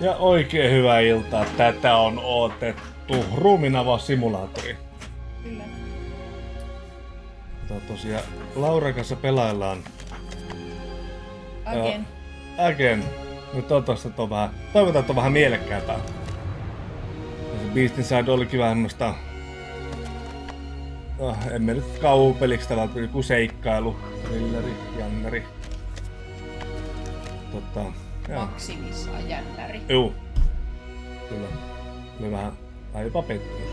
Ja oikein hyvää iltaa. Tätä on otettu ruumiinavaussimulaattori. Kyllä. Tosiaan Lauran kanssa pelaillaan. Again. Again. Nyt toivottavasti on vähän, toivotaan, että on vähän mielekkäämpää. Ja se Beast Inside olikin vähän semmoista... en mä nyt kauhupeliksi tällä joku seikkailu, thrilleri, jännäri. Maksimissaan jännäri. Juu. Kyllä. Oli vähän jopa pettymys.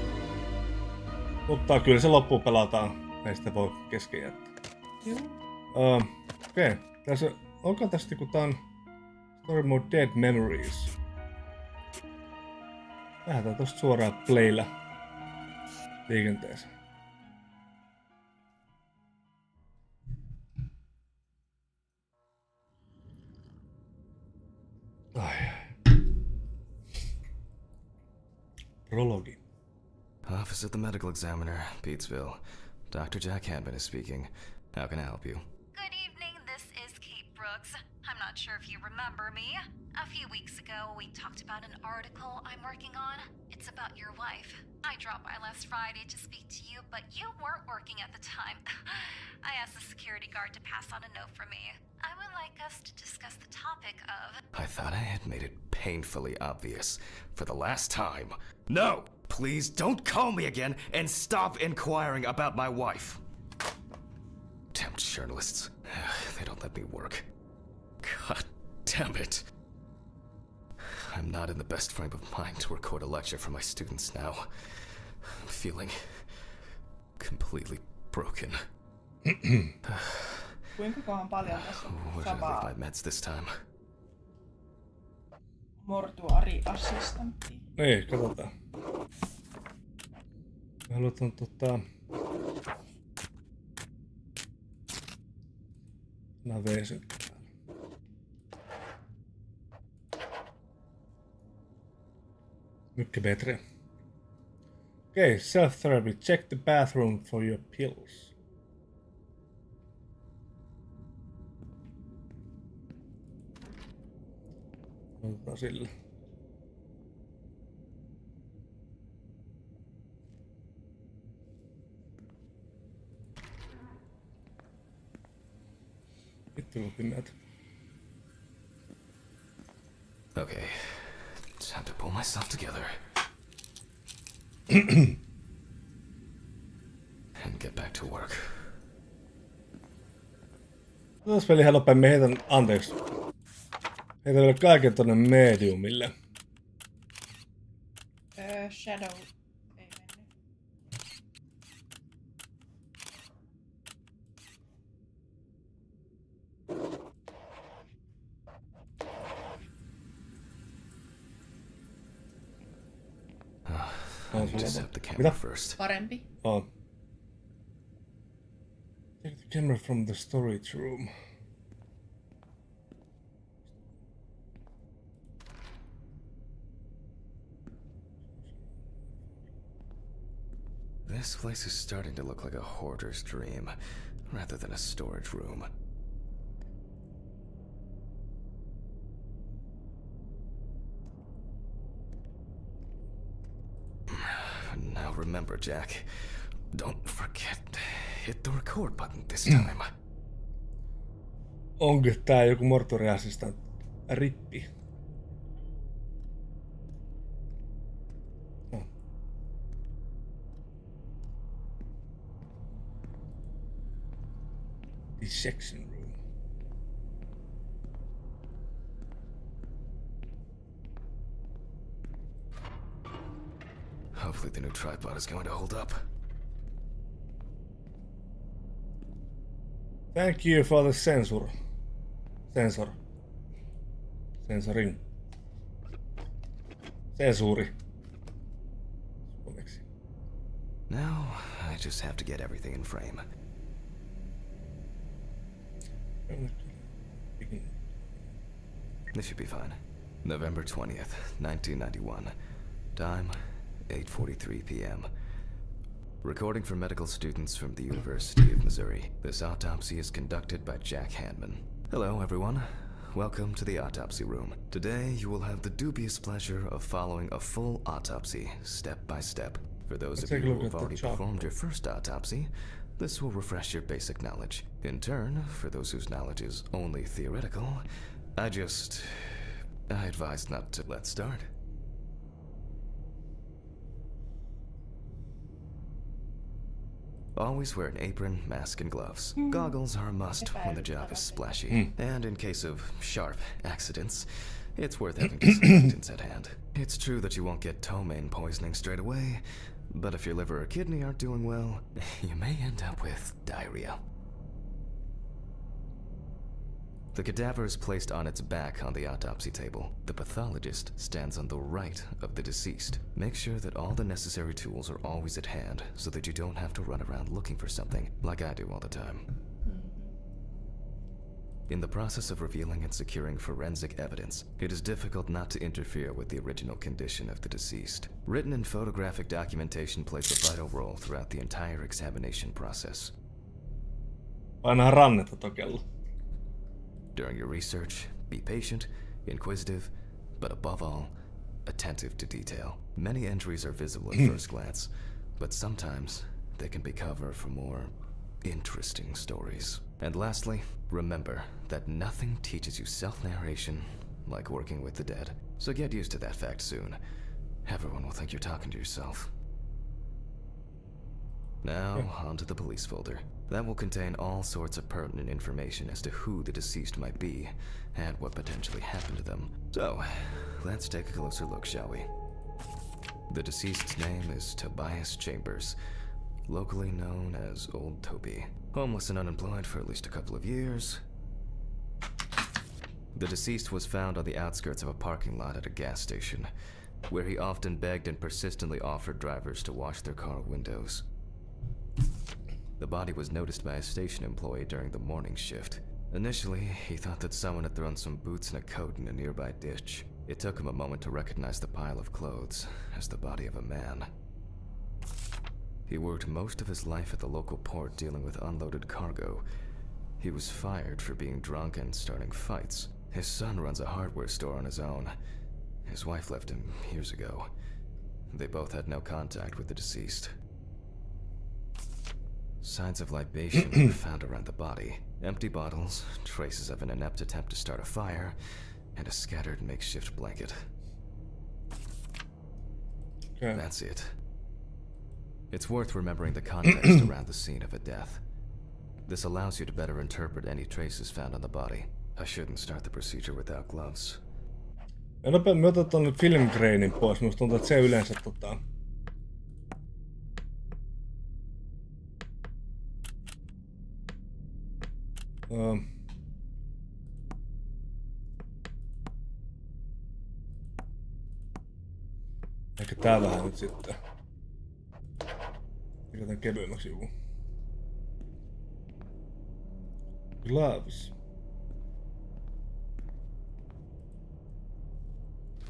Mutta kyllä se loppuun pelataan. Ei sitä voi kesken jättää. Joo. Okei. Tässä, onko tästä kun tää on Story Mode Dead Memories? Lähdetään tosta suoraan playllä liikenteeseen. Prologi. Office of the Medical Examiner, Beatsville. Dr. Jack Hanman is speaking. How can I help you? Good evening, this is Kate Brooks. I'm not sure if you remember me. A few weeks ago, we talked about an article I'm working on. It's about your wife. I dropped by last Friday to speak to you, but you weren't working at the time. I asked the security guard to pass on a note for me. I would like us to discuss the topic of... I thought I had made it painfully obvious for the last time. No! Please don't call me again and stop inquiring about my wife. Damn journalists. They don't let me work. God damn it. I'm not in the best frame of mind to record a lecture for my students now. I'm feeling completely broken. Kuinka paljon tässä Where on did I leave Sabaa my meds this time? mortuaariassistantti? Niin, katsotaan. Mä haluan Naveesyn. Mycket bättre. Okay, self-therapy. Check the bathroom for your pills. Otetaan sillä. Vittu kun pimeät. Okay, time to pull myself together. And get back to work. Tuossa peli helppoin me heitän, anteeksi. Heitän vielä kaiken tonne mediumille. Shadow ei mennyt. Just set the camera first. Parempi. On. Take the camera from the storage room. This place is starting to look like a hoarder's dream, rather than a storage room. Now remember, Jack, don't forget, hit the record button this time. Onko tää joku mortuariassistant rippi? Oh. Dissection room. Hopefully the new tripod is going to hold up. Thank you for the sensor. Sensoring. Sensuuri. Suomeksi. Now, I just have to get everything in frame. This should be fine. November 20th, 1991. Time, 8:43 p.m. Recording for medical students from the University of Missouri. This autopsy is conducted by Jack Hanman. Hello, everyone. welcome to the autopsy room. Today, you will have the dubious pleasure of following a full autopsy, step by step. For those of you who have already performed your first autopsy, this will refresh your basic knowledge. In turn, for those whose knowledge is only theoretical, I advise not to. Let's start. Always wear an apron, mask, and gloves. Goggles are a must when the job is splashy. And in case of sharp accidents, it's worth having disinfectants at hand. It's true that you won't get ptomaine poisoning straight away, but if your liver or kidney aren't doing well, you may end up with diarrhea. The cadaver is placed on its back on the autopsy table. The pathologist stands on the right of the deceased. Make sure that all the necessary tools are always at hand so that you don't have to run around looking for something, like I do all the time. In the process of revealing and securing forensic evidence, it is difficult not to interfere with the original condition of the deceased. Written and photographic documentation plays a vital role throughout the entire examination process. Painaa rannetta tokella. During your research, be patient, inquisitive, but above all, attentive to detail. Many injuries are visible at first glance, but sometimes they can be cover for more interesting stories. And lastly, remember that nothing teaches you self-narration like working with the dead. So get used to that fact soon. Everyone will think you're talking to yourself. Now, onto the police folder. That will contain all sorts of pertinent information as to who the deceased might be and what potentially happened to them. So, let's take a closer look, shall we? The deceased's name is Tobias Chambers, locally known as Old Toby. Homeless and unemployed for at least a couple of years. The deceased was found on the outskirts of a parking lot at a gas station, where he often begged and persistently offered drivers to wash their car windows. The body was noticed by a station employee during the morning shift. Initially, he thought that someone had thrown some boots and a coat in a nearby ditch. It took him a moment to recognize the pile of clothes as the body of a man. He worked most of his life at the local port dealing with unloaded cargo. He was fired for being drunk and starting fights. His son runs a hardware store on his own. His wife left him years ago. They both had no contact with the deceased. Signs of libation were found around the body. Empty bottles, traces of an inept attempt to start a fire, and a scattered makeshift blanket. Okay. That's it. It's worth remembering the context around the scene of a death. This allows you to better interpret any traces found on the body. I shouldn't start the procedure without gloves. Mä otan ton film grainin pois. Musta tuntuu, että se yleensä ehkä tää vähän nyt sitten. Pidetään kevyemmäksi joku. Gloves.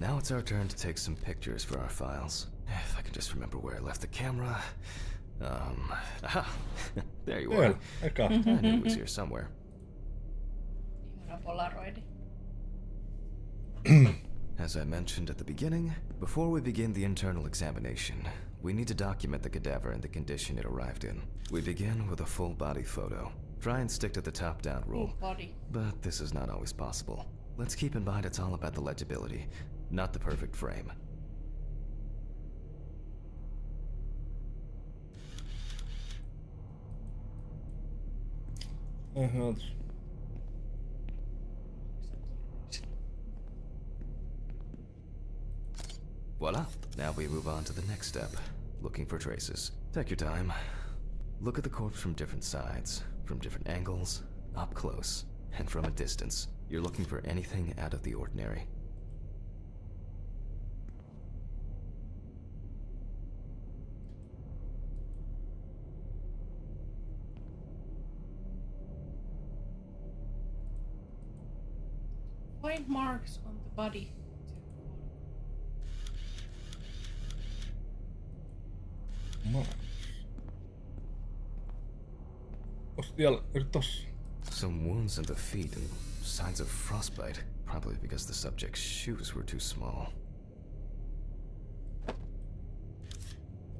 Now it's our turn to take some pictures for our files. If I can just remember where I left the camera. There you are. Eka. I knew it was here somewhere. Ihana polaroidi. As I mentioned at the beginning, before we begin the internal examination, we need to document the cadaver and the condition it arrived in. We begin with a full body photo. Try and stick to the top-down rule, but this is not always possible. Let's keep in mind it's all about the legibility, not the perfect frame. Voila! Now we move on to the next step, looking for traces. Take your time. Look at the corpse from different sides, from different angles, up close, and from a distance. You're looking for anything out of the ordinary. Find marks on the body. Tossa. Some wounds in the feet and signs of frostbite, probably because the subject's shoes were too small.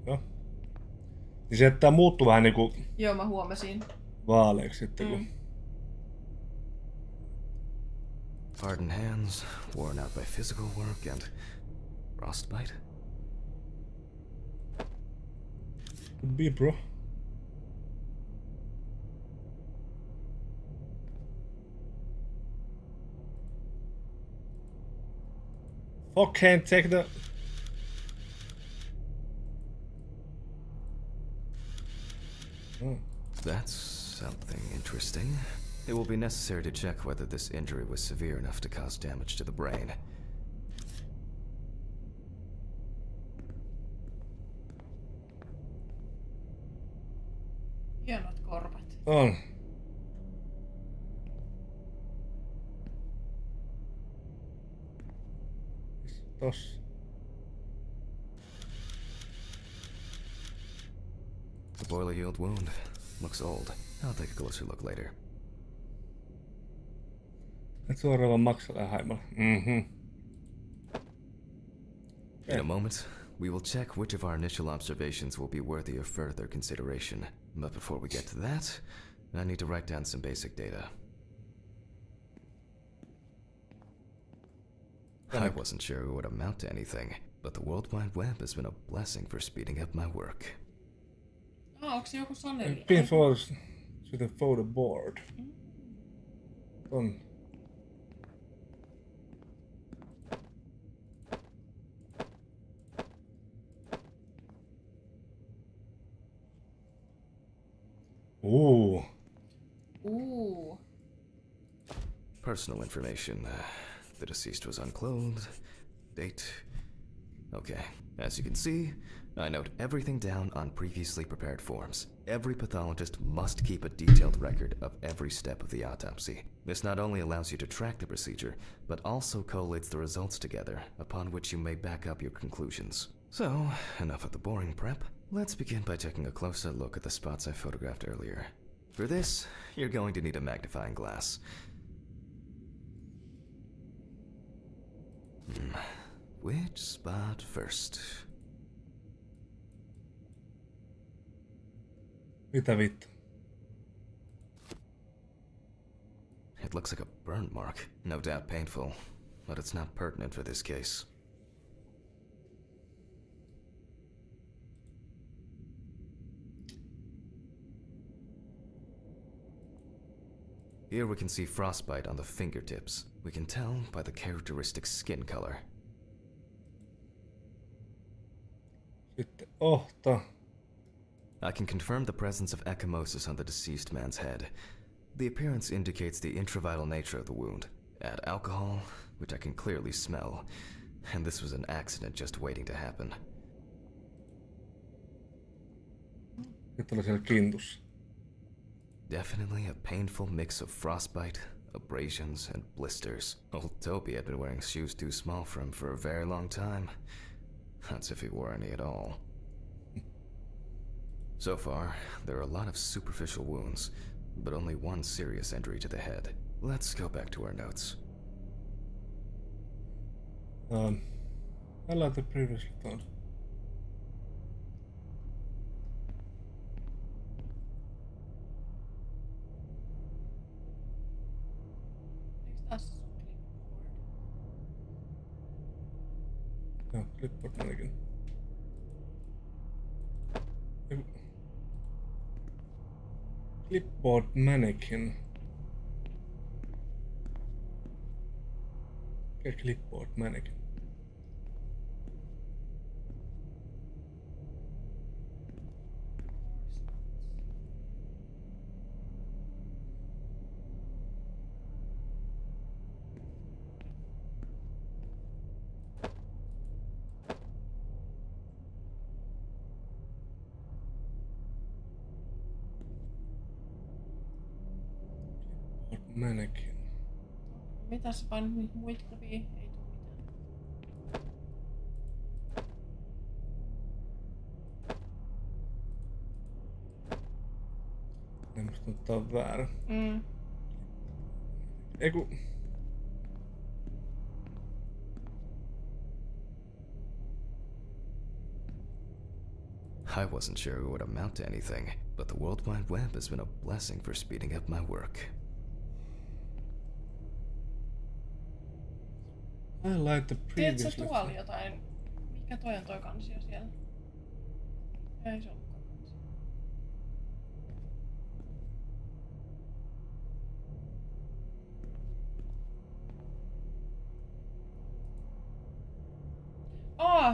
Joo. Niin se, että muuttui vähän niinku Joo, mä huomasin. vaaleeksi sitten, kun... Hardened hands, worn out by physical work, and frostbite? Could be, bro. Okay, take the... Oh. That's something interesting. It will be necessary to check whether this injury was severe enough to cause damage to the brain. Hienot korvat. On. Tossa. The boiler yield wound looks old. I'll take a closer look later. Et suoraan vaan maksalla haimalla. In a moment, we will check which of our initial observations will be worthy of further consideration. But before we get to that, I need to write down some basic data. I wasn't sure it would amount to anything, but the World Wide Web has been a blessing for speeding up my work. Onks se joku saneli? Pin photos to the photo board. On. Ooh. Personal information. The deceased was unclothed. Date. Okay. As you can see, I note everything down on previously prepared forms. Every pathologist must keep a detailed record of every step of the autopsy. This not only allows you to track the procedure, but also collates the results together, upon which you may back up your conclusions. So, enough of the boring prep. Let's begin by taking a closer look at the spots I photographed earlier. For this, you're going to need a magnifying glass. Which spot first? Mitä vittu? It looks like a burn mark. No doubt painful, but it's not pertinent for this case. Here we can see frostbite on the fingertips. We can tell by the characteristic skin color. Sitten ohta. I can confirm the presence of ecchymosis on the deceased man's head. The appearance indicates the intravital nature of the wound. Add alcohol, which I can clearly smell, and this was an accident just waiting to happen. Sitten oli siellä kintussa. Definitely a painful mix of frostbite, abrasions, and blisters. Old Toby had been wearing shoes too small for him for a very long time. That's if he wore any at all. So far, there are a lot of superficial wounds, but only one serious injury to the head. Let's go back to our notes. I like the previously found. Eiks taas clipboard? Joo, clipboard mannequin. Clipboard mannequin. Mikä clipboard mannequin? Mannequin. Mitä sä painat niitä muita kuvia? Ei tuu mitään. Ne musta tuntuu, tää on väärä. Eiku... I wasn't sure it would amount to anything, but the World Wide Web has been a blessing for speeding up my work. I like the Tiedätkö previously... tuolla jotain? Mikä toi on toi kansio siellä? Ei se ollutkaan kansio.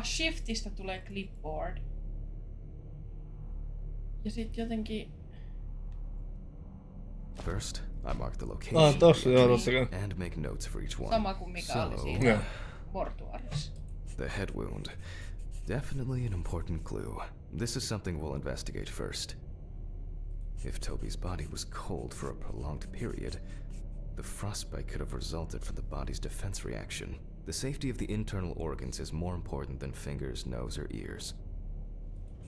Shiftistä tulee clipboard. Ja sit jotenkin... First, I mark the location tossa joo, totta kai. and make notes for each one. Sama kuin mikä oli siinä Yeah. mortuarissa. The head wound. Definitely an important clue. This is something we'll investigate first. If Toby's body was cold for a prolonged period, the frostbite could have resulted from the body's defense reaction. The safety of the internal organs is more important than fingers, nose, or ears.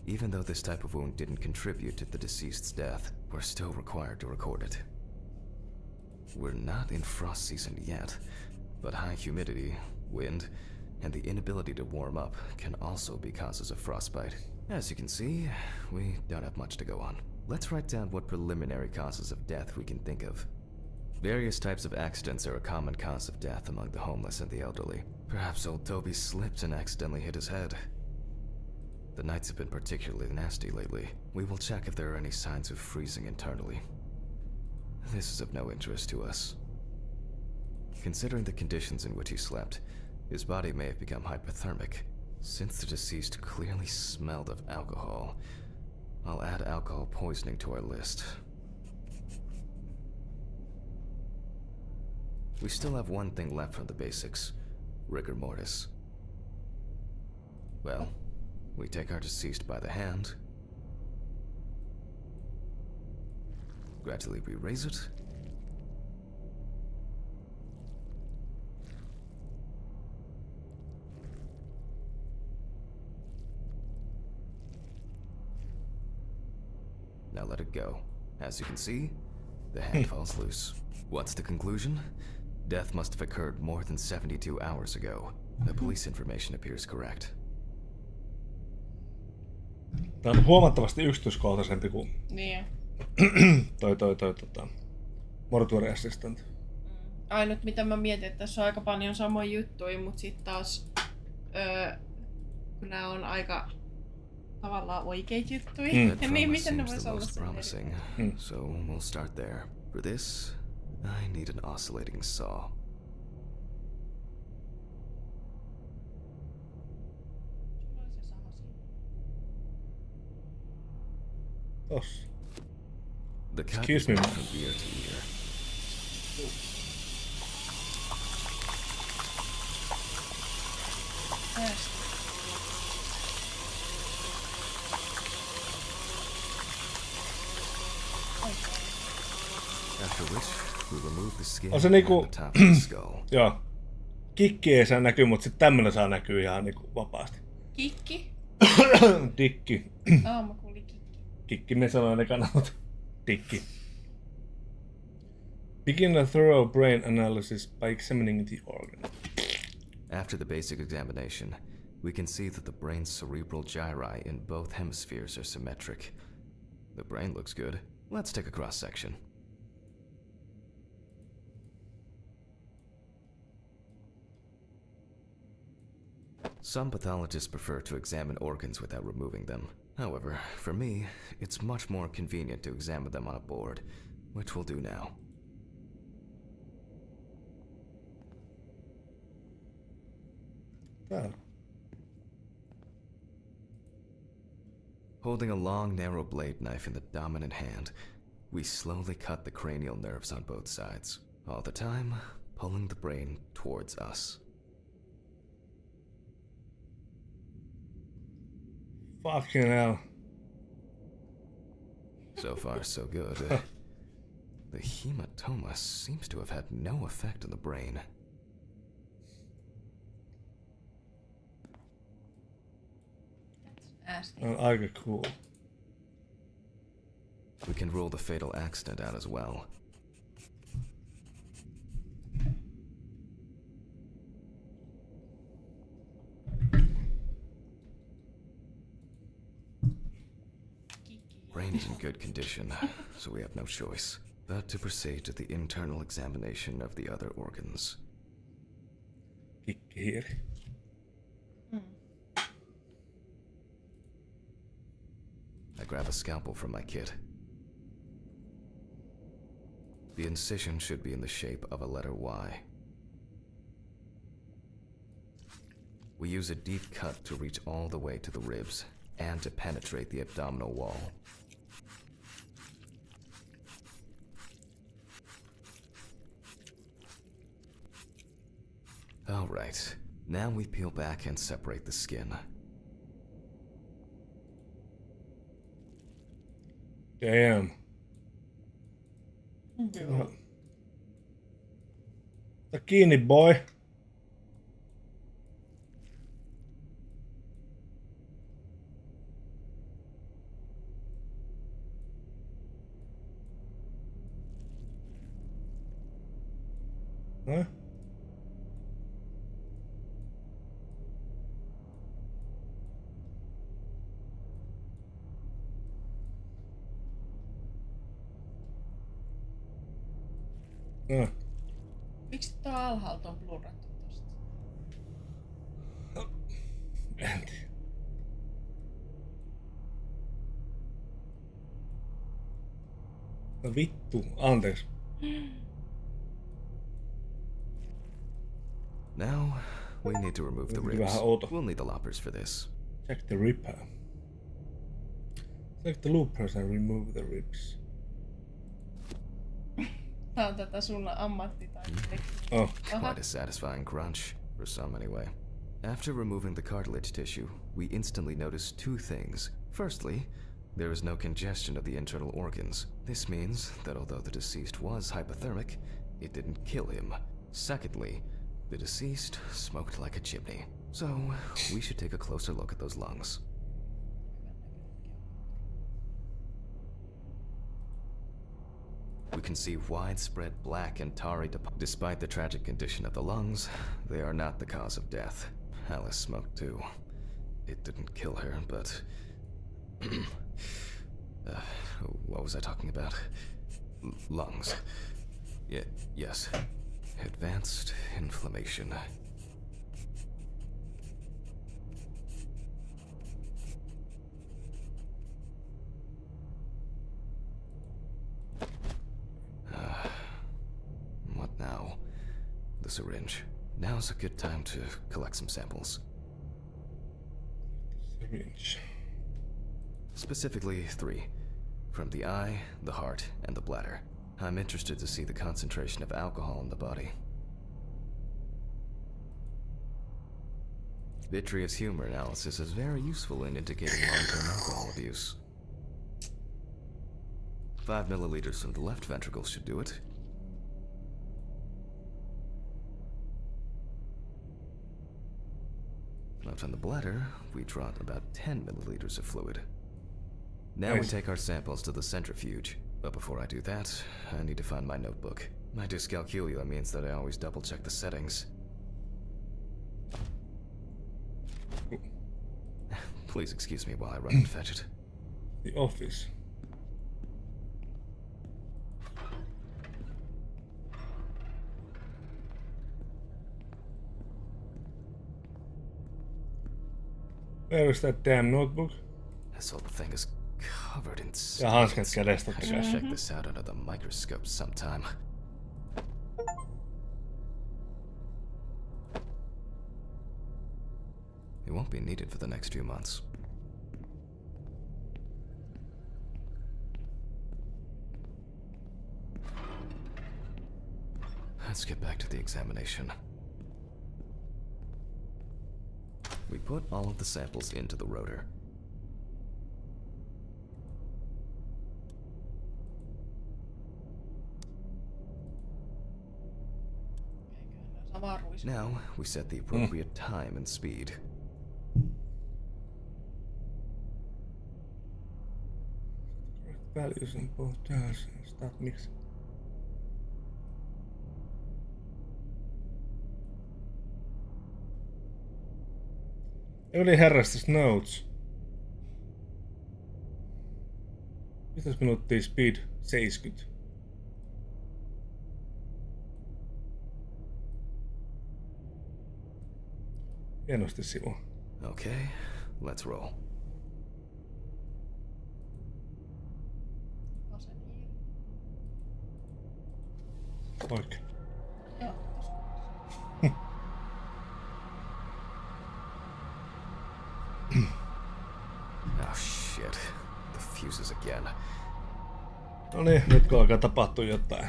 Even though this type of wound didn't contribute to the deceased's death, we're still required to record it. We're not in frost season yet, but high humidity, wind, and the inability to warm up can also be causes of frostbite. As you can see, we don't have much to go on. Let's write down what preliminary causes of death we can think of. Various types of accidents are a common cause of death among the homeless and the elderly. Perhaps old Toby slipped and accidentally hit his head. The nights have been particularly nasty lately. We will check if there are any signs of freezing internally. This is of no interest to us. Considering the conditions in which he slept, his body may have become hypothermic. Since the deceased clearly smelled of alcohol, I'll add alcohol poisoning to our list. We still have one thing left from the basics: rigor mortis. Well, we take our deceased by the hand, gradually we raise it, now let it go. As you can see, the hand falls loose. What's the conclusion? Death must have occurred more than 72 hours ago. The police information appears correct. Tää on huomattavasti yksityiskohtaisempi kuin Niin. toi Mortuary Assistant. Ainut mitä mä mietin, että tässä on aika paljon samoja juttuja, mutta sitten taas kun nää on aika tavallaan oikeita juttuja, niin miten ne vois olla promising. So we'll start there. For this, I need an oscillating saw. Tossa. The cut Excuse me. is from ear to ear. After which, we remove the skin On se and niinku... the top of the skull. Joo. Kikki ei saa näkyä, mutta sitten tämmönen saa näkyä ihan niinku vapaasti. Kikki? Dikki. Mä kuulin kikki. Kikki me sanoin ekana, mutta dikki. Begin a thorough brain analysis by examining the organ. After the basic examination, we can see that the brain's cerebral gyri in both hemispheres are symmetric. The brain looks good. Let's take a cross-section. Some pathologists prefer to examine organs without removing them. However, for me, it's much more convenient to examine them on a board, which we'll do now. Täällä. Holding a long, narrow blade knife in the dominant hand, we slowly cut the cranial nerves on both sides, all the time pulling the brain towards us. Fucking hell. So far, so good. The hematoma seems to have had no effect on the brain. On aika cool. We can rule the fatal accident out as well. Brain is in good condition, so we have no choice but to proceed to the internal examination of the other organs. Kikkihiiri. I grab a scalpel from my kit. The incision should be in the shape of a letter Y. We use a deep cut to reach all the way to the ribs and to penetrate the abdominal wall. All right, now we peel back and separate the skin. Damn. Joo. Ota kiinni, boy. Huh? Miksi tää alhaalta on blurrattu tosta? En tiedä. No vittu, anteeksi. Now, we need to remove the Vähän ribs. outo. We'll need the loppers for this. Check the ripper. Select the loopers and remove the ribs. Tää on tätä sun ammattitaitoa. Oh. Quite a satisfying crunch, for some anyway. After removing the cartilage tissue, we instantly notice two things. Firstly, there is no congestion of the internal organs. This means that although the deceased was hypothermic, it didn't kill him. Secondly, the deceased smoked like a chimney. So, we should take a closer look at those lungs. We can see widespread black and tarry deposits. Despite the tragic condition of the lungs, they are not the cause of death. Alice smoked too. It didn't kill her, but... what was I talking about? Lungs. Yes. Advanced inflammation. What now? The syringe. Now's a good time to collect some samples. Syringe. Specifically 3. From the eye, the heart, and the bladder. I'm interested to see the concentration of alcohol in the body. Vitreous humor analysis is very useful in indicating long-term alcohol abuse. 5 milliliters from the left ventricle should do it. Now from the bladder, we draw about 10 milliliters of fluid. Now we Nice. take our samples to the centrifuge. But before I do that, I need to find my notebook. My dyscalculia means that I always double-check the settings. Please excuse me while I run and fetch it. The office. Where is that damn notebook? This whole thing is covered in Ja hanskat stains. kädestä. I should check this out under the microscope sometime. It won't be needed for the next few months. Let's get back to the examination. We put all of the samples into the rotor. Avaruus. Now, we set the appropriate time and speed. Values in both jars. Start mixing. Yli herrastas notes. 15 minuuttia speed 70. Hienosti sivu. Okay, let's roll. Vasen hiiri. Oikein. Joo. Oh shit. The fuses again. No niin, nyt kun alkaa tapahtua jotain.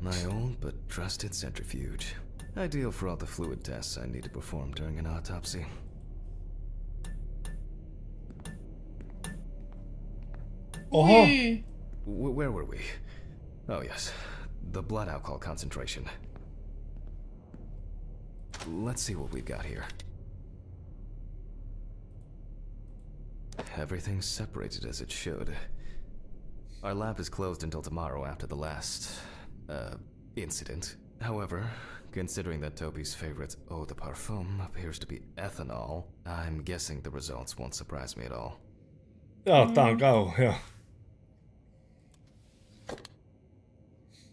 My old but trusted centrifuge. Ideal for all the fluid tests I need to perform during an autopsy. Oho! Ui. Where were we? Oh yes, the blood alcohol concentration. Let's see what we've got here. Everything's separated as it should. Our lab is closed until tomorrow after the last, incident. However, considering that Toby's favorite eau de parfum appears to be ethanol, I'm guessing the results won't surprise me at all. Joo, tää on kauhea.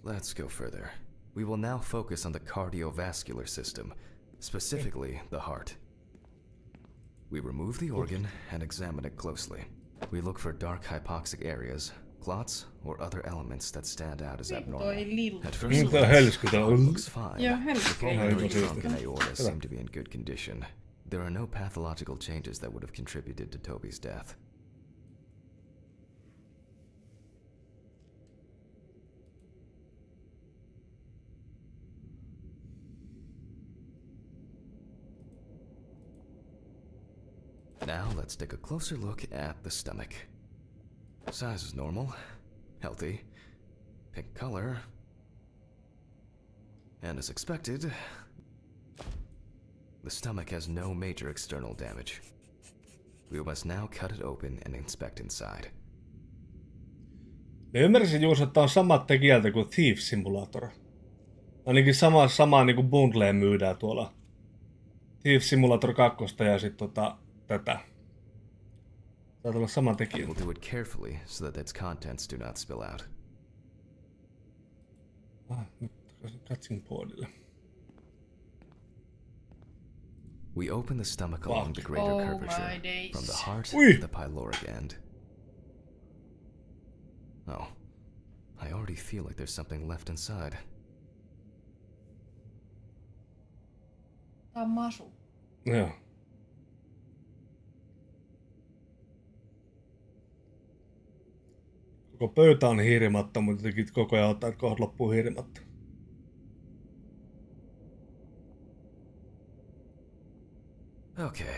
Let's go further. We will now focus on the cardiovascular system, specifically the heart. We remove the organ and examine it closely. We look for dark hypoxic areas, clots, or other elements that stand out as abnormal. Toi lillu. At first Tää on hölsky, tää it on. looks fine. Joo, The hölsky. pulmonary Aivan trunk and aorta Hyvä. seem to be in good condition. There are no pathological changes that would have contributed to Toby's death. Now let's take a closer look at the stomach. Size is normal, healthy, pink color, and as expected, the stomach has no major external damage. We must now cut it open and inspect inside. Ne ymmärsin juuri, että on samat tekijältä kuin Thief Simulator. Ainakin samaa niinku bundleen myydään tuolla. Thief Simulator 2 ja sit tätä. Taitaa olla sama tekijä. We'll do it carefully so that its contents do not spill out. Nyt catching boardille. We open the stomach along the greater Oh my curvature, days. from the heart Ui. to the pyloric end. Oh, I already feel like there's something left inside. Tää on masu. Joo. Koko pöytä on hiirimatta, mutta jotenkin koko ajan ottaa, että kohta loppuu hiirimatta. Okay,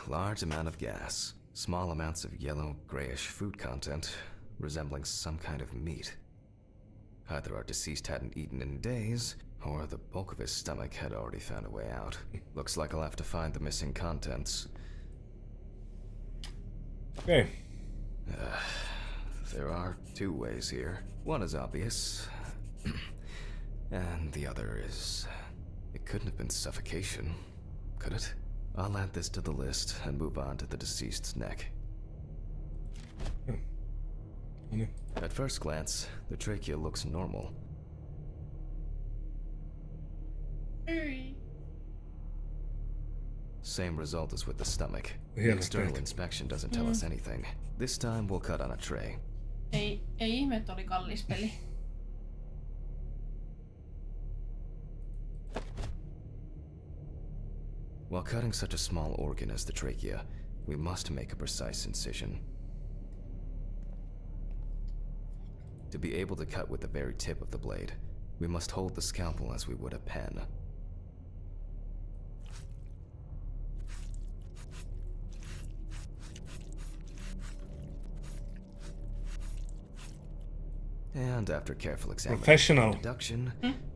large amount of gas, small amounts of yellow, grayish food content, resembling some kind of meat. Either our deceased hadn't eaten in days, or the bulk of his stomach had already found a way out. Looks like I'll have to find the missing contents. Okei. There are two ways here. One is obvious, and the other is... It couldn't have been suffocation, could it? I'll add this to the list and move on to the deceased's neck. No niin. At first glance, the trachea looks normal. Hyi. Same result as with the stomach. The Hienosti external tehty. inspection doesn't tell us anything. This time we'll cut on a tray. Ei ihme, että oli kallis peli. While cutting such a small organ as the trachea, we must make a precise incision. To be able to cut with the very tip of the blade, we must hold the scalpel as we would a pen. And after careful examination Professional. and deduction,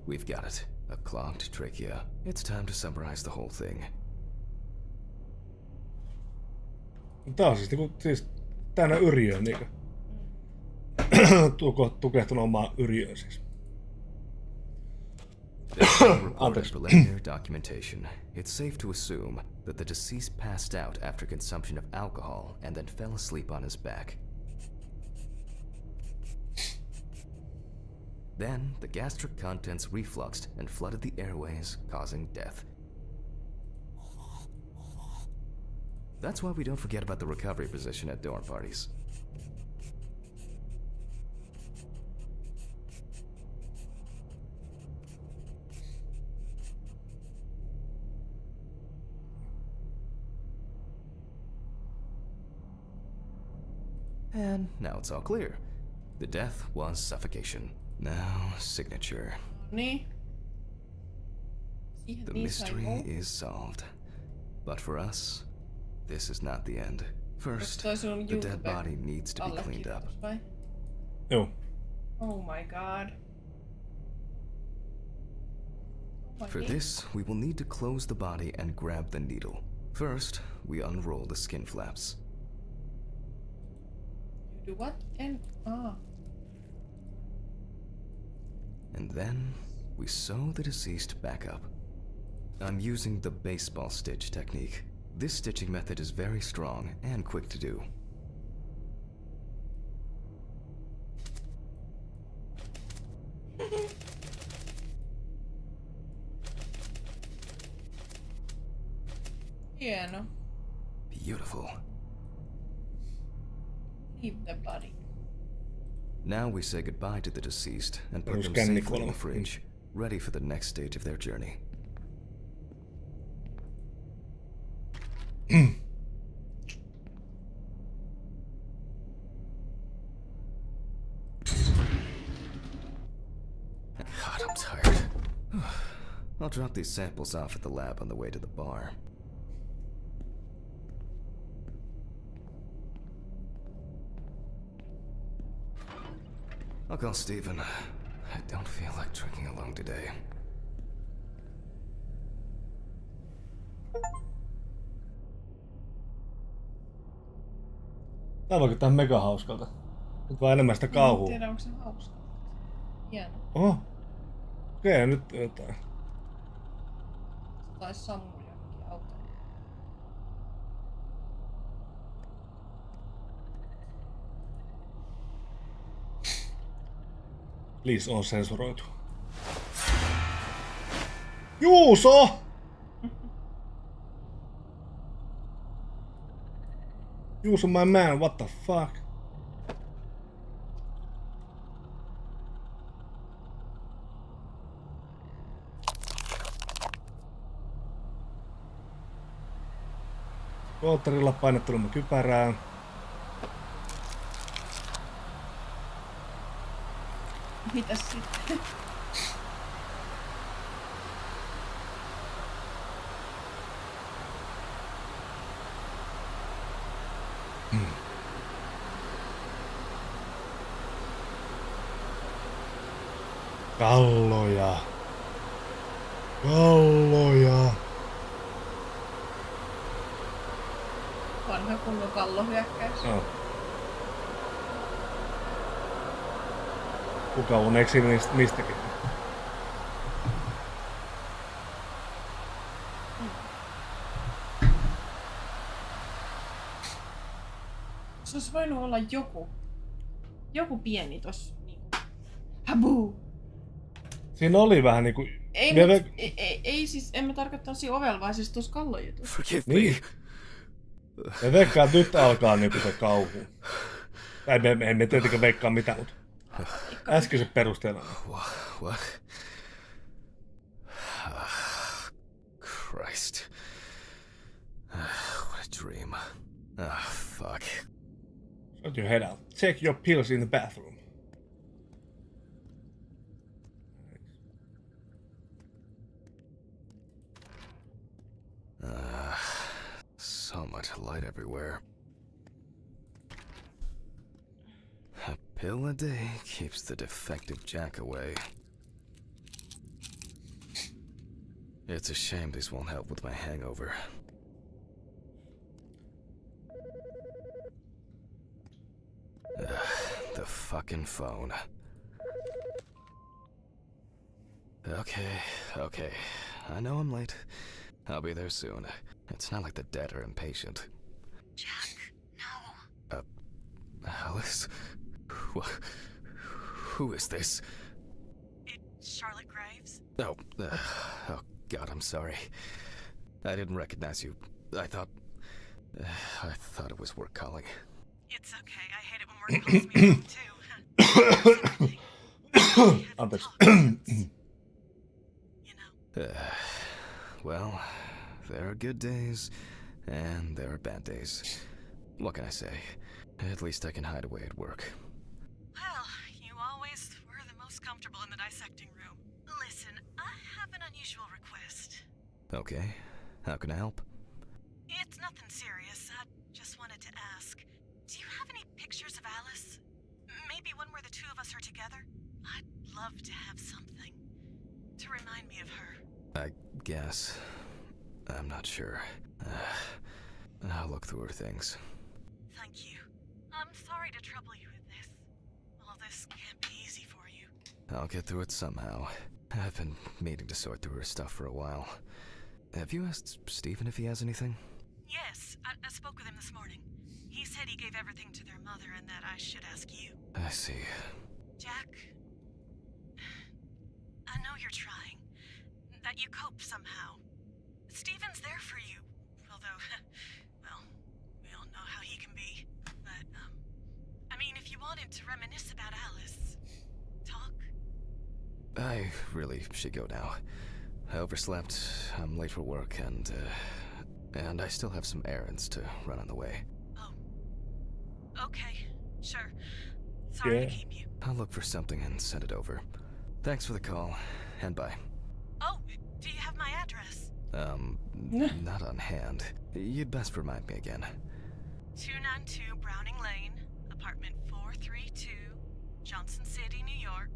we've got it. A clogged trachea. It's time to summarize the whole thing. Tää on siis täynnä yriöä niinku. Tukehtunut omaa yriöön siis. Based on reported preliminary documentation, it's safe to assume that the deceased passed out after consumption of alcohol and then fell asleep on his back. Then, the gastric contents refluxed and flooded the airways, causing death. That's why we don't forget about the recovery position at dorm parties. And now it's all clear. The death was suffocation. Now, signature. Niin. Siihen The niin mystery sai is solved. But for us, this is not the end. First, toi sun the dead YouTube body needs to be cleaned up. allekirjoitus vai? Joo. Oh my god. Oh my For god. this, we will need to close the body and grab the needle. First, we unroll the skin flaps. You do what? And then, we sew the deceased back up. I'm using the baseball stitch technique. This stitching method is very strong and quick to do. Hieno. Beautiful. Leave the body. Now we say goodbye to the deceased and put Perus them safely in kännikuolema. the fridge, ready for the next stage of their journey. God, I'm tired. I'll drop these samples off at the lab on the way to the bar. I'll call Steven. I don't feel like drinking alone today. Tää vaikuttaa mega hauskalta. Nyt vaan enemmän sitä En kauhua. tiedä, onko se hauska. Hieno. Oho. Okei, nyt jotain. Se taisi sammua johonkin autoon. Please on sensuroitu. Juuso! Juuso my man, what the fuck? Kootterilla painettelemme kypärää. Mitäs sitten? Kalloja. Kalloja. Vanha kunnon kallohyökkäys. No. Kuka uneksi mistäkin? Se olisi voinut olla joku pieni tossa niinku. Habuu! Siinä oli vähän niinku... Ei, Me- mut, ei siis, en mä tarkoittanut siinä ovella, vaan siis tuossa kallojutussa. Forgive Niin. Me veikkaan, että nyt alkaa niinku se kauhu. Tai me emme tietenkään veikkaa mitään, mutta äskeiset perusteella. What? Christ. What a dream. Fuck. Sort your head out. Check your pills in the bathroom. So much light everywhere. A pill a day keeps the defective Jack away. It's a shame these won't help with my hangover. The fucking phone. Okay. I know I'm late. I'll be there soon. It's not like the dead are impatient. Jack, no. Alice? Who is this? It's Charlotte Graves. Oh God, I'm sorry. I didn't recognize you. I thought it was work calling. It's okay. I hate it when work calls me home too. Anteeksi. You know. Well, there are good days, and there are bad days. What can I say? At least I can hide away at work. Well, you always were the most comfortable in the dissecting room. Listen, I have an unusual request. Okay, how can I help? It's nothing serious. I just wanted to ask. Do you have any pictures of Alice? Maybe one where the two of us are together? I'd love to have something to remind me of her. I guess. I'm not sure. I'll look through her things. Thank you. I'm sorry to trouble you with this. All this can't be easy for you. I'll get through it somehow. I've been meaning to sort through her stuff for a while. Have you asked Stephen if he has anything? Yes, I spoke with him this morning. He said he gave everything to their mother and that I should ask you. I see. Jack, I know you're trying. That you cope somehow. Stephen's there for you. Although, well, we all know how he can be. But, I mean, if you wanted to reminisce about Alice, talk. I really should go now. I overslept, I'm late for work, and I still have some errands to run on the way. Oh. Okay, sure. Sorry to keep you. I'll look for something and send it over. Thanks for the call, and bye. Oh, do you have my address? Not on hand. You'd best remind me again. 292 Browning Lane, apartment 432, Johnson City, New York,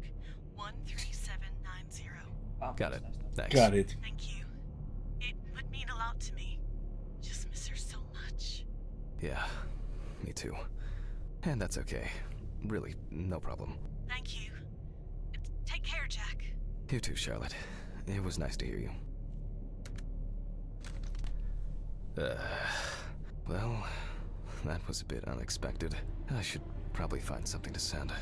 13790. Got it. Thanks. Got it. Thank you. It would mean a lot to me. Just miss her so much. Yeah, me too. And that's okay. Really, no problem. Thank you. Take care, Jack. You too, Charlotte. It was nice to hear you. Well, that was a bit unexpected. I should probably find something to send.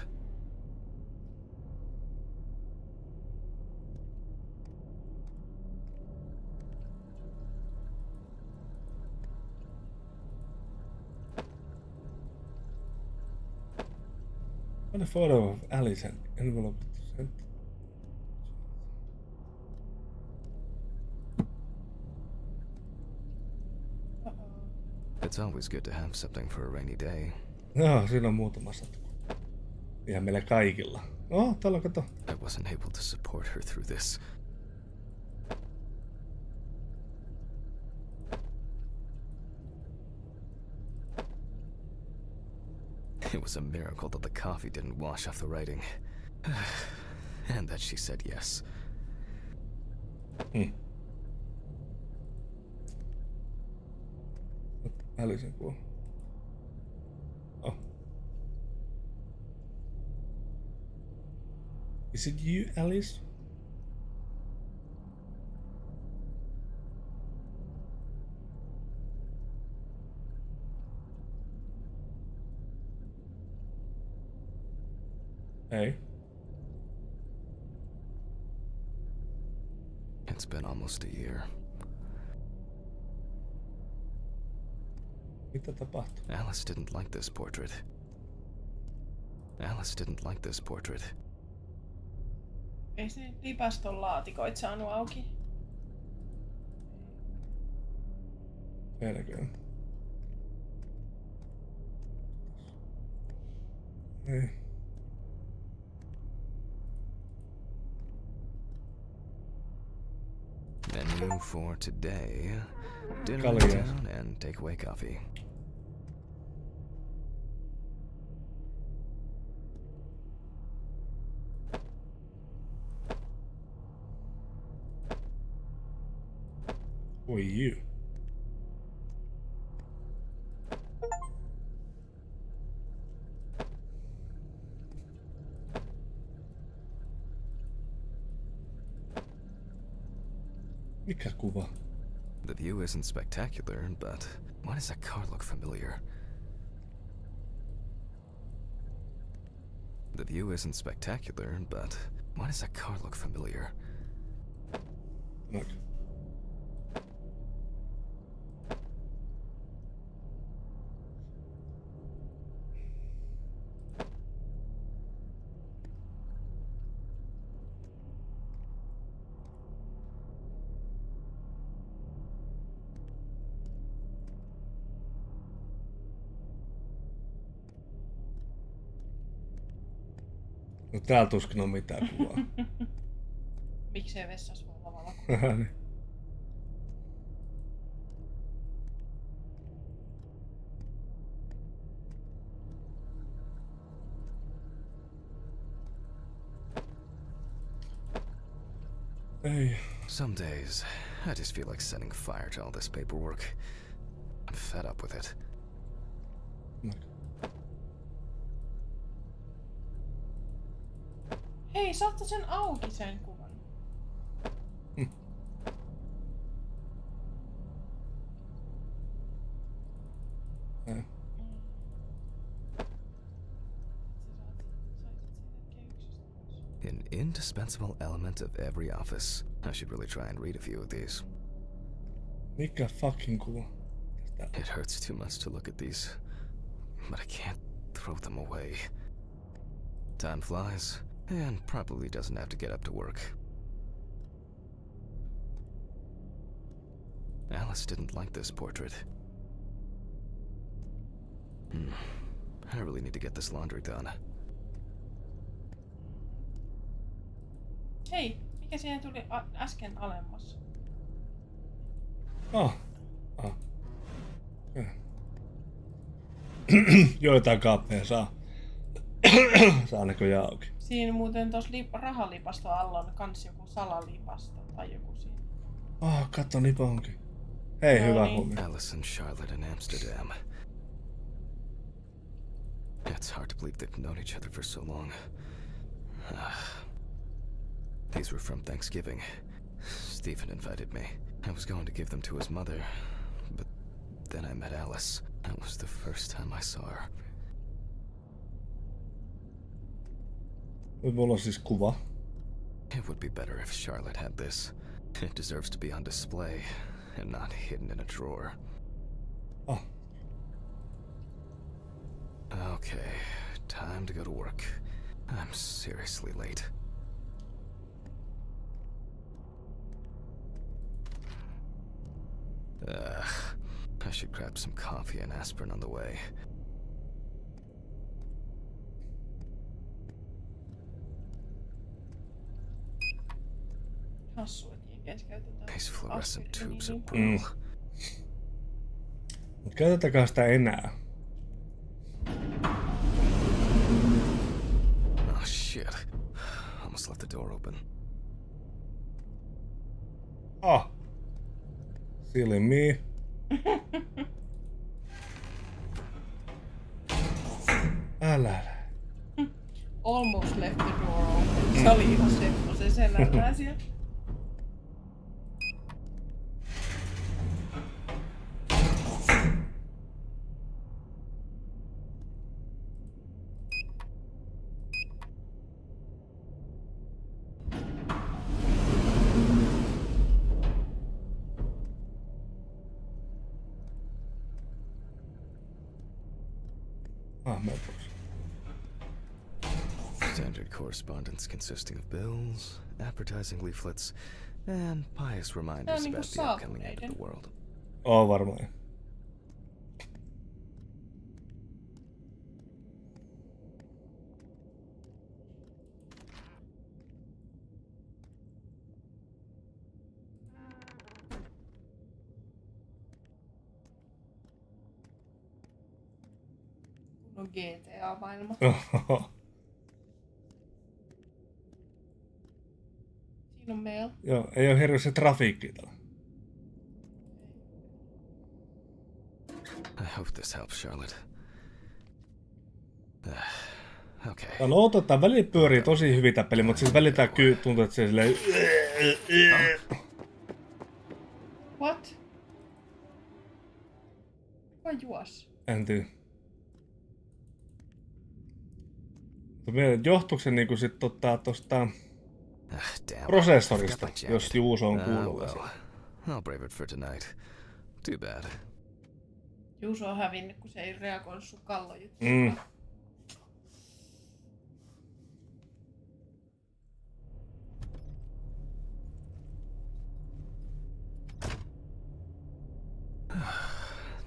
Find a photo of Alice and envelope sent. It's always good to have something for a rainy day. Joo, siinä on muutama satu. Ihan meillä kaikilla. Oh, täällä on kato. I wasn't able to support her through this. It was a miracle that the coffee didn't wash off the writing. And that she said yes. Alisen kuva. Oh. Is it you, Alice? Hey. It's been almost a year. Mitä tapahtui? Alice didn't like this portrait. Alice didn't like this portrait. Ei se lipaston laatikoit saanut auki. Melkein. Ei. Menu for today. Dinner in Kalia. town and takeaway coffee. Oi you. Mikä kuva? The view isn't spectacular, but why does that car look familiar? The view isn't spectacular, but why does that car look familiar? Look. No täällä tuskin on mitään kuvaa. Miksei vessassa voi olla valokuva? Niin. Ei. Some days, I just feel like setting fire to all this paperwork. I'm fed up with it. Hei, saatko sen auki sen kuvan? Ei. An indispensable element of every office. I should really try and read a few of these. Mikä fucking kuva? It hurts too much to look at these, but I can't throw them away. Time flies, and probably doesn't have to get up to work. Alice didn't like this portrait. I really need to get this laundry done. Hei, mikä siihen tuli äsken alemmas? Ah. Joitain kaappeja saa. Saa näköjään auki. Siinä muuten tuossa rahalipasto alla on kans joku salalipasto tai joku siinä. Katso niinpä onkin. Hei, No hyvä niin. huomio. Alice and Charlotte in Amsterdam. It's hard to believe they've known each other for so long. These were from Thanksgiving. Stephen invited me. I was going to give them to his mother, but then I met Alice. That was the first time I saw her. Mulla on siis kuva. It would be better if Charlotte had this. It deserves to be on display and not hidden in a drawer. Ah. Okay, time to go to work. I'm seriously late. I should grab some coffee and aspirin on the way. Hassu, että jenkeissä käytetään. These fluorescent tubes are aspiriinia. brutal. Mut käytetäänkö sitä enää? Oh shit. Almost left the door open. Silly me. Älä. Almost left the door open. Se oli ihan sepposen selällään siellä. Mene pois. Standard correspondence consisting of bills, advertising leaflets, and pious reminders niinku about the upcoming end of the world. Varmaan. No GTA-maailma. Siinä on mail. Joo, ei oo hirveästi trafiikkia täällä. I hope this helps, Charlotte. Okay. Tää on outo, että välillä pyörii tosi hyvin tää peli, mutta siis välillä tää tuntuu, että se silleen... What? Kuka juos? En tiedä. Johtuuko se niinku sit tosta Damn. prosessorista, Forgot my jos jacket. Juuso on kuulolla Well, siellä? I'll brave it for tonight. Too bad. Juuso on hävinnyt, kun se ei reagoinut sun kallojuttuun. Mm.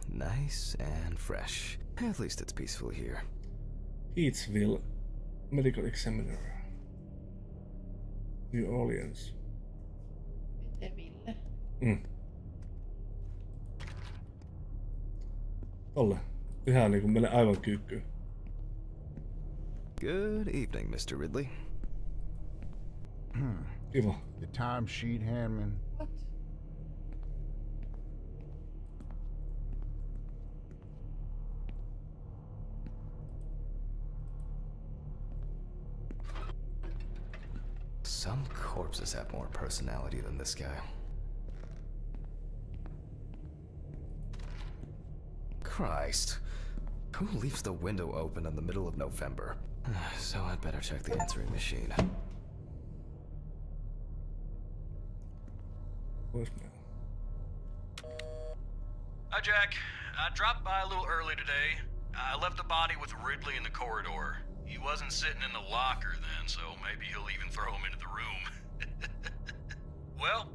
Nice and fresh. At least it's peaceful here. Heatsville Medical Examiner. New Orleans. Ville. Tolle. Ihan niinku meille aivan kyykkyy. Good evening, Mr. Ridley. Kiva. The timesheet handman. What? Some corpses have more personality than this guy. Christ. Who leaves the window open in the middle of November? So I'd better check the answering machine. Voicemail. Hi, Jack. I dropped by a little early today. I left the body with Ridley in the corridor. He wasn't sitting in the locker then, so maybe he'll even throw him into the room. Well,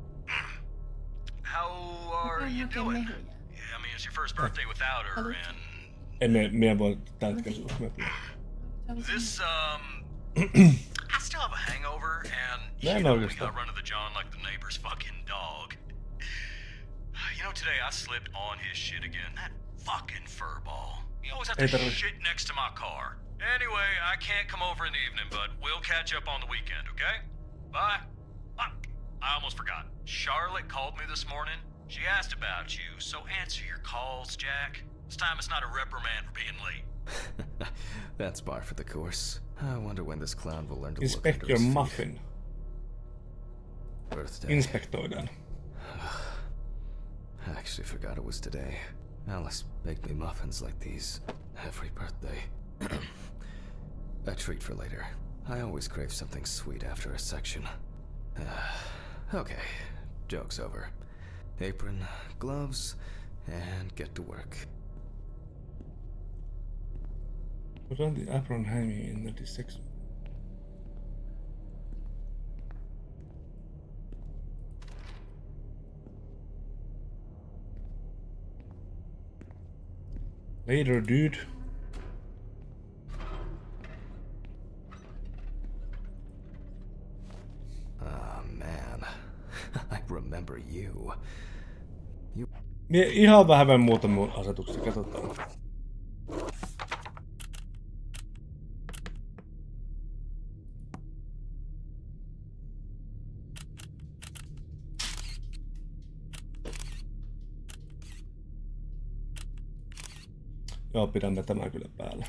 how are you doing? Yeah, I mean, it's your first birthday without her, and Mie voi tällä hetkellä voicemail. this, I still have a hangover, and Yeah, you no, know, we just got run to the John like the neighbor's fucking dog. You know, today I slipped on his shit again. That fucking furball. He always has to Hey, shit next to my car. Anyway, I can't come over in the evening, but we'll catch up on the weekend, okay? Bye. I almost forgot. Charlotte called me this morning. She asked about you, so answer your calls, Jack. This time it's not a reprimand for being late. That's par for the course. I wonder when this clown will learn to look Inspect under your his feet. muffin. Birthday. Inspektoidaan. I actually forgot it was today. Alice baked me muffins like these every birthday. A treat for later. I always crave something sweet after a section. Okay, joke's over. Apron, gloves, and get to work. Put on the apron hanging in the D6. Later, dude. Ah, man. I remember you. Mie ihan vähän muuta mun asetuksia, katsotaan. Joo, pidämme tämän kyllä päällä.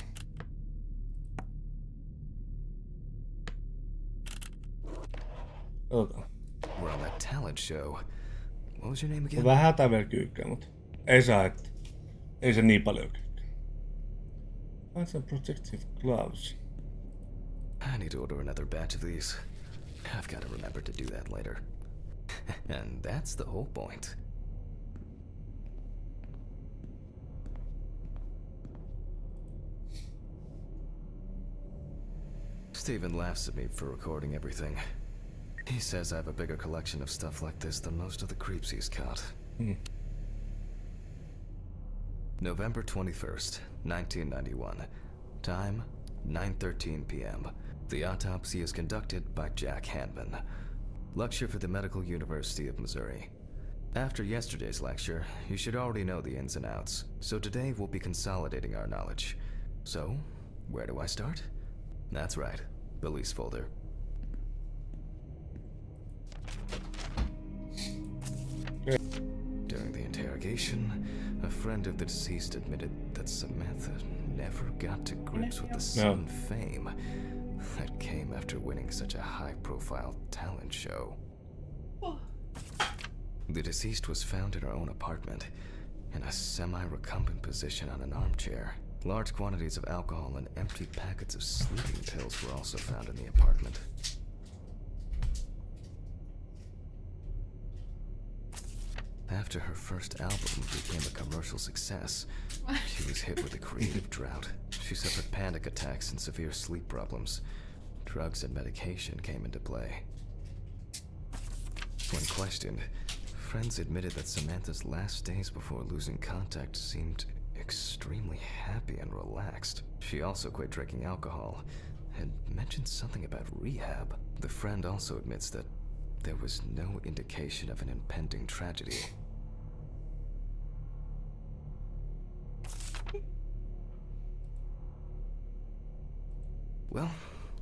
Katsotaan. We're on that talent show. What was your name again? Vähän hätää vielä kyykkää, mutta ei saa, että ei se niin paljon kyykkää. Find some protective gloves. I need to order another batch of these. I've got to remember to do that later. And that's the whole point. Steven laughs at me for recording everything. He says I have a bigger collection of stuff like this than most of the creeps he's caught. November 21st, 1991. Time, 9:13 p.m. The autopsy is conducted by Jack Hanman. Lecture for the Medical University of Missouri. After yesterday's lecture, you should already know the ins and outs, so today we'll be consolidating our knowledge. So, where do I start? That's right, police folder. During the interrogation, a friend of the deceased admitted that Samantha never got to grips with the sudden fame that came after winning such a high-profile talent show. The deceased was found in her own apartment, in a semi-recumbent position on an armchair. Large quantities of alcohol and empty packets of sleeping pills were also found in the apartment. After her first album became a commercial success, she was hit with a creative drought. She suffered panic attacks and severe sleep problems. Drugs and medication came into play. When questioned, friends admitted that Samantha's last days before losing contact seemed extremely happy and relaxed. She also quit drinking alcohol and mentioned something about rehab. The friend also admits that there was no indication of an impending tragedy. Well,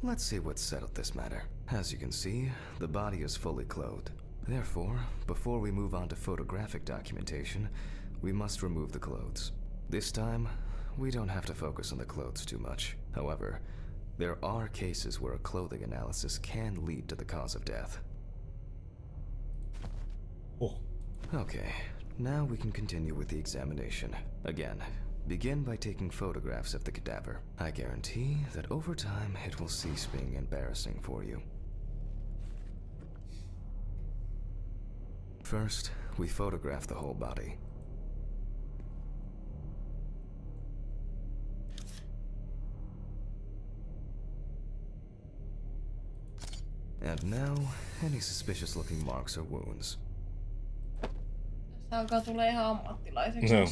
let's see what settled this matter. As you can see, the body is fully clothed. Therefore, before we move on to photographic documentation, we must remove the clothes. This time, we don't have to focus on the clothes too much. However, there are cases where a clothing analysis can lead to the cause of death. Oh. Okay, now we can continue with the examination. Again, begin by taking photographs of the cadaver. I guarantee that over time it will cease being embarrassing for you. First, we photograph the whole body. And now, any suspicious looking marks or wounds. Tästä alkaa tulee ihan ammattilaiseksi. Joo.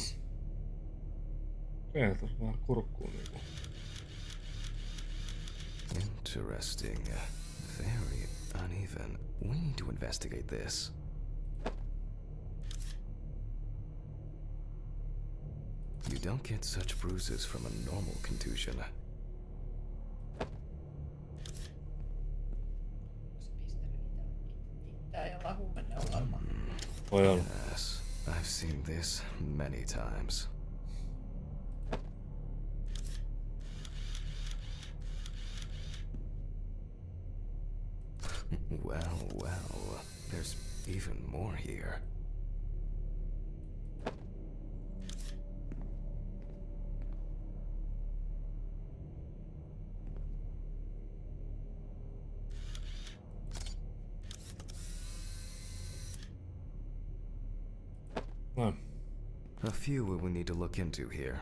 Okei, tuossa vähän kurkkuun niinku. Interesting. Very uneven. We need to investigate this. You don't get such bruises from a normal contusion. Pitää olla huumeneulalla. Voi olla. Yes, I've seen this many times. Well, there's even more here. No. A few we will need to look into here.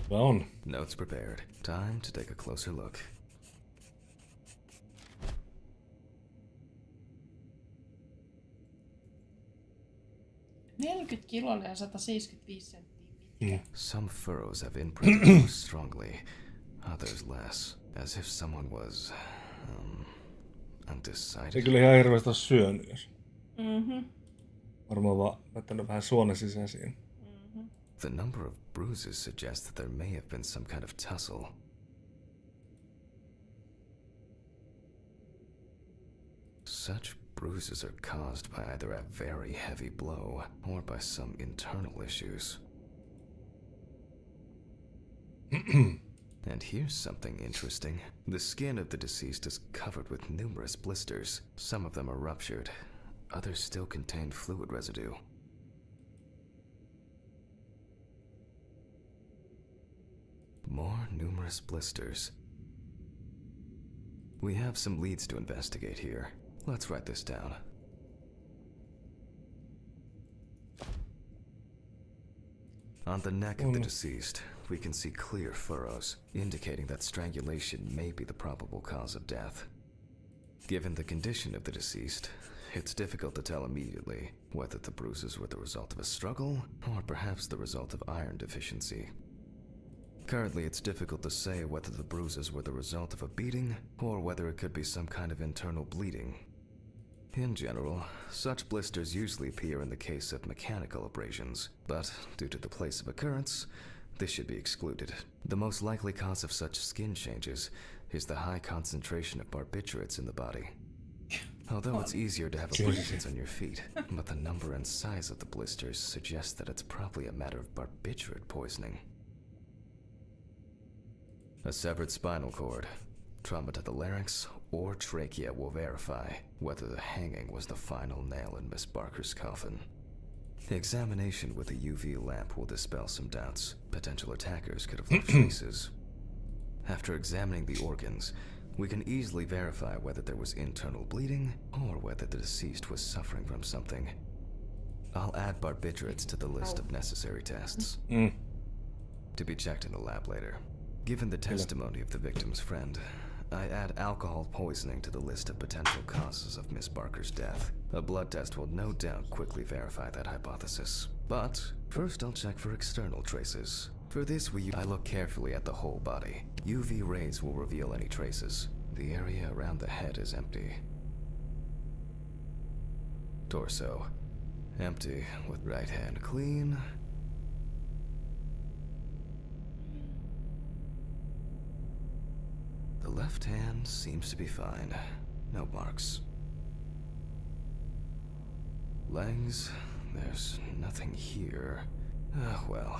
On. Notes prepared. Time to take a closer look. kiloinen ja 175 senttiä pitkä. Some furrows have imprinted more strongly, others less, as if someone was Se undecided. kyllä ihan hirveästi on syönyt, jos. Mhm. Varmaan vaan laittanut vähän suonen sisään siinä. The number of bruises suggests that there may have been some kind of tussle. Such bruises are caused by either a very heavy blow or by some internal issues. And here's something interesting. The skin of the deceased is covered with numerous blisters. Some of them are ruptured. Others still contain fluid residue. More numerous blisters. We have some leads to investigate here. Let's write this down. On the neck of the deceased, we can see clear furrows, indicating that strangulation may be the probable cause of death. Given the condition of the deceased, it's difficult to tell immediately whether the bruises were the result of a struggle or perhaps the result of iron deficiency. Currently, it's difficult to say whether the bruises were the result of a beating or whether it could be some kind of internal bleeding. In general, such blisters usually appear in the case of mechanical abrasions, but due to the place of occurrence, this should be excluded. The most likely cause of such skin changes is the high concentration of barbiturates in the body. Although it's easier to have abrasions on your feet, but the number and size of the blisters suggest that it's probably a matter of barbiturate poisoning. A severed spinal cord, trauma to the larynx, or trachea will verify whether the hanging was the final nail in Miss Barker's coffin. The examination with a UV lamp will dispel some doubts. Potential attackers could have left traces. After examining the organs, we can easily verify whether there was internal bleeding or whether the deceased was suffering from something. I'll add barbiturates to the list of necessary tests. To be checked in the lab later. Given the testimony of the victim's friend, I add alcohol poisoning to the list of potential causes of Miss Barker's death. A blood test will no doubt quickly verify that hypothesis. But first I'll check for external traces. For this, I look carefully at the whole body. UV rays will reveal any traces. The area around the head is empty. Torso. Empty, with right hand clean. The left hand seems to be fine. No marks. Legs, there's nothing here. Well,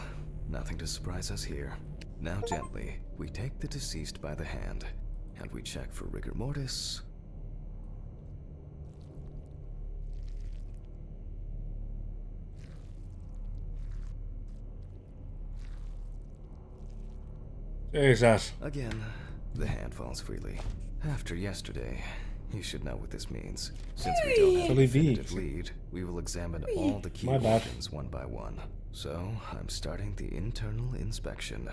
nothing to surprise us here. Now gently, we take the deceased by the hand, and we check for rigor mortis. Jesus. Again, the hand falls freely. After yesterday, you should know what this means. Since we don't have a definitive lead, we will examine all the key organs one by one. So, I'm starting the internal inspection.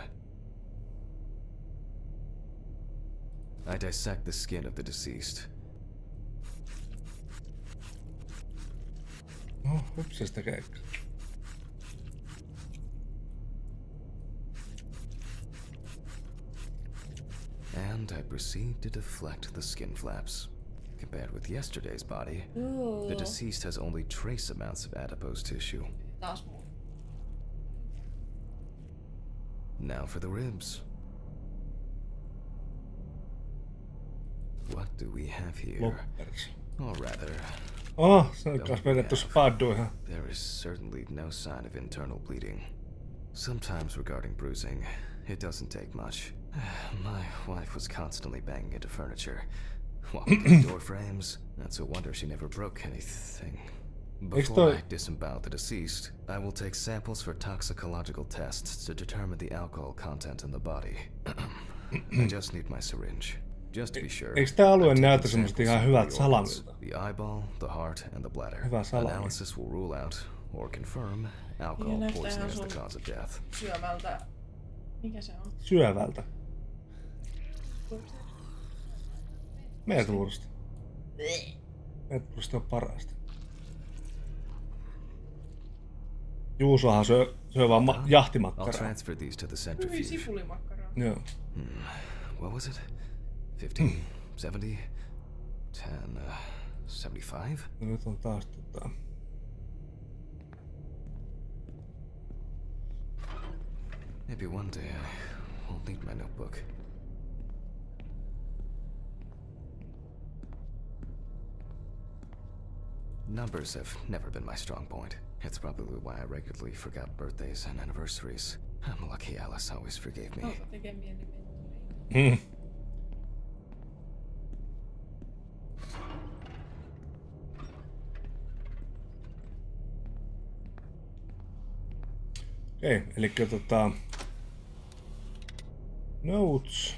I dissect the skin of the deceased. Oh, hupsista keikka. And I proceed to deflect the skin flaps. Compared with yesterday's body, the deceased has only trace amounts of adipose tissue. Taas muu. Now for the ribs. What do we have here? Loppers. Or rather, Oh, se on taas vedetty spadduihin. there is certainly no sign of internal bleeding. Sometimes regarding bruising, it doesn't take much. My wife was constantly banging into furniture, walking through door frames. That's a wonder she never broke anything. Before I disembowel the deceased, I will take samples for toxicological tests to determine the alcohol content in the body. I just need my syringe. Just to be sure. Eikö tää alue näytä semmoista ihan hyvät salamilta? The eyeball, the heart, and the bladder. Hyvä salami. Analysis will rule out or confirm alcohol poisoning as the cause of death. Syövältä. Mikä se on? Syövältä. Meetluurusta. Meetluurusta on parasta. Juusohan syö vaan I'll jahtimakkaraa. transfer these to the Hyvin centrifuge. sipulimakkaraa. Joo. What was it? 50, 70, 10, 75? No nyt on taas Maybe one day I won't need my notebook. Numbers have never been my strong point. It's probably why I regularly forgot birthdays and anniversaries. I'm lucky Alice always forgave me. Auta tekee mieli mennä. Okei, elikkä Notes.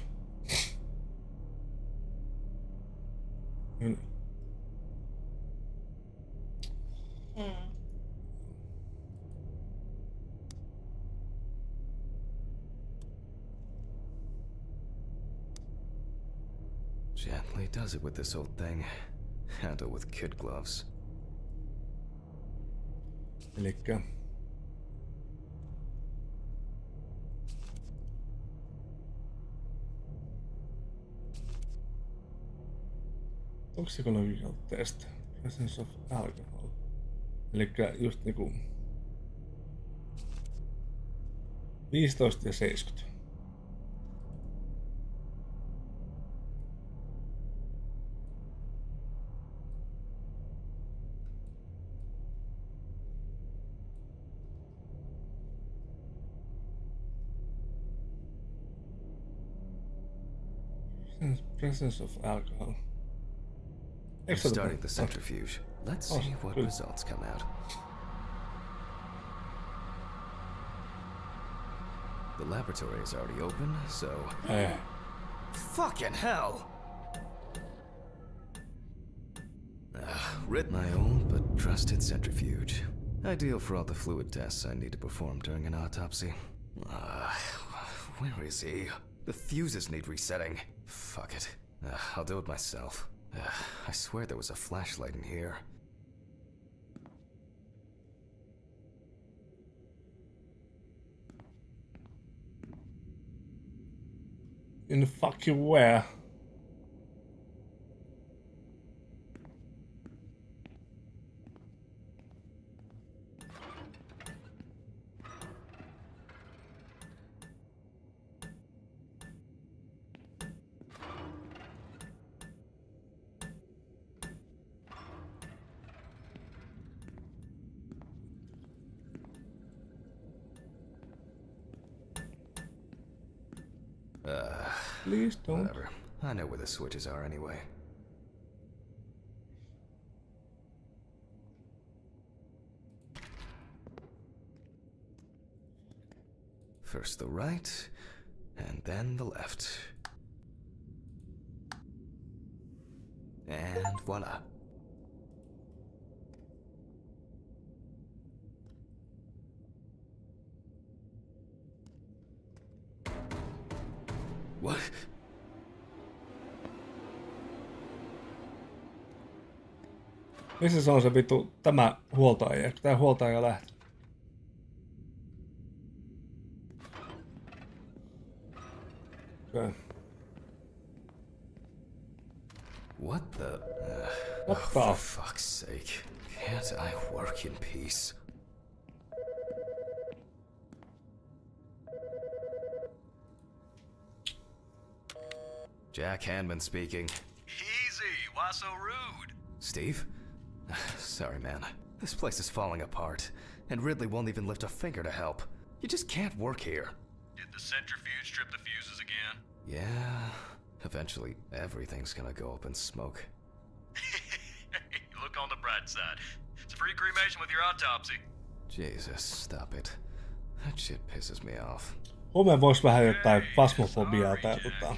Gently does it with this old thing. Handle with kid gloves. Elikkä toxicological test. Presence of alcohol. Elikkä just niinku 15 ja 70. Presence of alcohol. I'm starting the centrifuge. Let's see what results come out. The laboratory is already open, so... Fucking hell! Rid my own but trusted centrifuge. Ideal for all the fluid tests I need to perform during an autopsy. Where is he? The fuses need resetting. Fuck it. I'll do it myself. I swear there was a flashlight in here. In the fucking where? Please don't. Whatever. I know where the switches are anyway. First the right, and then the left. And voila. What? Missä se on se vitu tämä huoltaja? Tää huoltaja lähti. Okay. What the? What the? For fuck's sake! Can't I work in peace? Jack Hanman speaking. Easy, why so rude? Steve? Sorry, man. This place is falling apart, and Ridley won't even lift a finger to help. You just can't work here. Did the centrifuge trip the fuses again? Yeah. Eventually, everything's gonna go up in smoke. Look on the bright side. It's a free cremation with your autopsy. Jesus, stop it. That shit pisses me off. Huomenna vois vähän jotain fasmofobiaa täytetään.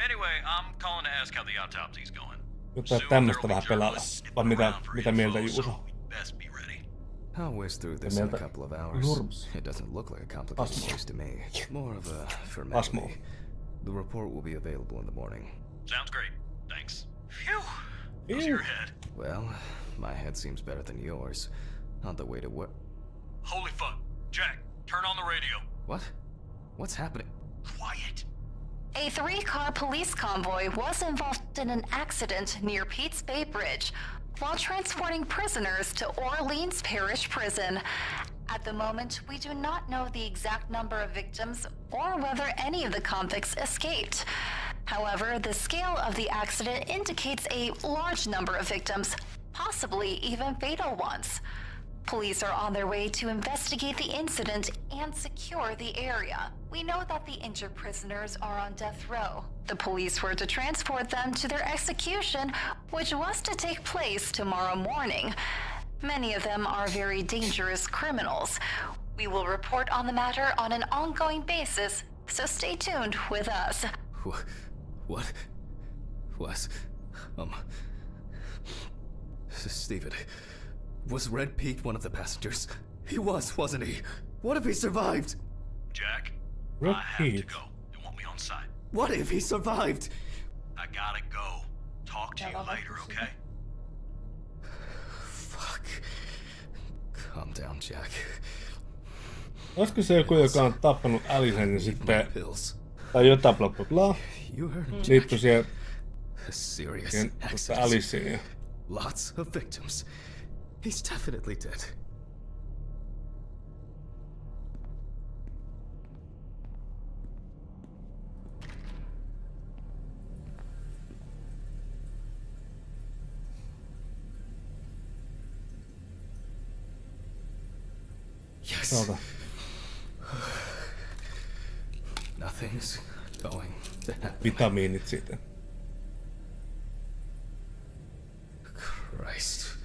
Anyway, I'm calling to ask how the autopsy's going. Jotain tämmöstä vähän pelailla. Vai mitä mieltä Juuso? Best be ready. I'll whiz through this in a couple of hours. It doesn't look like a complicated case to me. More of a formality. The report will be available in the morning. Sounds great. Thanks. Phew. How's your head? Well, my head seems better than yours. On the way to work. Holy fuck. Jack, turn on the radio. What? What's happening? Quiet. A 3-car police convoy was involved in an accident near Pete's Bay Bridge while transporting prisoners to Orleans Parish Prison. At the moment, we do not know the exact number of victims or whether any of the convicts escaped. However, the scale of the accident indicates a large number of victims, possibly even fatal ones. Police are on their way to investigate the incident and secure the area. We know that the injured prisoners are on death row. The police were to transport them to their execution, which was to take place tomorrow morning. Many of them are very dangerous criminals. We will report on the matter on an ongoing basis, so stay tuned with us. What? Steven, was Red Pete one of the passengers? He was, wasn't he? What if he survived? Jack, Red I have to Pete. go. They want me on site. What if he survived? I gotta go. Talk to you later, okay? Fuck. Calm down, Jack. Olisiko se joku, joka on tappanut Alicen ja sitten... Pills. Tai jotain bla bla bla. You heard him, Liittyy siihen A serious tuossa accident. Aliceen ja... Lots of victims. He's definitely dead. Yes. Saata. Nothing's going to happen. Vitamiinit siitä. Christ.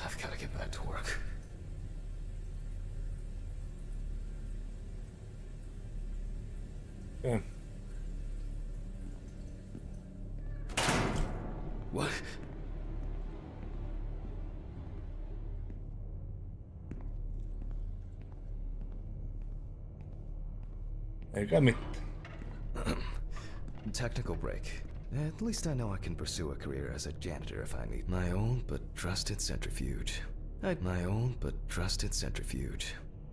I've got to get back to work. Okay. What? Eikä mitään. Technical break. At least I know I can pursue a career as a janitor if I need my own but trusted centrifuge.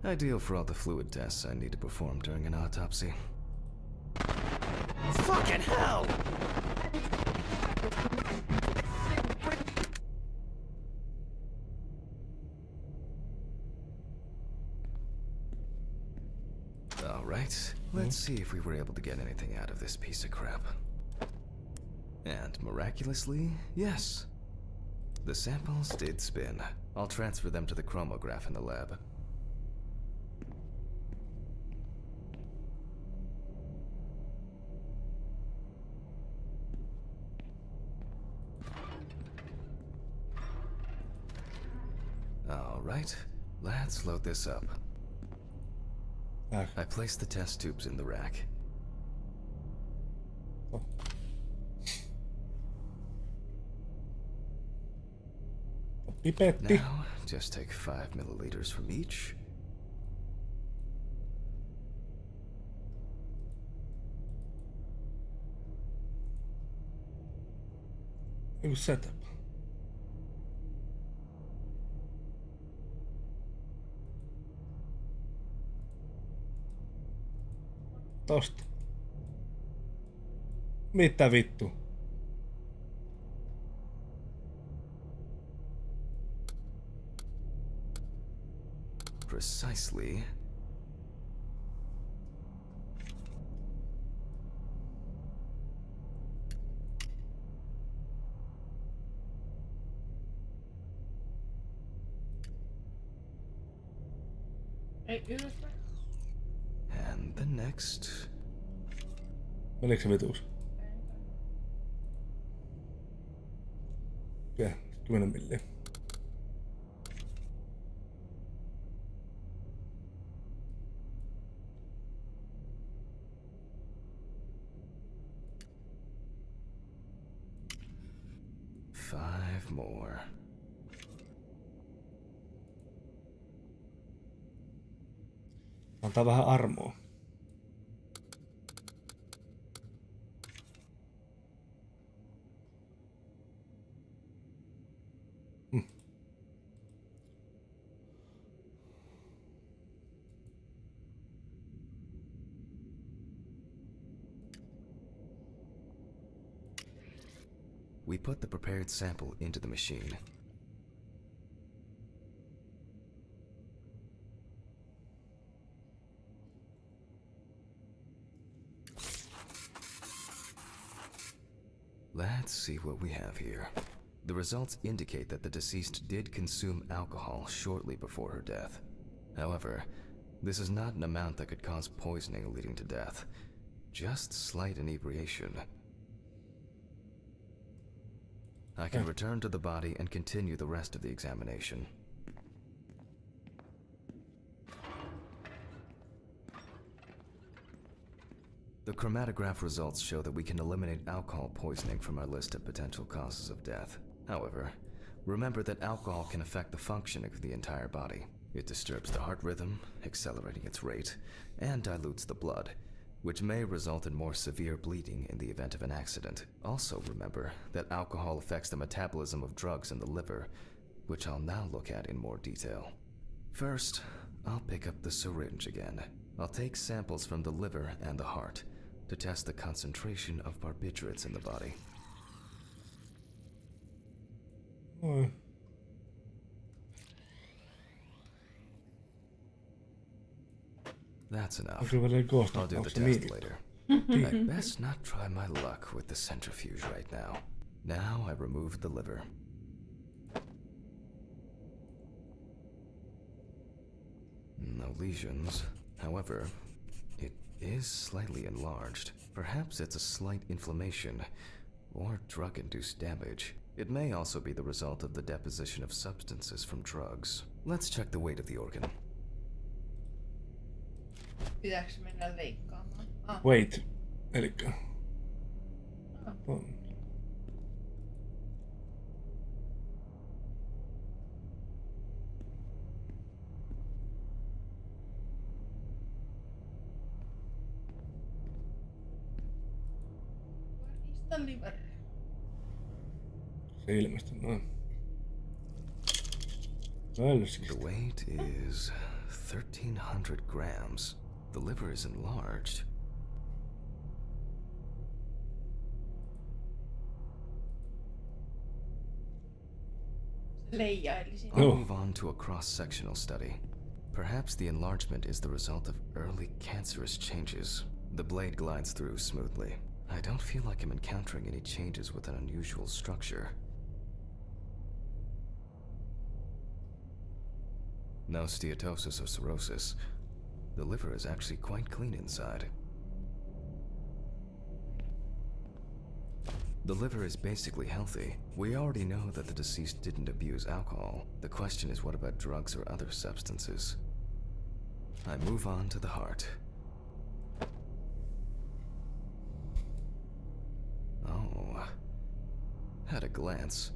Ideal for all the fluid tests I need to perform during an autopsy. Fucking hell! Alright, let's see if we were able to get anything out of this piece of crap. And miraculously, yes. The samples did spin. I'll transfer them to the chromograph in the lab. Alright, let's load this up. I placed the test tubes in the rack. Pipetti. Now, just take 5 milliliters from each. Joku setup. Tosta. Mitä vittu? Precisely. Ei ylöspäin. And the next. Menikö se vituus? Okei, 10 milliä. Five more. Antaa vähän armoa. We put the prepared sample into the machine. Let's see what we have here. The results indicate that the deceased did consume alcohol shortly before her death. However, this is not an amount that could cause poisoning leading to death. Just slight inebriation. I can return to the body and continue the rest of the examination. The chromatograph results show that we can eliminate alcohol poisoning from our list of potential causes of death. However, remember that alcohol can affect the functioning of the entire body. It disturbs the heart rhythm, accelerating its rate, and dilutes the blood, which may result in more severe bleeding in the event of an accident. Also remember that alcohol affects the metabolism of drugs in the liver, which I'll now look at in more detail. First, I'll pick up the syringe again. I'll take samples from the liver and the heart to test the concentration of barbiturates in the body. Oi. That's enough. Onko vielä I'll do the kohta? test later. I'd best not try my luck with the centrifuge right now. Now I remove the liver. No lesions. However, it is slightly enlarged. Perhaps it's a slight inflammation or drug-induced damage. It may also be the result of the deposition of substances from drugs. Let's check the weight of the organ. Pitääkö mennä leikkaamaan? Ah. Wait. Elikkä... On. Where is the liver? Se ilmestyi noin. Välski. The weight is 1,300 grams. The liver is enlarged. Leijailisin. I'll move on to a cross-sectional study. Perhaps the enlargement is the result of early cancerous changes. The blade glides through smoothly. I don't feel like I'm encountering any changes with an unusual structure. No steatosis or cirrhosis. The liver is actually quite clean inside. The liver is basically healthy. We already know that the deceased didn't abuse alcohol. The question is, what about drugs or other substances? I move on to the heart. Oh. At a glance,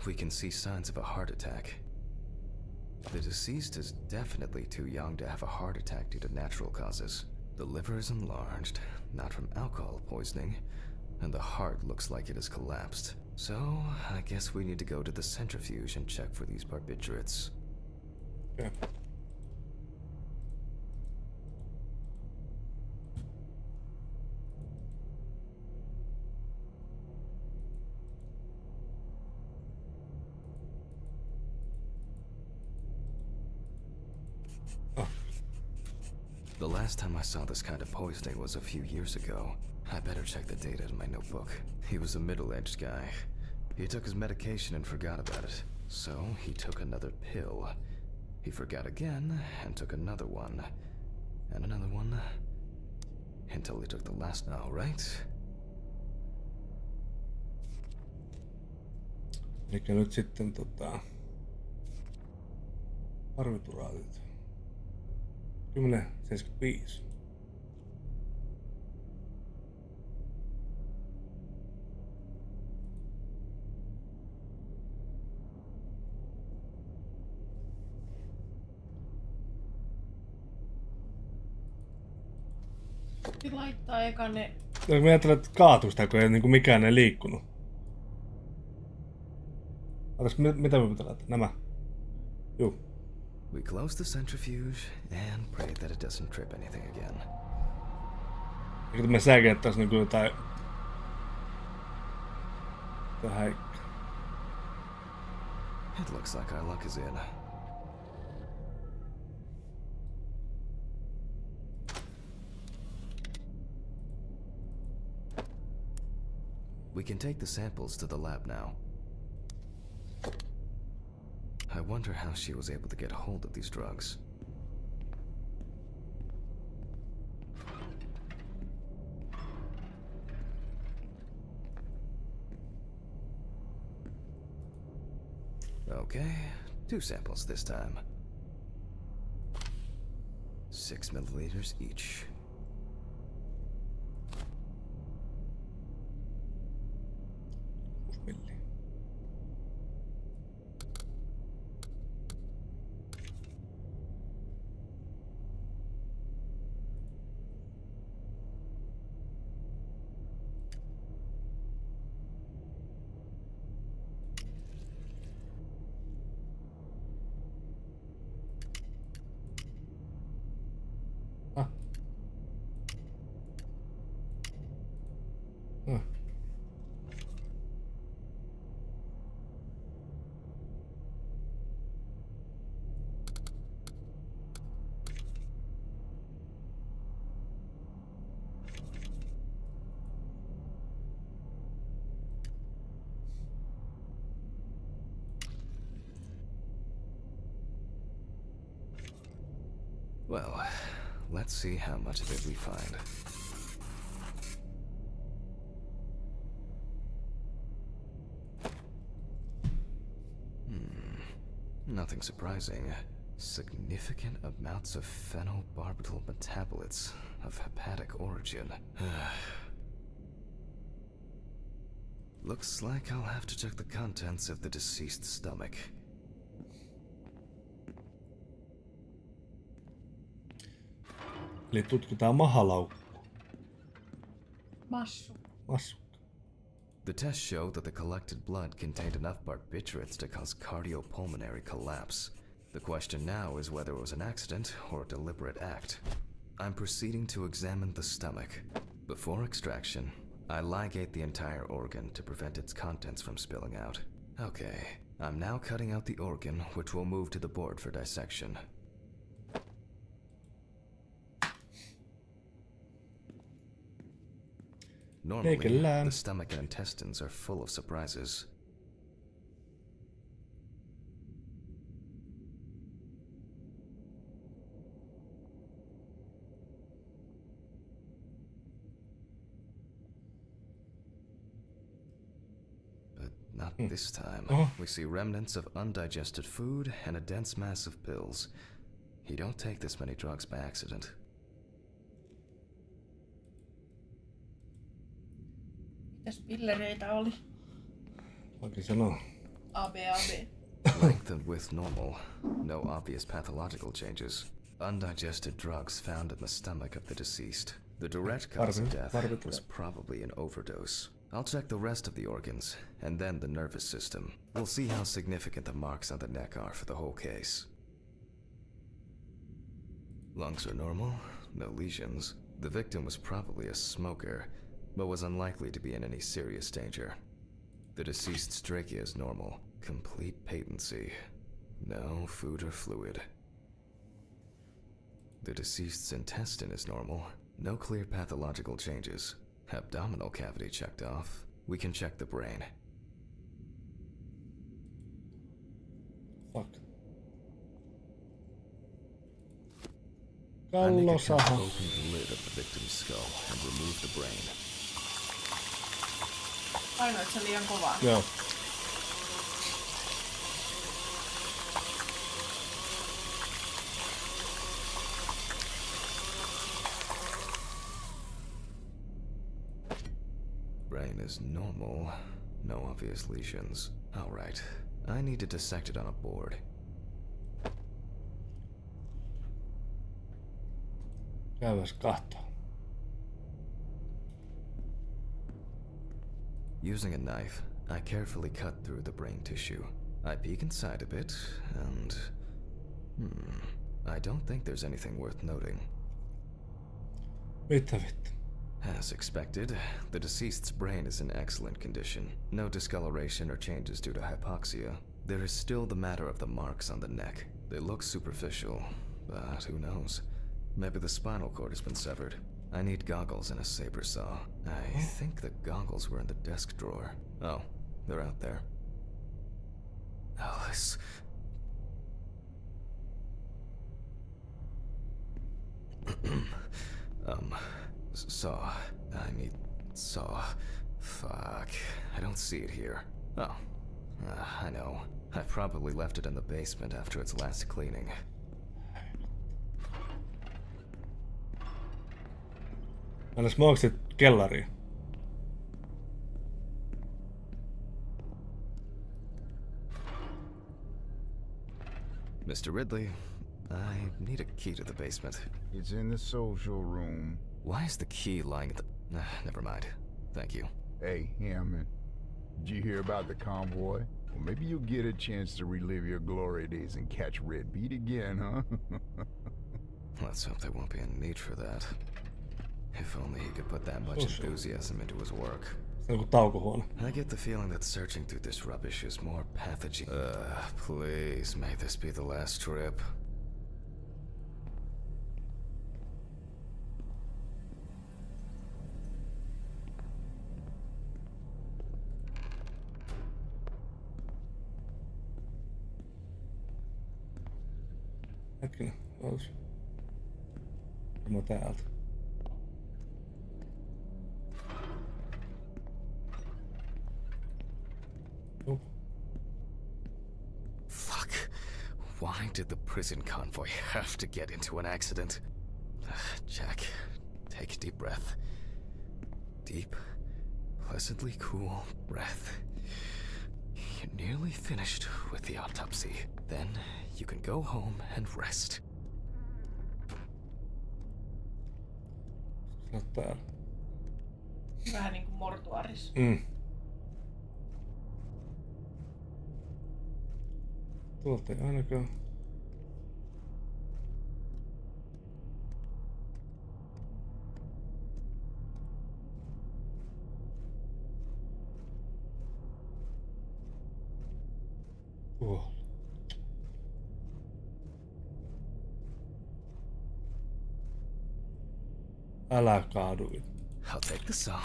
we can see signs of a heart attack. The deceased is definitely too young to have a heart attack due to natural causes. The liver is enlarged, not from alcohol poisoning, and the heart looks like it has collapsed. So, I guess we need to go to the centrifuge and check for these barbiturates. Okay. The last time I saw this kind of poisoning was a few years ago. I better check the data in my notebook. He was a middle-aged guy. He took his medication and forgot about it. So he took another pill. He forgot again and took another one. And another one. Until he took the last now, right? Elikkä nyt sitten arvituraatit. 10.75. Laittaa eka ne... No, mä ajattelen, että kaatui sitä, kun ei niinku mikään ei liikkunut. Otas, mitä me pitää laittaa? Nämä. Juu. We close the centrifuge and pray that it doesn't trip anything again. Eikö me säkeettäis niinku jotain... Tähän... It looks like our luck is in. We can take the samples to the lab now. I wonder how she was able to get hold of these drugs. Okay, 2 samples this time. 6 milliliters each. Well, let's see how much of it we find. Nothing surprising. Significant amounts of phenobarbital metabolites of hepatic origin. Looks like I'll have to check the contents of the deceased's stomach. Eli tutkitaan mahalaukku. Massu. Massu. The tests showed that the collected blood contained enough barbiturates to cause cardiopulmonary collapse. The question now is whether it was an accident or a deliberate act. I'm proceeding to examine the stomach. Before extraction, I ligate the entire organ to prevent its contents from spilling out. Okay, I'm now cutting out the organ, which will move to the board for dissection. Normally, the stomach and intestines are full of surprises. But not this time. We see remnants of undigested food and a dense mass of pills. You don't take this many drugs by accident. Mitäs pillereitä oli? Oikein sanoo. AB. Length and width normal. No obvious pathological changes. Undigested drugs found in the stomach of the deceased. The direct cause of death was probably an overdose. I'll check the rest of the organs, and then the nervous system. We'll see how significant the marks on the neck are for the whole case. Lungs are normal, no lesions. The victim was probably a smoker, but was unlikely to be in any serious danger. The deceased's trachea is normal, complete patency. No food or fluid. The deceased's intestine is normal, no clear pathological changes. Abdominal cavity checked off. We can check the brain. Fuck. I make a cut to Kallosaha. open the lid of the victim's skull and remove the brain. Painoit se liian kovaa? Joo. Brain is normal. No obvious lesions. Alright. I need to dissect it on a board. Käydäs kahtoo. Using a knife, I carefully cut through the brain tissue. I peek inside a bit, and... I don't think there's anything worth noting. Mitä vittu? As expected, the deceased's brain is in excellent condition. No discoloration or changes due to hypoxia. There is still the matter of the marks on the neck. They look superficial, but who knows? Maybe the spinal cord has been severed. I need goggles and a saber saw. I think the goggles were in the desk drawer. Oh, they're out there. Alice. Saw. I need saw. Fuck. I don't see it here. Oh. I know. I probably left it in the basement after its last cleaning. Anna smoksit kellariin. Mr. Ridley, I need a key to the basement. It's in the social room. Why is the key lying at the... never mind. Thank you. Hey, Hammond. Did you hear about the convoy? Well, maybe you'll get a chance to relive your glory days and catch Red Beat again, huh? Let's hope there won't be a need for that. If only he could put that much enthusiasm into his work. Se on kuin taukohuone. I get the feeling that searching through this rubbish is more pathogen. Please, may this be the last trip. Hetkinen. Mä täältä. Nope. Fuck. Why did the prison convoy have to get into an accident? Jack, take a deep breath. Deep, pleasantly cool breath. You're nearly finished with the autopsy. Then you can go home and rest. Sä oot täällä. Vähän niinku mortuaaris. Tuolta ei ainakaan. Tuolla. Älä kaadu. I'll take the saw.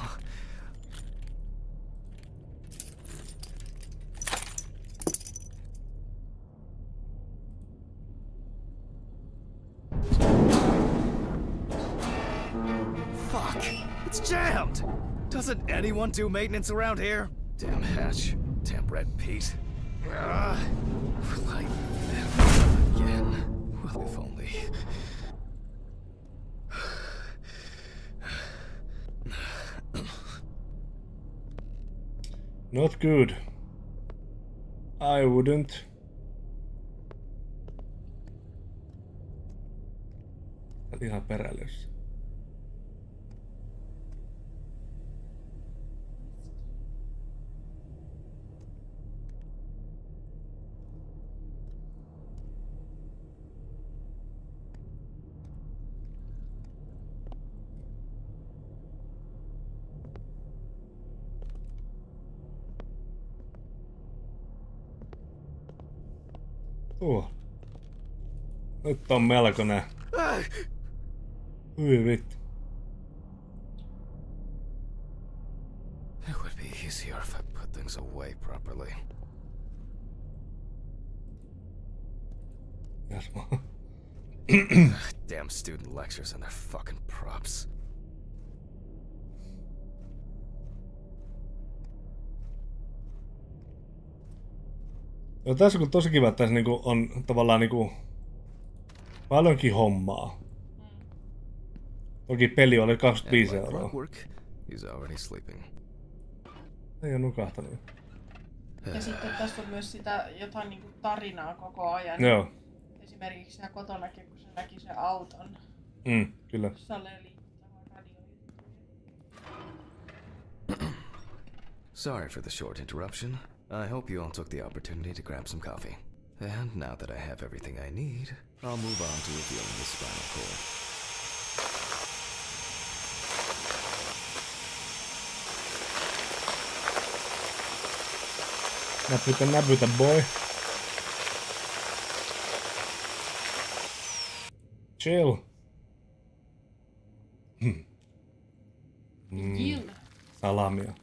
Fuck! It's jammed! Doesn't anyone do maintenance around here? Damn hatch. Damn red Pete. Will I never again? Well, if only. Not good. I wouldn't. Ihan perällys. Nyt on melkoinen. Hyi vittu. It would be easier if I put things away properly. Yes, Damn student lectures and their fucking props. No, tässä on tosi kiva, että tässä niinku on tavallaan niinku paljonkin hommaa. Toki peli oli 25 euroa. He's already sleeping. Ei oo nukahtanut. Ja sitten tässä on myös sitä jotain niinku tarinaa koko ajan. Joo. Esimerkiksi siellä kotonakin, kun se näki sen auton. Kyllä. Jossa oli liikuttava radiojuttu. Sorry for the short interruption. I hope you all took the opportunity to grab some coffee. And now that I have everything I need, I'll move on to revealing the spinal cord. Näpytä, boy. Chill. Jill. Salamia.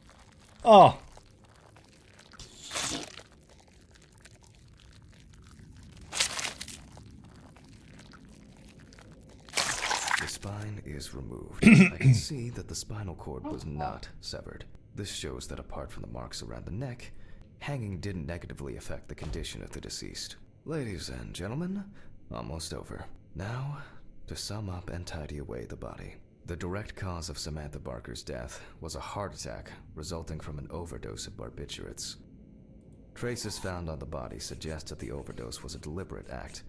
The spine is removed. I can see that the spinal cord was not severed. This shows that apart from the marks around the neck, hanging didn't negatively affect the condition of the deceased. Ladies and gentlemen, almost over. Now, to sum up and tidy away the body. The direct cause of Samantha Barker's death was a heart attack resulting from an overdose of barbiturates. Traces found on the body suggest that the overdose was a deliberate act,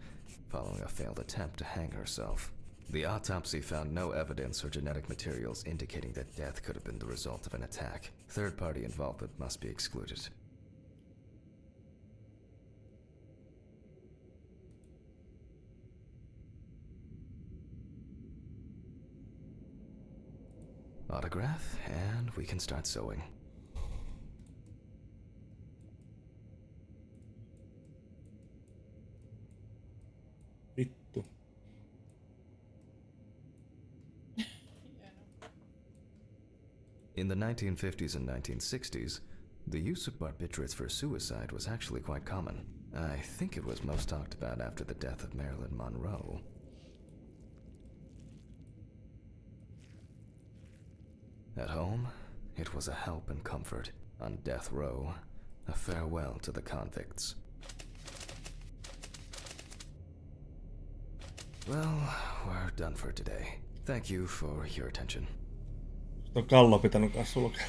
following a failed attempt to hang herself. The autopsy found no evidence or genetic materials indicating that death could have been the result of an attack. Third-party involvement must be excluded. Autograph, and we can start sewing. Vittu. In the 1950s and 1960s, the use of barbiturates for suicide was actually quite common. I think it was most talked about after the death of Marilyn Monroe. At home, it was a help and comfort. On death row, a farewell to the convicts. Well, we're done for today. Thank you for your attention. Sitten on kallo pitänyt kanssa sulkea.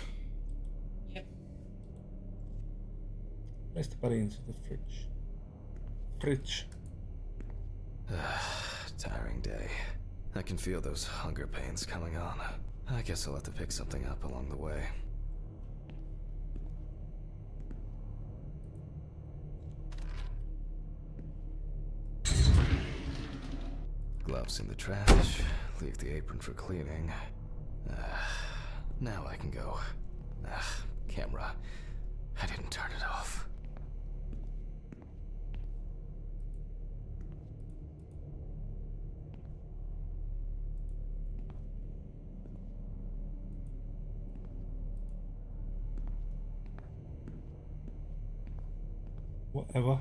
Jep. Place the body into the fridge. Fridge. Tiring day. I can feel those hunger pains coming on. I guess I'll have to pick something up along the way. Gloves in the trash. Leave the apron for cleaning. Now I can go. Camera. I didn't turn it off. Whatever.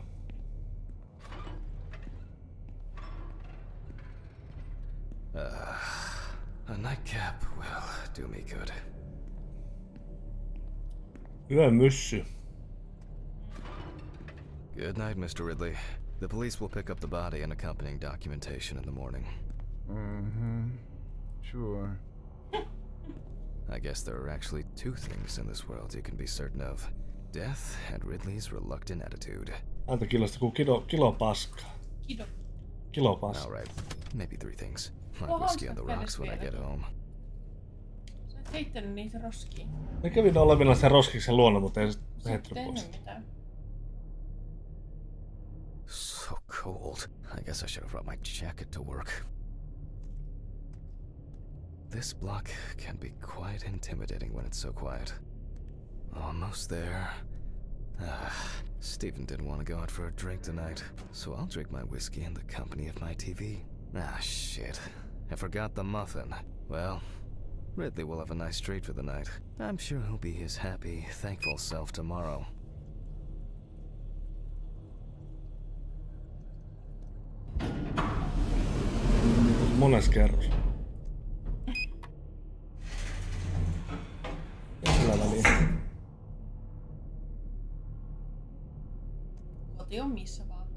A nightcap will do me good. Yömyssy. Good night, Mr. Ridley. The police will pick up the body and accompanying documentation in the morning. Mm-hmm. Sure. I guess there are actually two things in this world you can be certain of. Death and Ridley's reluctant attitude. Häntä kilosta kuin kilo paskaa. Kido. Kilo paskaa. Alright, maybe three things. My Well, whiskey how's on the that rocks when I get home. Sä et heittänyt niitä roskiin. Ne kävin olevina sen roskiksen luona, mutta ei se Sä et heittänyt pois. tehnyt mitään. So cold. I guess I should have brought my jacket to work. This block can be quite intimidating when it's so quiet. Almost there. Stephen didn't want to go out for a drink tonight, so I'll drink my whiskey in the company of my TV. Shit. I forgot the muffin. Well, Ridley will have a nice treat for the night. I'm sure he'll be his happy, thankful self tomorrow. Mones kerros. Ja sillä väliin. Koti on missä vaan.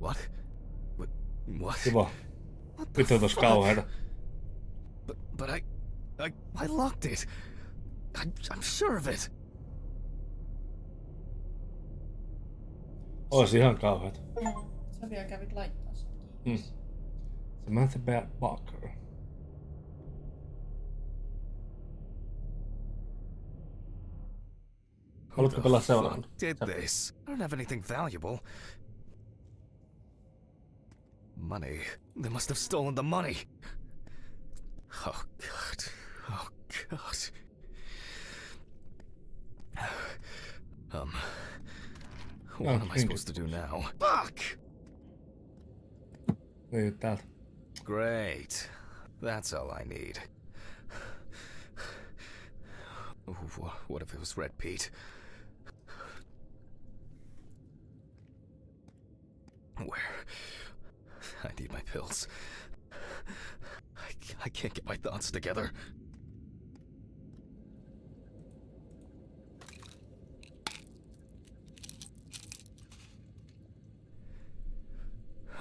What? What? Kiva. Vittu tos kauheeta. But I locked it. I'm sure of it. Ois ihan kauheeta. Sä vielä kävit laittaa sen kiinni. Samantha Barker. Haluatko pelaa seuraavan? Did this? I don't have anything valuable. Money. They must have stolen the money. Oh God. Oh God. What am I supposed to do now? Fuck! Niin, täältä. Great. That's all I need. What if it was Red Pete? Where? I need my pills. I can't get my thoughts together.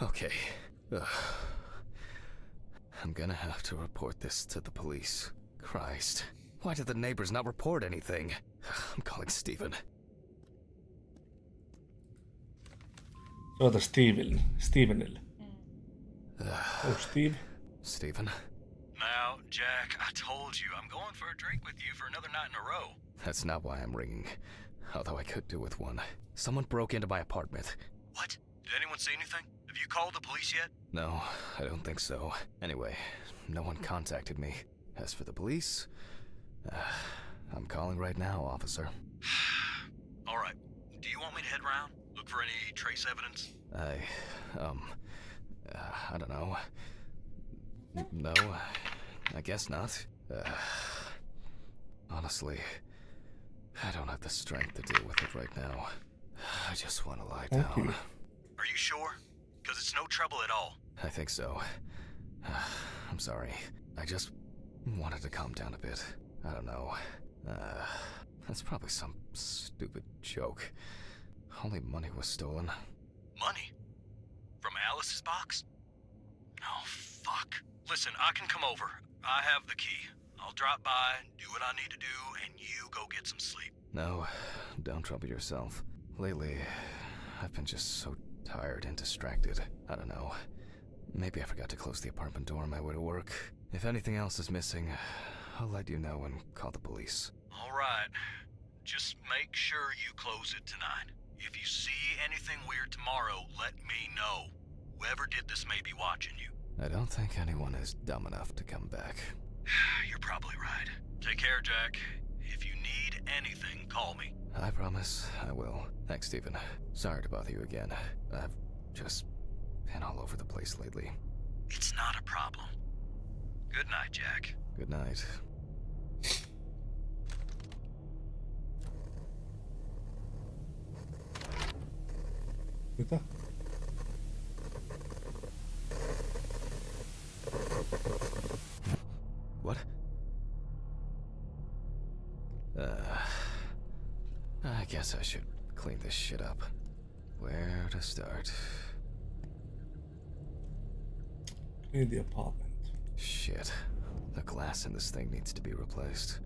Okay. I'm gonna have to report this to the police. Christ. Why did the neighbors not report anything? I'm calling Stephen. Soita Stevenille. Oh, Steve. Stephen? Now, Jack, I told you, I'm going for a drink with you for another night in a row. That's not why I'm ringing. Although I could do with one. Someone broke into my apartment. What? Did anyone see anything? Have you called the police yet? No, I don't think so. Anyway, no one contacted me. As for the police, I'm calling right now, officer. All right. Do you want me to head around? Look for any trace evidence? I don't know. No, I guess not. Honestly, I don't have the strength to deal with it right now. I just want to lie Thank down. you. Are you sure? Because it's no trouble at all. I think so. I'm sorry. I just wanted to calm down a bit. I don't know. That's probably some stupid joke. Only money was stolen. Money? From Alice's box? Oh, fuck. Listen, I can come over. I have the key. I'll drop by, do what I need to do, and you go get some sleep. No, don't trouble yourself. Lately, I've been just so tired and distracted. I don't know. Maybe I forgot to close the apartment door on my way to work. If anything else is missing, I'll let you know and call the police. All right. Just make sure you close it tonight. If you see anything weird tomorrow, let me know. Whoever did this may be watching you. I don't think anyone is dumb enough to come back. You're probably right. Take care, Jack. If you need anything, call me. I promise I will. Thanks, Stephen. Sorry to bother you again. I've just been all over the place lately. It's not a problem. Good night, Jack. Good night. Mitä? What? I guess I should clean this shit up. Where to start? Clean the apartment. Shit. The glass in this thing needs to be replaced.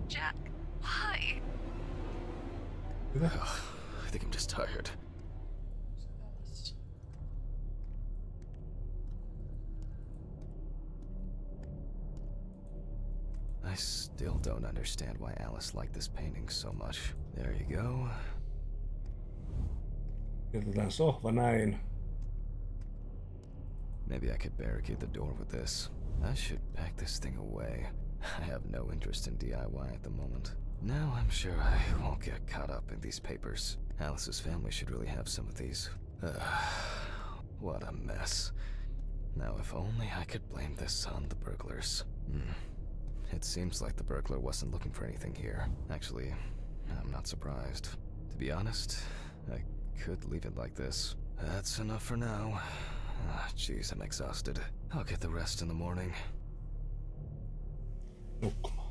Jack, why? Mitä? I think I'm just tired. I still don't understand why Alice liked this painting so much. There you go. Jätetään sohva näin. Maybe I could barricade the door with this. I should pack this thing away. I have no interest in DIY at the moment. Now I'm sure I won't get caught up in these papers. Alice's family should really have some of these. What a mess. Now if only I could blame this on the burglars. It seems like the burglar wasn't looking for anything here. Actually, I'm not surprised. To be honest, I could leave it like this. That's enough for now. Jeez, I'm exhausted. I'll get the rest in the morning. Nukkumaan.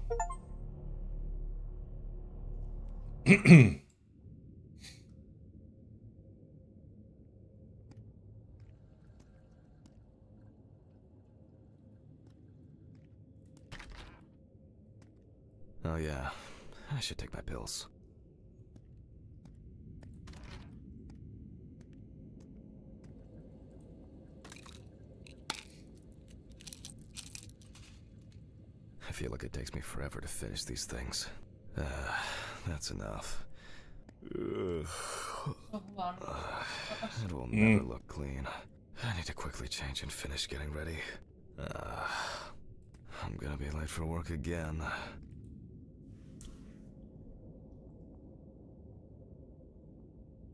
Oh yeah, I should take my pills. I feel like it takes me forever to finish these things. That's enough. Sohvaan. It will never look clean. I need to quickly change and finish getting ready. I'm gonna be late for work again.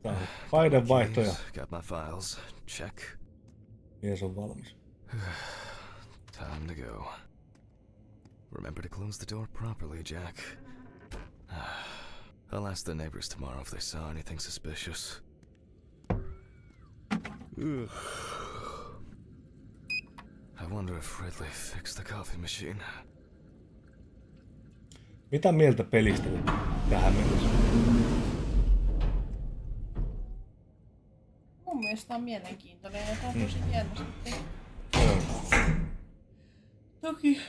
Tää on painevaihtoja. Got my files. Check. Mies on valmis. Time to go. Remember to close the door properly, Jack. I'll ask the neighbors tomorrow if they saw anything suspicious. I wonder if Ridley fixed the coffee machine. Mitä mieltä pelistä nyt tähän mennessä? Mun mielestä on mielenkiintoinen ja tää on tosi hienosti tehty. Toki.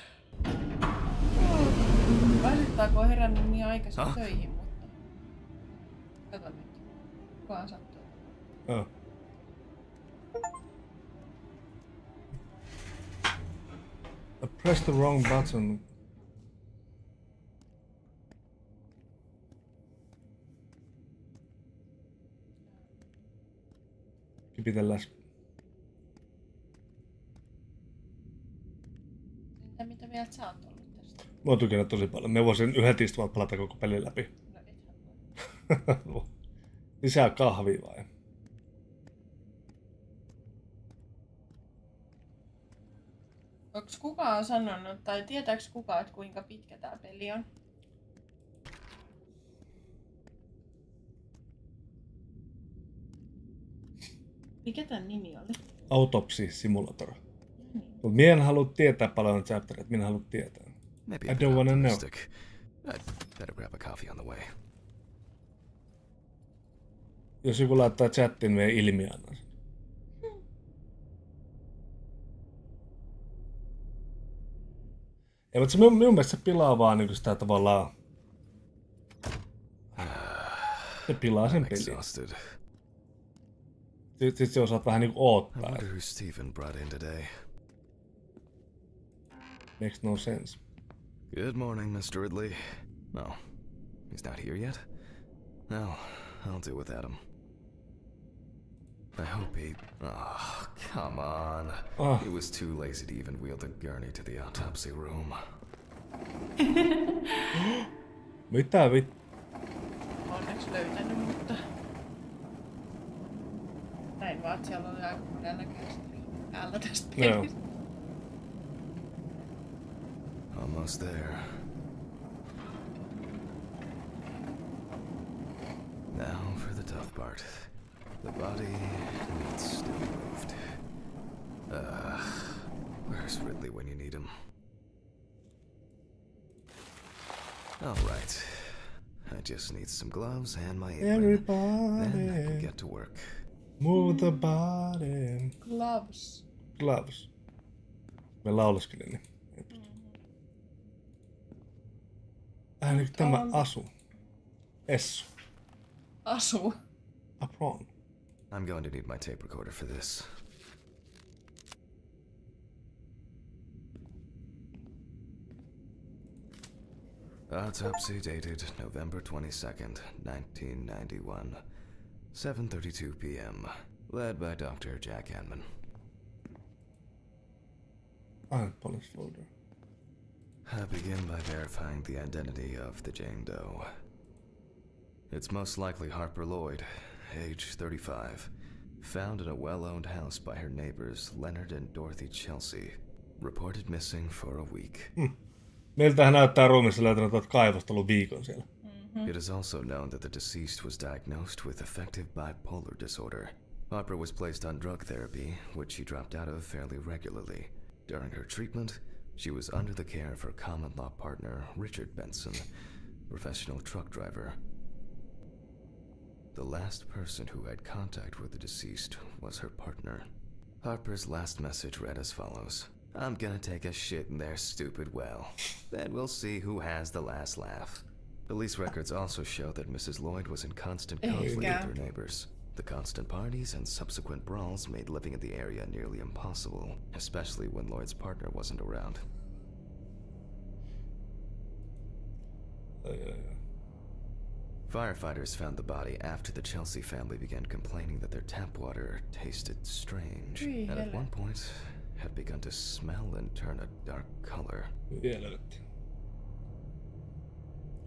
Väsyttää, kun on herännyt niin aikaisin töihin, mutta... Kato nyt. Kukaan sattuu. Joo. I pressed the wrong button. Kipitelläs. Entä mitä mieltä sä oot ollut tästä? Mä oon tykännyt tosi paljon. Me voisin yhdet istumat pelata koko pelin läpi. No ethän voi. Lisää kahvia vai? Onks kukaan sanonut, tai tietääks kukaan, että kuinka pitkä tää peli on? Mikä tän nimi oli? Autopsy Simulator. Mut minä en halua tietää paljon chaptereita, minä haluan tietää. Maybe I a bit don't wanna know. optimistic. I'd better grab a coffee on the way. Jos joku laittaa chattiin, niin ilmiannan sen. Ja, mutta se minun mielestä se pilaa vaan niin sitä tavallaan... Se pilaa sen I'm pelin. exhausted. Sitten se osaat vähän niinku I oottaa. wonder who Stephen brought in today. Makes no sense. Good morning, Mr. Ridley. No, he's not here yet? No, I'll do without him. I hope he... Oh, come on. Oh. He was too lazy to even wheel the gurney to the autopsy room. Mitä vittu? Onneksi löytänyt, mutta... Näin vaan, että siellä oli aika monennäköisesti päällä tästä pelistä. Almost there. Now for the tough part. The body needs to be moved. Where's Ridley when you need him? All right. I just need some gloves and my apron. Then I can get to work. Move the body. Gloves. Gloves. Me laulaskelin niin. Nyt tämä asu. Essu. Asu. Apron. I'm going to need my tape recorder for this. Autopsy dated November 22nd, 1991. 7:32 p.m. Led by Dr. Jack Hanman. Police folder. I begin by verifying the identity of the Jane Doe. It's most likely Harper Lloyd, age 35, found in a well-owned house by her neighbors Leonard and Dorothy Chelsea, reported missing for a week. Miltähän näyttää ruumissa löytänyt tuolta kaivosta ollut viikon siellä. It is also known that the deceased was diagnosed with affective bipolar disorder. Harper was placed on drug therapy, which she dropped out of fairly regularly. During her treatment, she was under the care of her common-law partner, Richard Benson, professional truck driver. The last person who had contact with the deceased was her partner. Harper's last message read as follows. I'm gonna take a shit in their stupid well. Then we'll see who has the last laugh. Police records also show that Mrs. Lloyd was in constant conflict with her neighbors. The constant parties and subsequent brawls made living in the area nearly impossible, especially when Lloyd's partner wasn't around. Firefighters found the body after the Chelsea family began complaining that their tap water tasted strange, and at one point had begun to smell and turn a dark color.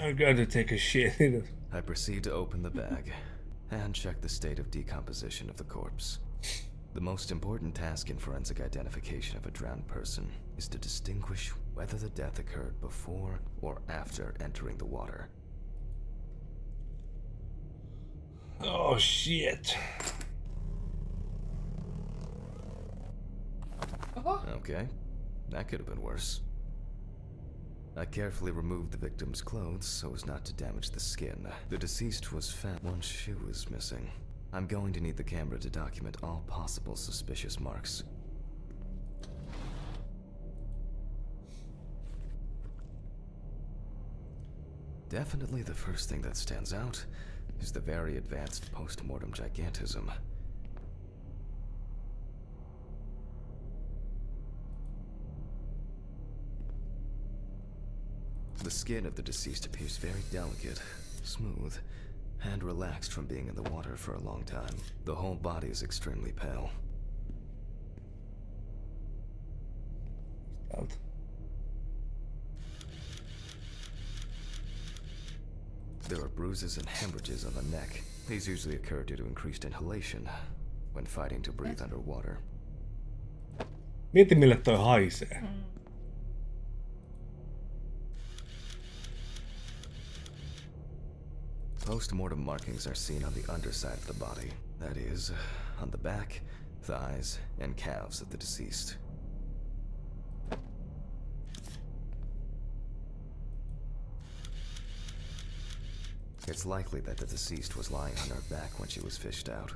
I'm going to take a shit. I proceed to open the bag and check the state of decomposition of the corpse. The most important task in forensic identification of a drowned person is to distinguish whether the death occurred before or after entering the water. Oh shit. Okay, that could have been worse. I carefully removed the victim's clothes so as not to damage the skin. The deceased was found. One shoe was missing. I'm going to need the camera to document all possible suspicious marks. Definitely the first thing that stands out is the very advanced post-mortem gigantism. The skin of the deceased appears very delicate, smooth, and relaxed from being in the water for a long time. The whole body is extremely pale. Out. There are bruises and hemorrhages on the neck. These usually occur due to increased inhalation when fighting to breathe underwater. Mieti mille toi haisee. Post-mortem markings are seen on the underside of the body. That is, on the back, thighs, and calves of the deceased. It's likely that the deceased was lying on her back when she was fished out.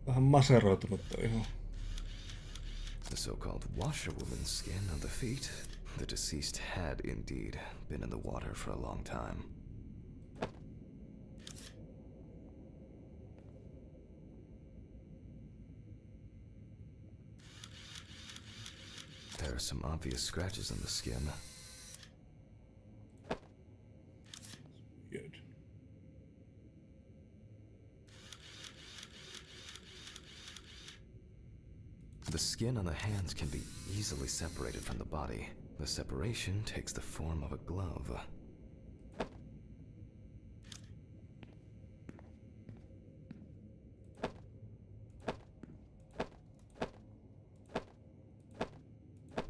Vähän maseroitunut toi ihan. The so-called washerwoman's skin on the feet. The deceased had indeed been in the water for a long time. There are some obvious scratches on the skin. Good. The skin on the hands can be easily separated from the body. The separation takes the form of a glove.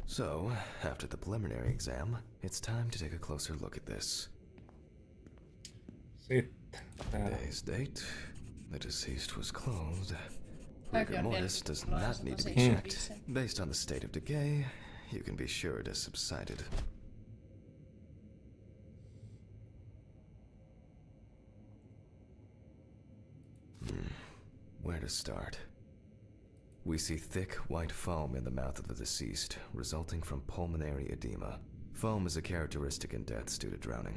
So, after the preliminary exam, it's time to take a closer look at this. Sitten. Täällä. Today's date. The deceased was clothed. Kaikki Rigor on mortis does not need to be 475. checked. Based on the state of decay, you can be sure it has subsided. Where to start? We see thick, white foam in the mouth of the deceased, resulting from pulmonary edema. Foam is a characteristic in deaths due to drowning.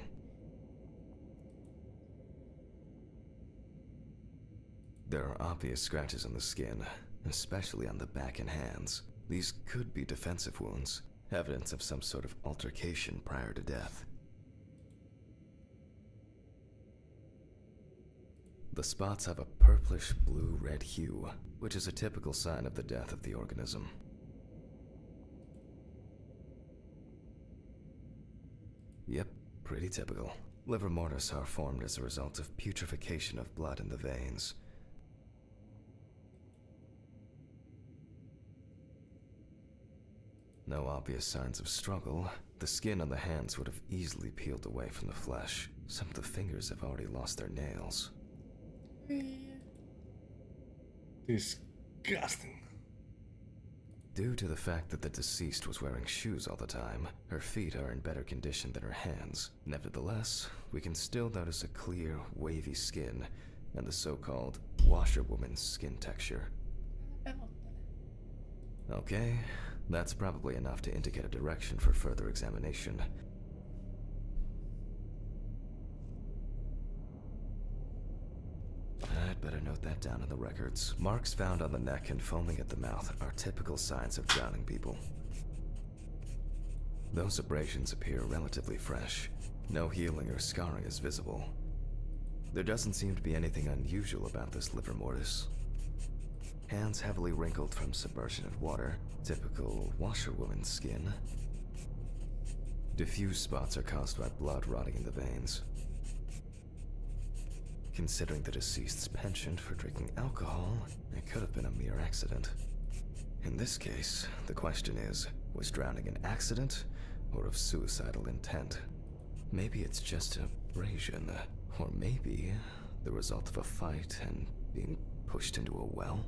There are obvious scratches on the skin, especially on the back and hands. These could be defensive wounds, evidence of some sort of altercation prior to death. The spots have a purplish blue-red hue, which is a typical sign of the death of the organism. Yep, pretty typical. Liver mortis are formed as a result of putrefaction of blood in the veins. No obvious signs of struggle. The skin on the hands would have easily peeled away from the flesh. Some of the fingers have already lost their nails. Disgusting. Due to the fact that the deceased was wearing shoes all the time, her feet are in better condition than her hands. Nevertheless, we can still notice a clear, wavy skin and the so-called washerwoman's skin texture. Okay, that's probably enough to indicate a direction for further examination. I'd better note that down in the records. Marks found on the neck and foaming at the mouth are typical signs of drowning people. Those abrasions appear relatively fresh. No healing or scarring is visible. There doesn't seem to be anything unusual about this liver mortis. Hands heavily wrinkled from submersion in water, typical washerwoman's skin. Diffuse spots are caused by blood rotting in the veins. Considering the deceased's penchant for drinking alcohol, it could have been a mere accident. In this case, the question is, was drowning an accident or of suicidal intent? Maybe it's just an abrasion, or maybe the result of a fight and being pushed into a well?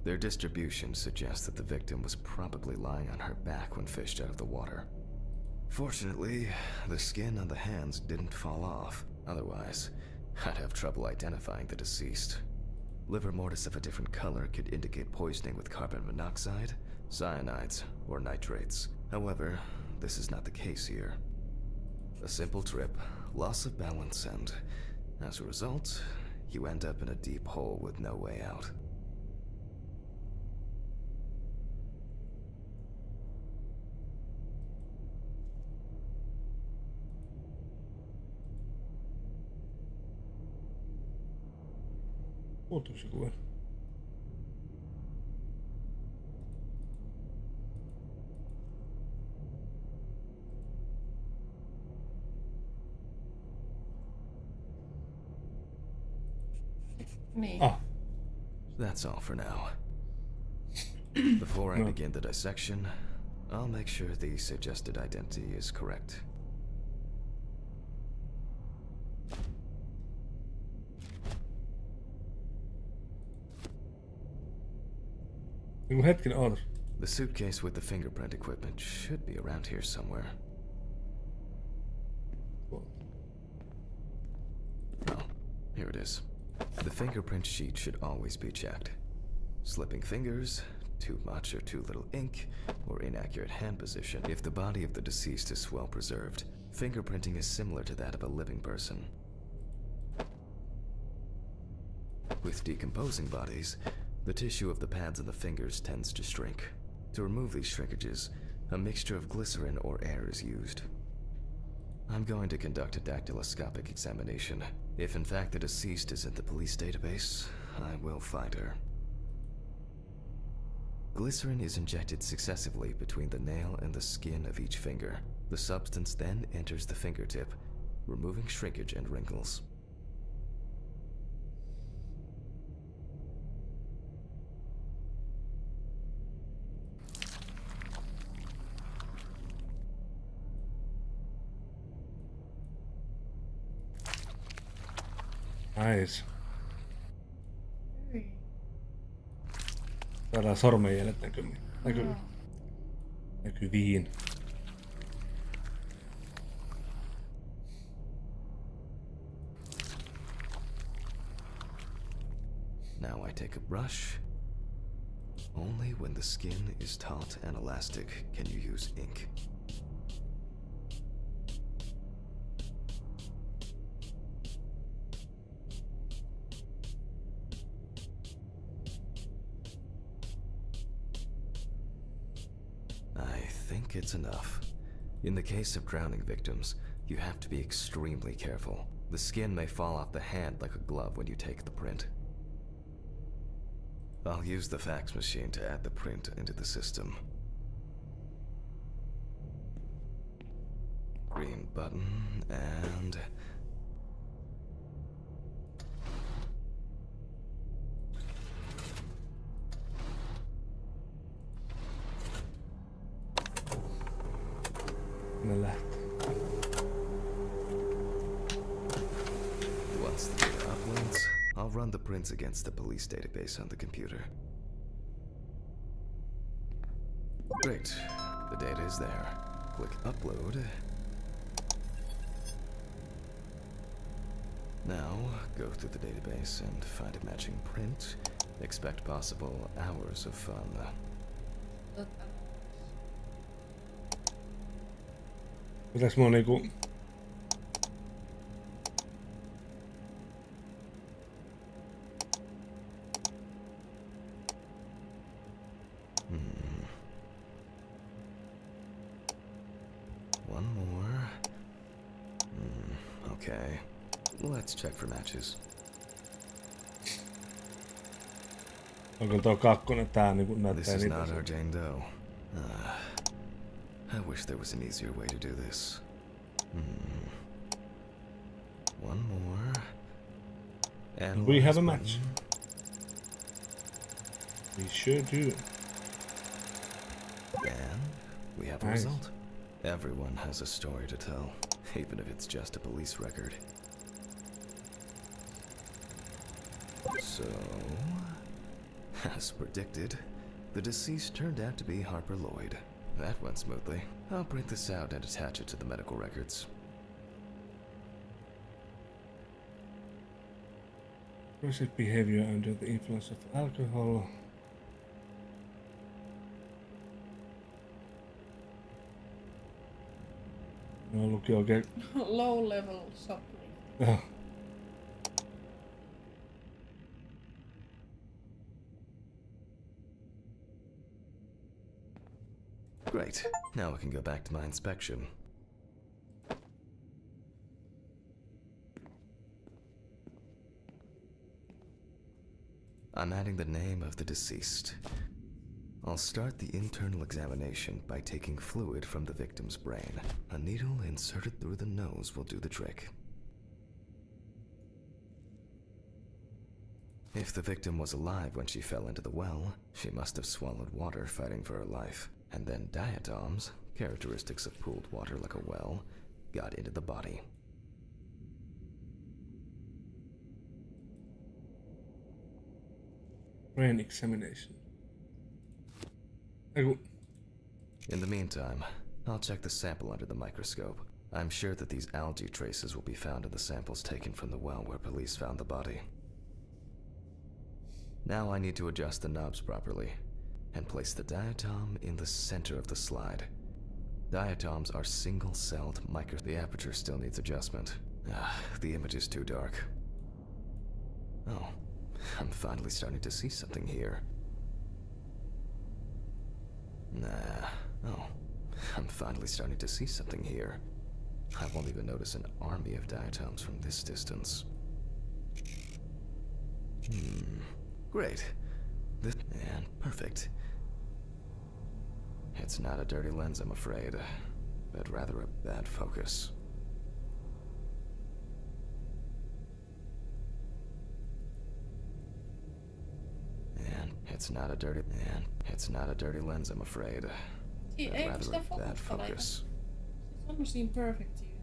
Their distribution suggests that the victim was probably lying on her back when fished out of the water. Fortunately, the skin on the hands didn't fall off. Otherwise, I'd have trouble identifying the deceased. Liver mortis of a different color could indicate poisoning with carbon monoxide, cyanides, or nitrates. However, this is not the case here. A simple trip, loss of balance, and as a result, you end up in a deep hole with no way out. Puuttuuko joku vielä? Niin. Ah, That's all for now. Before I begin the dissection, I'll make sure the suggested identity is correct. niinku hetken, ootas. The suitcase with the fingerprint equipment should be around here somewhere. Oh, here it is. The fingerprint sheet should always be checked. Slipping fingers, too much or too little ink, or inaccurate hand position. If the body of the deceased is well preserved, fingerprinting is similar to that of a living person. With decomposing bodies, the tissue of the pads and the fingers tends to shrink. To remove these shrinkages, a mixture of glycerin or air is used. I'm going to conduct a dactyloscopic examination. If in fact the deceased is in the police database, I will find her. Glycerin is injected successively between the nail and the skin of each finger. The substance then enters the fingertip, removing shrinkage and wrinkles. Nice. Saadaan sormenjäljet näkyviin. Now I take a brush. Only when the skin is taut and elastic can you use ink. I think it's enough. In the case of drowning victims, you have to be extremely careful. The skin may fall off the hand like a glove when you take the print. I'll use the fax machine to add the print into the system. Green button, and... Ne lähtee. Once the data uploads, I'll run the prints against the police database on the computer. Great. The data is there. Click Upload. Now, go through the database and find a matching print. Expect possible hours of fun. Pitäis mun niinku... One more. Okay. Let's check for matches. On kyllä tuo kakkonen tää niinku This näyttää is niitä. not our Jane Doe. I wish there was an easier way to do this. One more. And We have a last match. button. We sure do. And we have a Nice. result. Everyone has a story to tell, even if it's just a police record. So, as predicted, the deceased turned out to be Harper Lloyd. That went smoothly. I'll print this out and attach it to the medical records. Aggressive behavior under the influence of alcohol. No, luki oikein... Low level shoplifting. Joo. Great. Now I can go back to my inspection. I'm adding the name of the deceased. I'll start the internal examination by taking fluid from the victim's brain. A needle inserted through the nose will do the trick. If the victim was alive when she fell into the well, she must have swallowed water fighting for her life. And then diatoms, characteristics of pooled water like a well, got into the body. Brain examination. Eiku, In the meantime, I'll check the sample under the microscope. I'm sure that these algae traces will be found in the samples taken from the well where police found the body. Now I need to adjust the knobs properly and place the diatom in the center of the slide. Diatoms are single-celled micro... The aperture still needs adjustment. The image is too dark. Oh, I'm finally starting to see something here. Oh, I'm finally starting to see something here. I won't even notice an army of diatoms from this distance. Great. And perfect. It's not a dirty lens, I'm afraid, but rather a bad focus. And it's not a dirty lens, I'm afraid, Ei, but eikö rather sitä a bad fokusta laita? focus. Se on siinä perfect use.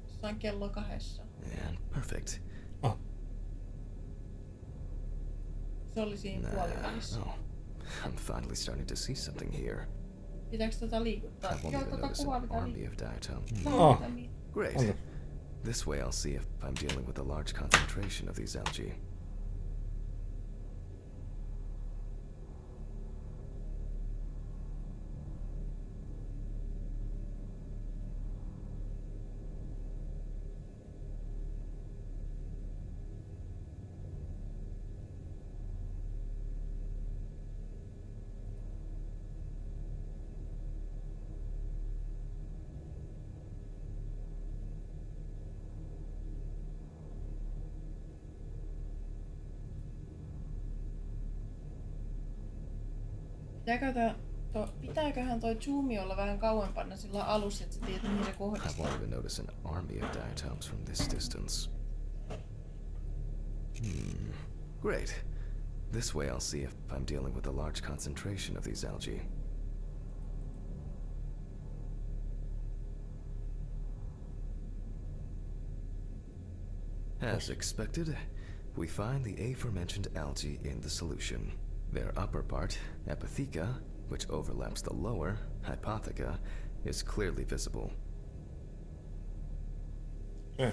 Jossain kello 2. And perfect. oh, Se oli siinä puolivälissä. Oh, I'm finally starting to see something here. Pitääkö liikuttaa? I won't Joo, even notice kuvaa an pitää army liikuttaa. of diatom. oh, Great. Okay. This way I'll see if I'm dealing with a large concentration of these algae. Pitääköhän toi zoomi olla vähän kauempana sillä alussa, että sä tiedät mihin se I kohdistuu? won't even notice an army of diatoms from this distance. Great. This way I'll see if I'm dealing with a large concentration of these algae. As expected, we find the aforementioned algae in the solution. Their upper part, Epitheca, which overlaps the lower, Hypotheca, is clearly visible. Okay.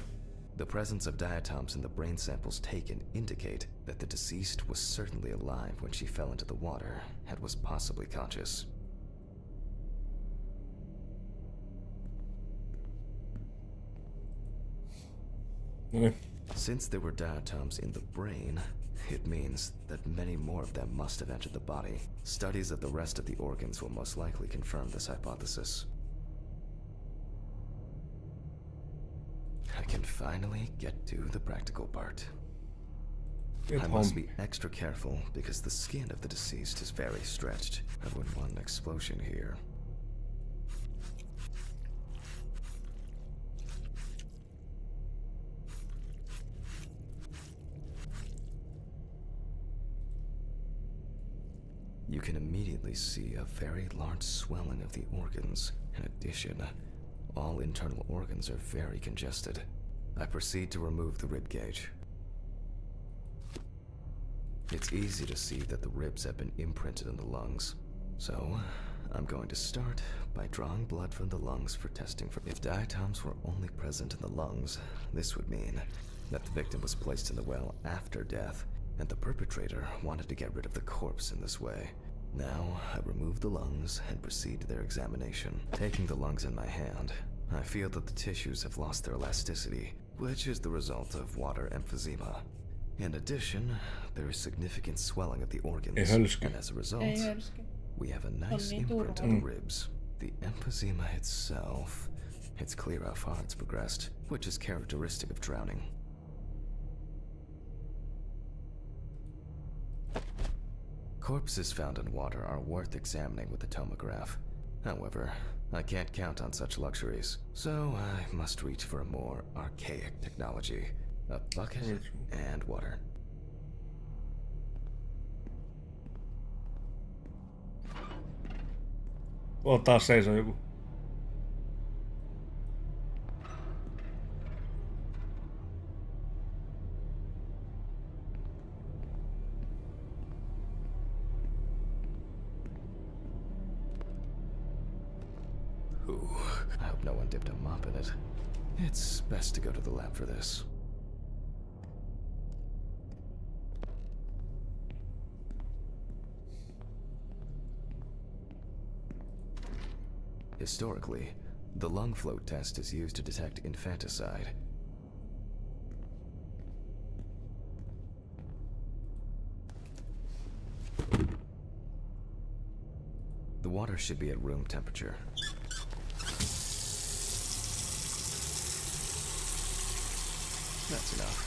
The presence of diatoms in the brain samples taken indicate that the deceased was certainly alive when she fell into the water and was possibly conscious. No niin. Since there were diatoms in the brain, it means that many more of them must have entered the body. Studies of the rest of the organs will most likely confirm this hypothesis. I can finally get to the practical part. Get I must home. be extra careful because the skin of the deceased is very stretched. I wouldn't want an explosion here. You can immediately see a very large swelling of the organs. In addition, all internal organs are very congested. I proceed to remove the rib cage. It's easy to see that the ribs have been imprinted in the lungs. So, I'm going to start by drawing blood from the lungs for testing for... If diatoms were only present in the lungs, this would mean that the victim was placed in the well after death, and the perpetrator wanted to get rid of the corpse in this way. Now, I remove the lungs and proceed to their examination. Taking the lungs in my hand, I feel that the tissues have lost their elasticity, which is the result of water emphysema. In addition, there is significant swelling of the organs, and as a result, Ei hölsky. we have a nice niin imprint turvallinen. on the ribs. The emphysema itself, it's clear how far it's progressed, which is characteristic of drowning. Corpses found in water are worth examining with a tomograph. However, I can't count on such luxuries, so I must reach for a more archaic technology. a bucket, and water. Taas seisoo joku. Ooh, I hope no one dipped a mop in it. It's best to go to the lab for this. Historically, the lung float test is used to detect infanticide. The water should be at room temperature. That's enough.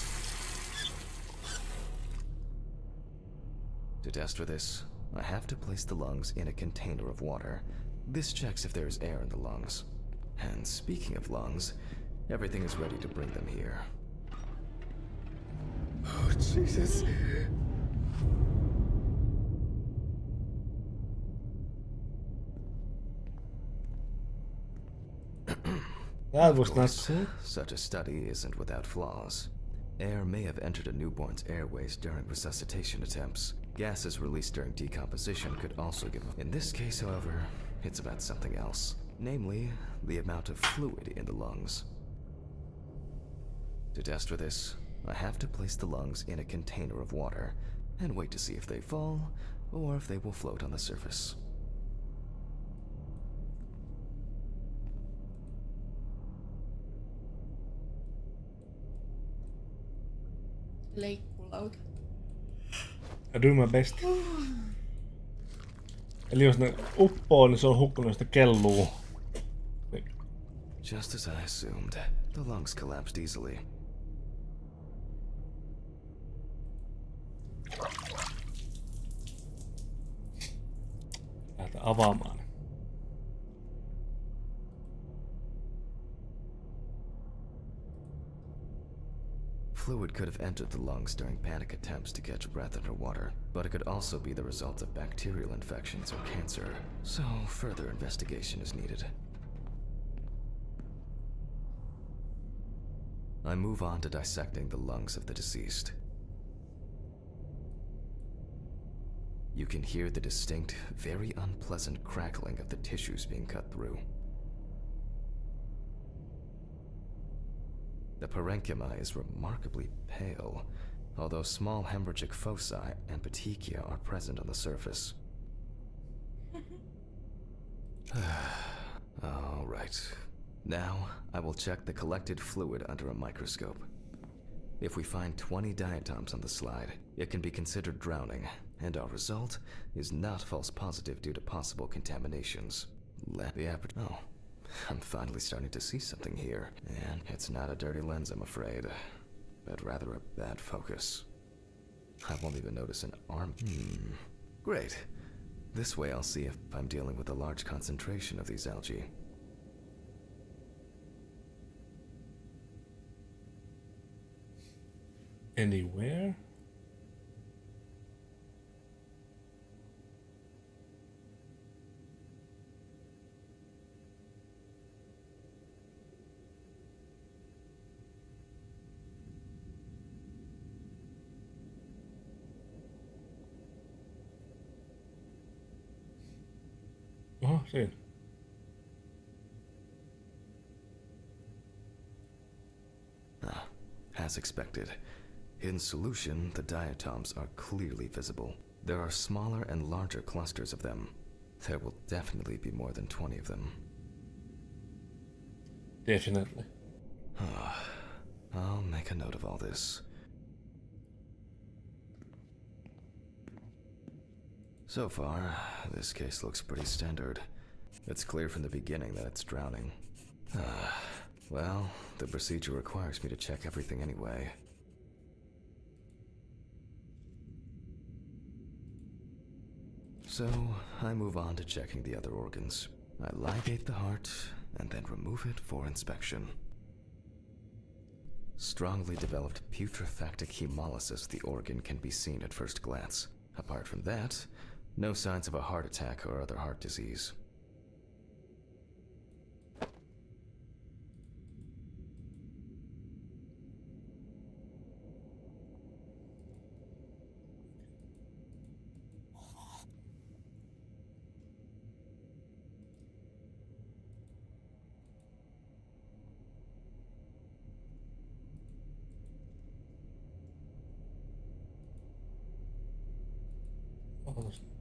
To test for this, I have to place the lungs in a container of water. This checks if there is air in the lungs. And speaking of lungs, everything is ready to bring them here. Oh, Jesus. That was Of not course, cool. such a study isn't without flaws. Air may have entered a newborn's airways during resuscitation attempts. Gases released during decomposition could also give up. In this case, however, it's about something else. Namely, the amount of fluid in the lungs. To test for this, I have to place the lungs in a container of water and wait to see if they fall or if they will float on the surface. Leikkulauta. I do my best. Eli jos ne uppoo, niin se on hukkunut, sitä kelluu. Just as I assumed, the lungs collapsed easily. Lähdetään avaamaan. Fluid could have entered the lungs during panic attempts to catch breath underwater, but it could also be the result of bacterial infections or cancer, so further investigation is needed. I move on to dissecting the lungs of the deceased. You can hear the distinct, very unpleasant crackling of the tissues being cut through. The parenchyma is remarkably pale, although small hemorrhagic foci and petechia are present on the surface. All right. Now, I will check the collected fluid under a microscope. If we find 20 diatoms on the slide, it can be considered drowning, and our result is not false positive due to possible contaminations. Let the Oh, I'm finally starting to see something here, and it's not a dirty lens, I'm afraid, but rather a bad focus. I won't even notice an arm. Great. This way I'll see if I'm dealing with a large concentration of these algae. Anywhere? Oho, siinä. As expected. In solution, the diatoms are clearly visible. There are smaller and larger clusters of them. There will definitely be more than 20 of them. Definitely. I'll make a note of all this. So far, this case looks pretty standard. It's clear from the beginning that it's drowning. Well, the procedure requires me to check everything anyway. So, I move on to checking the other organs. I ligate the heart, and then remove it for inspection. Strongly developed putrefactic hemolysis of the organ can be seen at first glance. Apart from that, no signs of a heart attack or other heart disease.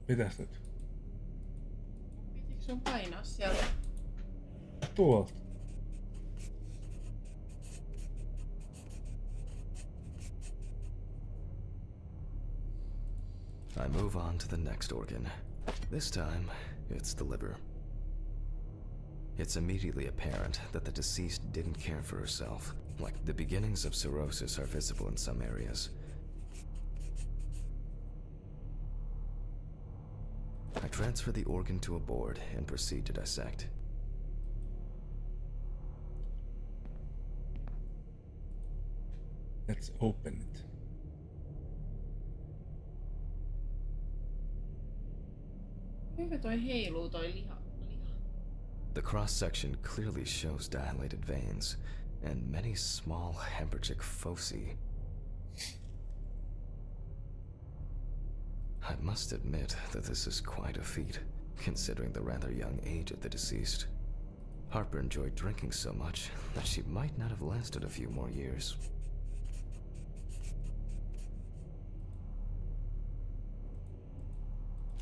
Mitäs nyt? Pitikö sun painaa sieltä? Tuolta. I move on to the next organ. This time, it's the liver. It's immediately apparent that the deceased didn't care for herself. Like, the beginnings of cirrhosis are visible in some areas. I transfer the organ to a board and proceed to dissect. Let's open it. Kuinka toi heiluu toi liha? The cross-section clearly shows dilated veins and many small hemorrhagic foci. I must admit that this is quite a feat, considering the rather young age of the deceased. Harper enjoyed drinking so much that she might not have lasted a few more years.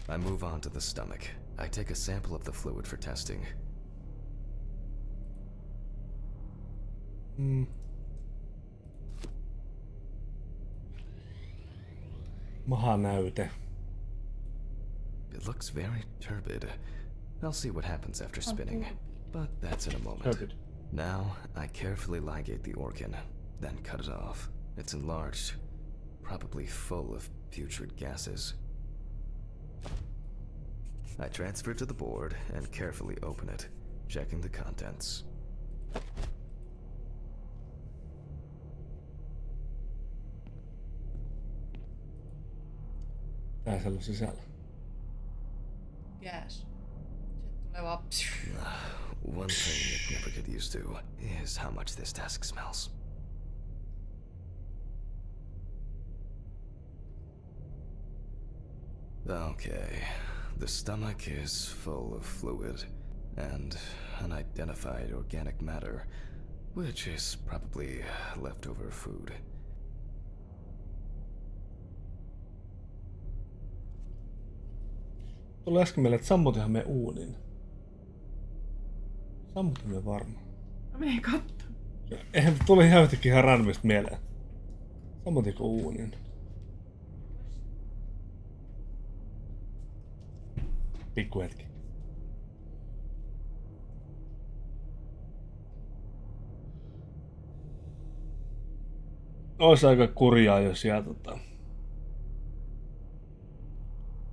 I move on to the stomach. I take a sample of the fluid for testing. Mahanäyte. It looks very turbid. I'll see what happens after spinning, but that's in a moment. Turbid. Now, I carefully ligate the organ, then cut it off. It's enlarged, probably full of putrid gases. I transfer it to the board and carefully open it, checking the contents. Tää siellä on sisällä. Jääs. Sieltä tulee vaan One thing it never get used to is how much this desk smells. Okay, the stomach is full of fluid and unidentified organic matter, which is probably leftover food. Tuli äsken meille, että sammutihan me uunin. Sammutimme varmaan. Mä menen katsomaan. Eihän tuli ihan yhtäkkiä ihan randomista mieleen. Sammutiko uunin? Pikku hetki. Ois aika kurjaa, jos jää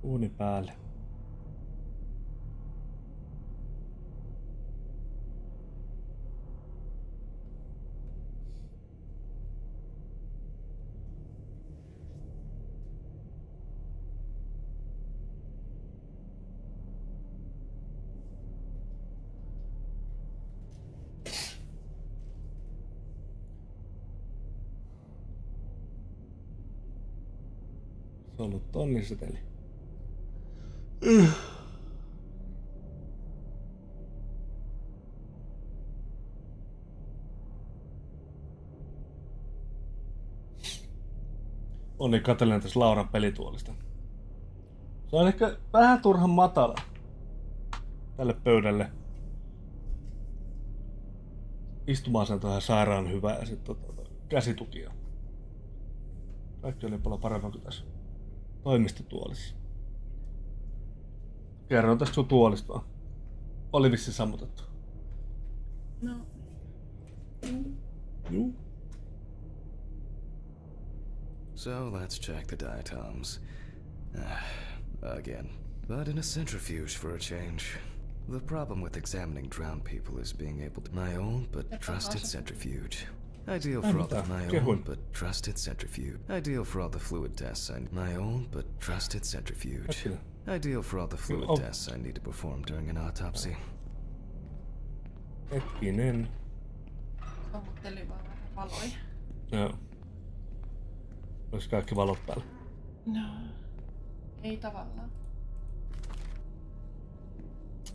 uuni päälle. Se on ollut tonniseteli. Onni katselen tässä Lauran pelituolista. Se on ehkä vähän turhan matala tälle pöydälle. Istuma-asento on ihan sairaan hyvä ja sitten käsitukia. Kaikki oli paljon paremmin kuin tässä toimistotuolissa. Kerron tästä sun tuolista vaan. Oli vissi sammutettu. No. Juu. So let's check the diatoms. Again, but in a centrifuge for a change. The problem with examining drowned people is being able to my own but trusted centrifuge. Ideal Ai for all mitä? my Kehuin. own but trusted centrifuge. Ideal for all the fluid tests and my own but trusted centrifuge. Hetkinen. Ideal for all the fluid Oh. tests I need to perform during an autopsy. Hetkinen. Sammutteli vaan vähän valoja. Joo. Olis kaikki valot päällä. No, ei tavallaan.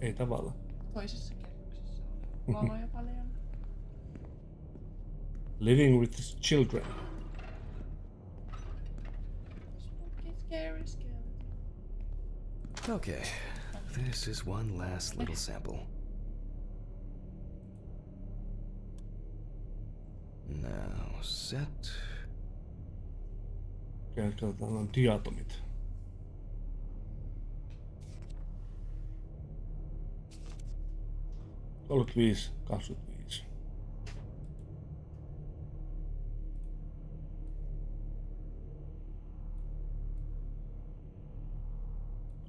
Ei tavallaan. Toisessa kerroksessa on valoja paljon. Living with his children. Spooky, scary, scary. Okay, this is one last little sample. Now set. Katsotaan on diatomit. Ollut 25.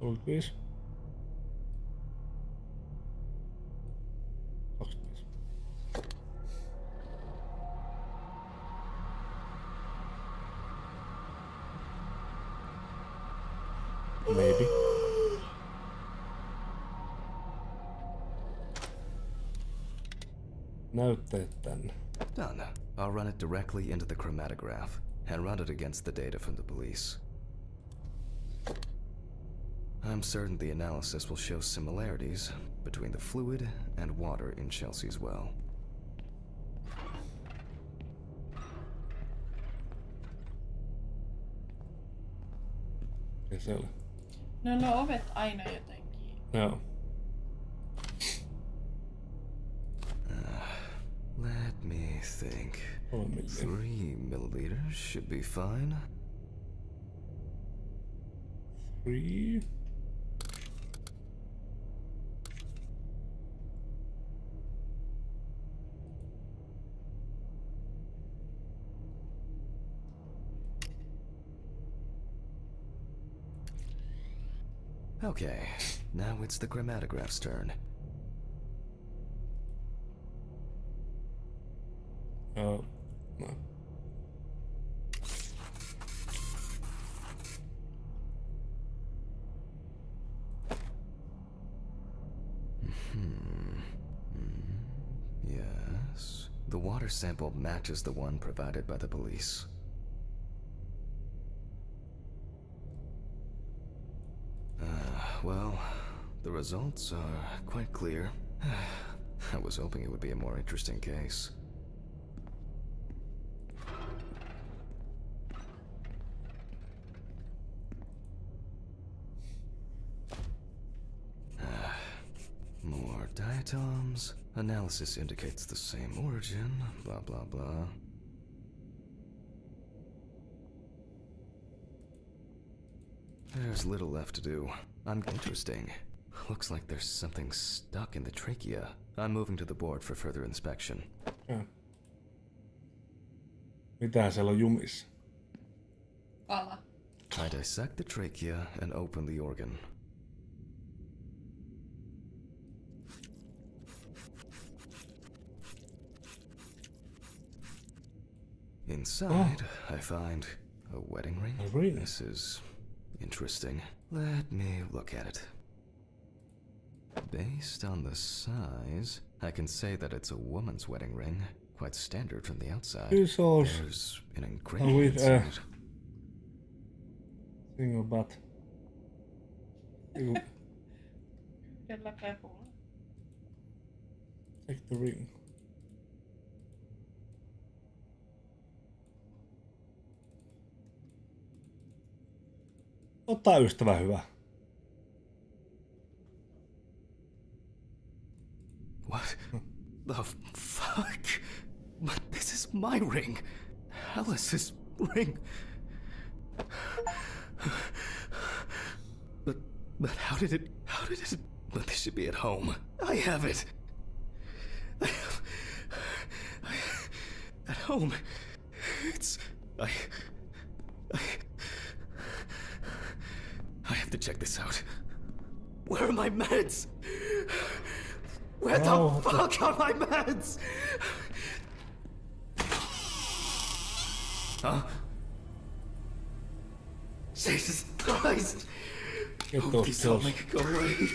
Ollut 5. 25. Maybe. Näytteet tänne. Done. I'll run it directly into the chromatograph and run it against the data from the police. I'm certain the analysis will show similarities between the fluid and water in Chelsea's well. Ja se oli. No ovet aina jotenkin. Joo. Let me think. 3 milliä. 3 milliliters should be fine. 3. Okay, now it's the chromatograph's turn. No. Yes. The water sample matches the one provided by the police. Well, the results are quite clear. I was hoping it would be a more interesting case. More diatoms. Analysis indicates the same origin. Blah, blah, blah. There's little left to do. Interesting. Looks like there's something stuck in the trachea. I'm moving to the board for further inspection. Mitä siellä on jumissa? Kala. I dissect the trachea and open the organ. Inside, I find a wedding ring. A ring? This is interesting. Let me look at it. Based on the size, I can say that it's a woman's wedding ring. Quite standard from the outside. Isos. There's an engraving with inside. Single butt. Yhdellä pepulla. Take the ring. Ota ystävä hyvä. What the fuck? But this is my ring. Alice's ring. But how did it, but this should be at home. I have it. At home. I have to check this out. Where are my meds? Where the fuck are my meds? Huh? Jesus Christ! Get Oh, those please don't pills. make it go away.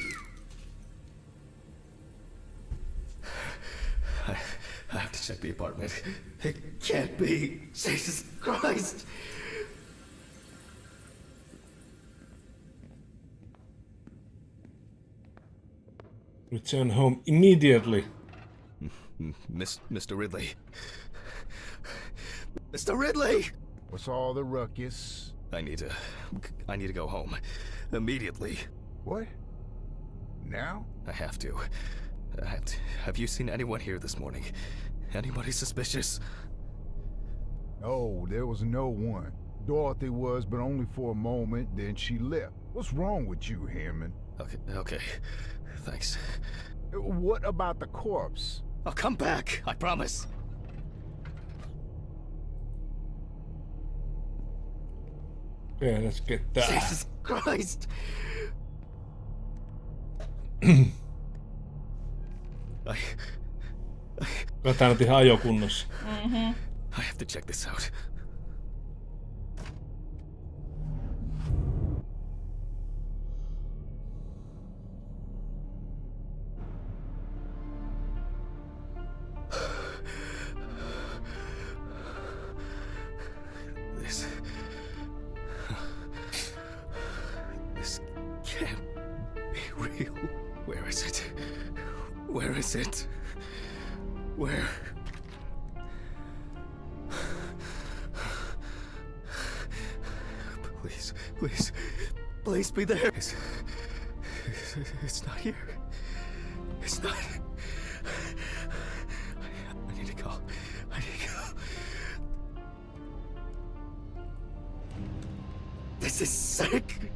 I have to check the apartment. It can't be. Jesus Christ! Return home immediately. Mr. Ridley. Mr. Ridley! What's all the ruckus? I need to go home. Immediately. What? Now? I have to. Have you seen anyone here this morning? Anybody suspicious? No, there was no one. Dorothy was, but only for a moment, then she left. What's wrong with you, Hammond? Okay. Thanks. What about the corpse? I'll come back, I promise. Okay, let's get that. Jesus Christ! Katsotaan nyt ihan ajokunnossa. I have to check this out. This can't be real. Where is it? Where is it? Where? Please be there. It's not here. It's not. I need to go. This is sick.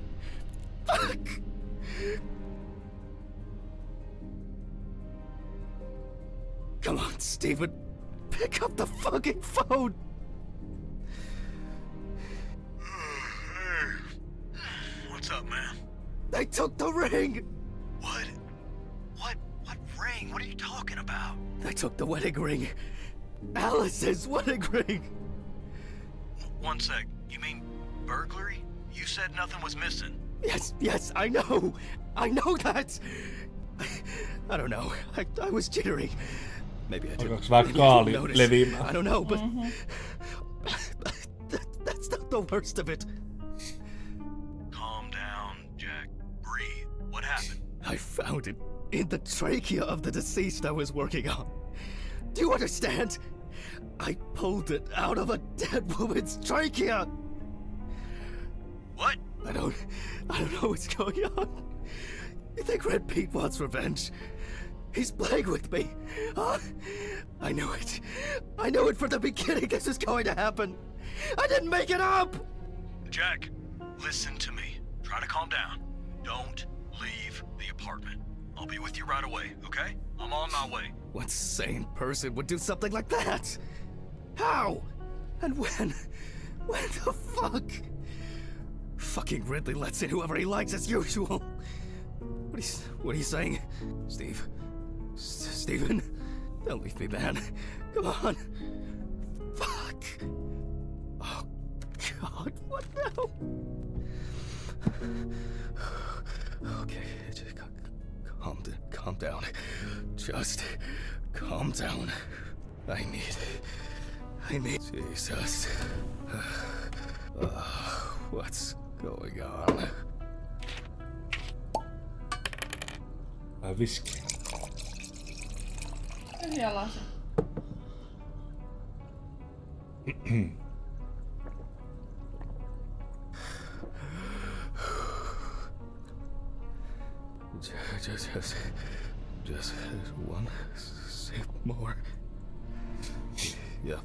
Fuck. Come on, Stephen. Pick up the fucking phone. What's up, man? They took the ring. What? What ring? What are you talking about? They took the wedding ring. Alice's wedding ring. One sec. You mean burglary? You said nothing was missing. Yes, I know. I know that. I don't know. I was jittery. Maybe I Alkaaks didn't vähän kaali notice. leviämään? I don't know, but that's not the worst of it. Calm down, Jack. Breathe. What happened? I found it in the trachea of the deceased I was working on. Do you understand? I pulled it out of a dead woman's trachea. What? I don't know what's going on. You think Red Pete wants revenge? He's playing with me. Huh? I knew it. I knew it from the beginning this was going to happen. I didn't make it up! Jack, listen to me. Try to calm down. Don't leave the apartment. I'll be with you right away, okay? I'm on my way. What sane person would do something like that? How? And when? When the fuck? Fucking Ridley lets in whoever he likes as usual. What are you saying? Stephen? Don't leave me, man. Come on. Fuck. Oh, God, what now? Okay, just calm down. Just calm down. I need Jesus. What's going on? Viski. Tyhjä lasi. Just one sip more. Yep.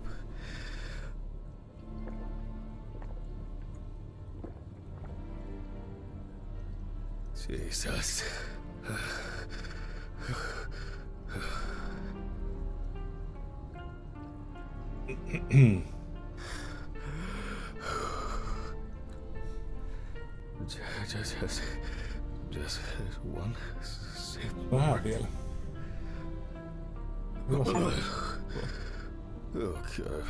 Jesus. Just one sip. Vähän vielä. Okay.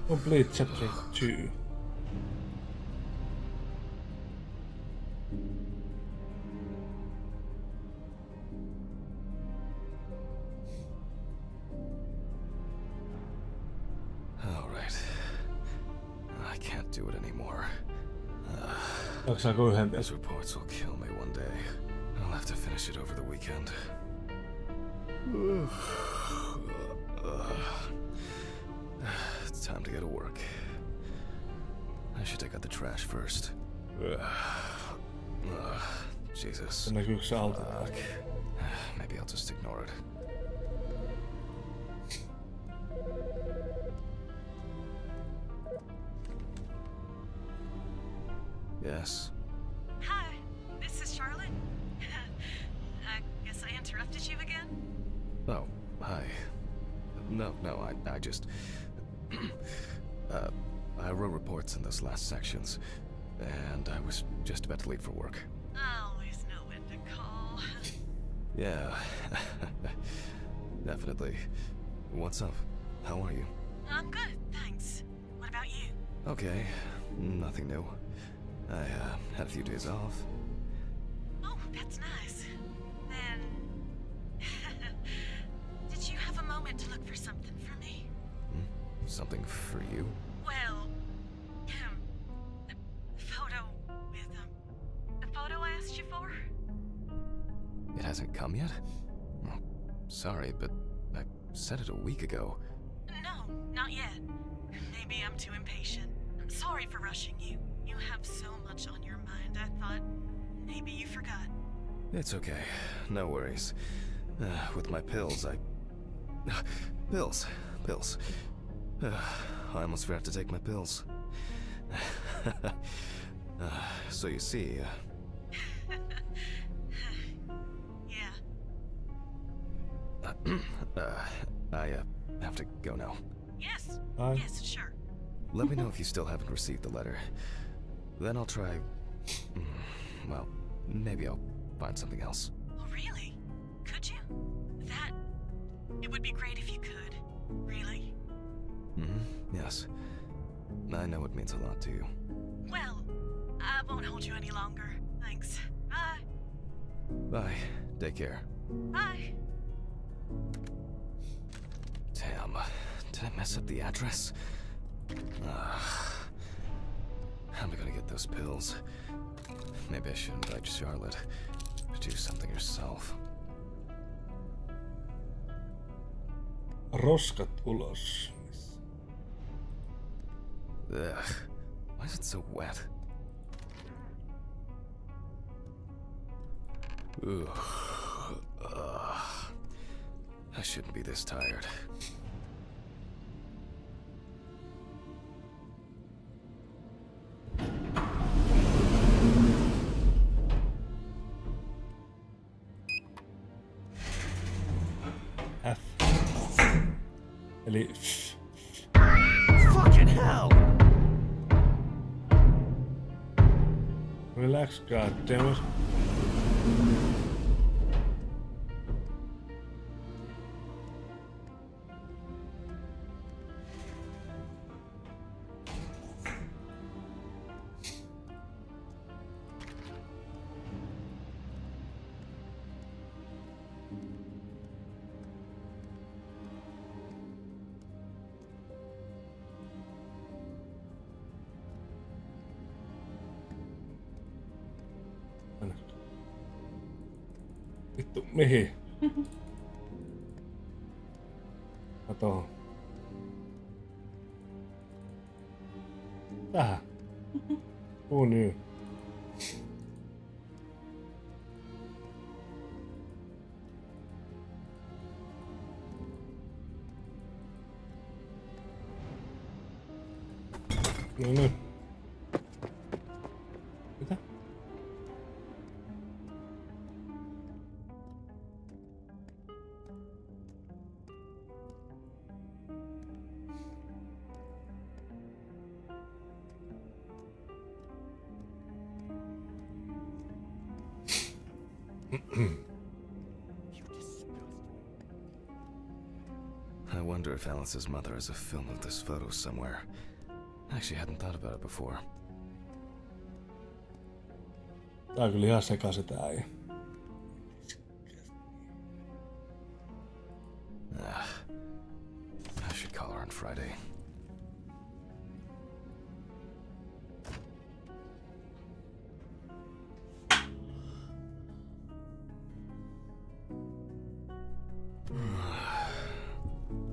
Complete chapter 2. All right. I can't do it anymore. Jaksaako yhden vielä? These reports will kill me one day. I'll have to finish it over the weekend. It's time to go to work. I should take out the trash first. Jesus. Näkyykö se auto? Fuck. Maybe I'll just ignore it. Yes. Hi, this is Charlotte. I guess I interrupted you again? Oh, hi. No, I just... I wrote reports in those last sections, and I was just about to leave for work. I always know when to call. Yeah, definitely. What's up? How are you? I'm good, thanks. What about you? Okay, nothing new. I had a few days off. Oh, that's nice. Then... Did you have a moment to look for something for me? Something for you? Well... the photo with, the photo I asked you for? It hasn't come yet? Oh, sorry, but I said it a week ago. No, not yet. Maybe I'm too impatient. I'm sorry for rushing you. You have so much on your mind, I thought maybe you forgot. It's okay. No worries. With my pills, Pills. I almost forgot to take my pills. So you see... Yeah. I have to go now. Yes. Bye. Yes, sure. Let me know if you still haven't received the letter. Then I'll try... Well, maybe I'll find something else. Oh, really? Could you? It would be great if you could. Really? Yes. I know it means a lot to you. Well, I won't hold you any longer. Thanks. Bye. Bye. Take care. Bye. Damn. Did I mess up the address? How am I gonna get those pills? Maybe I should invite Charlotte to do something herself. Roskat ulos. Ugh. Why is it so wet? Ugh. I shouldn't be this tired. F. Eli... Fucking hell! Relax, goddammit. Vittu, mihin? Kato. Tähän. Who knew? No niin. Mitä? I wonder if Alice's mother has a film of this photo somewhere. I actually hadn't thought about it before. Tää on kyllä ihan sekaisin tää äijä. I should call her on Friday.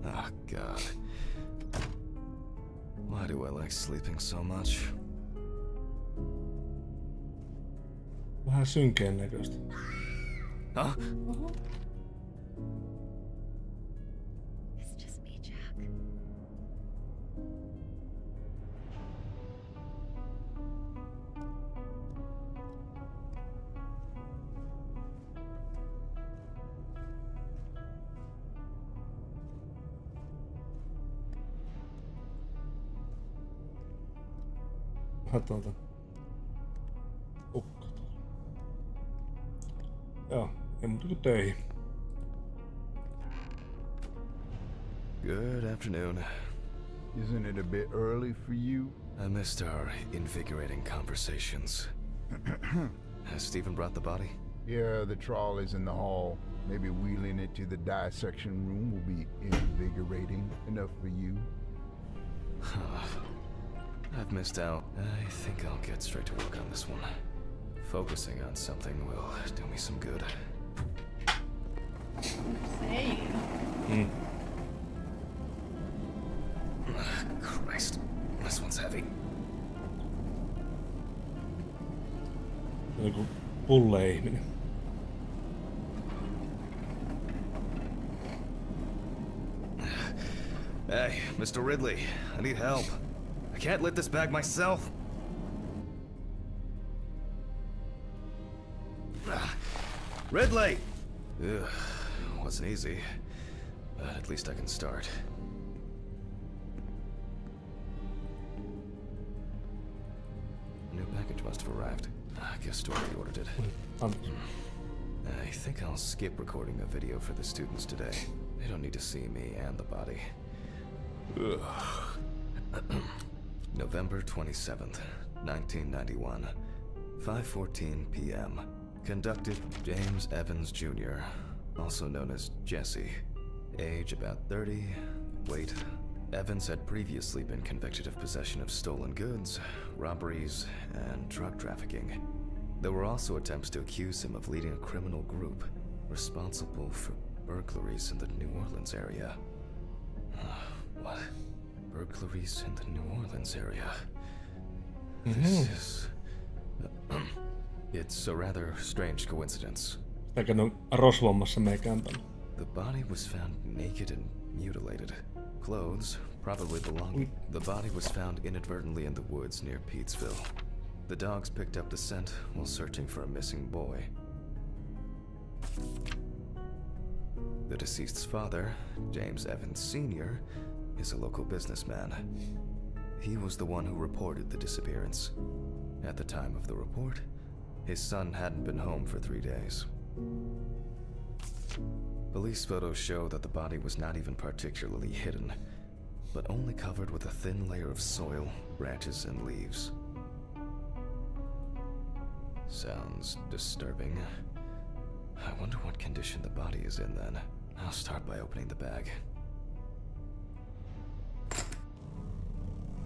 Oh, God. Why do I like sleeping so much? Vähän synkeen näköistä. Huh? Oho. It's just me, Jack. Vähän tuolta. Ukko tuolla. Joo, ei muuta kuin töihin. Good afternoon. Isn't it a bit early for you? I missed our invigorating conversations. Has Stephen brought the body? Yeah, the trolley's in the hall. Maybe wheeling it to the dissection room will be invigorating enough for you. I've missed out. I think I'll get straight to work on this one. Focusing on something will do me some good. Same. Christ, this one's heavy. Joku pulle ihminen. Hey, Mr. Ridley, I need help. I can't lift this bag myself. Ridley! Ugh, wasn't easy, but at least I can start. A new package must have arrived. I guess Story ordered it. I think I'll skip recording a video for the students today. They don't need to see me and the body. November 27th, 1991, 5:14 p.m. Conducted James Evans Jr., also known as Jesse. Age about 30, weight. Evans had previously been convicted of possession of stolen goods, robberies, and drug trafficking. There were also attempts to accuse him of leading a criminal group responsible for burglaries in the New Orleans area. What? Burglaries in the New Orleans area? This is... It's a rather strange coincidence. Sitäkään on rosvommassa meikään tänne. The body was found naked and mutilated. Clothes probably belonged. The body was found inadvertently in the woods near Peetsville. The dogs picked up the scent while searching for a missing boy. The deceased's father, James Evans Sr., is a local businessman. He was the one who reported the disappearance. At the time of the report, his son hadn't been home for 3 days. Police photos show that the body was not even particularly hidden, but only covered with a thin layer of soil, branches, and leaves. Sounds disturbing. I wonder what condition the body is in then. I'll start by opening the bag.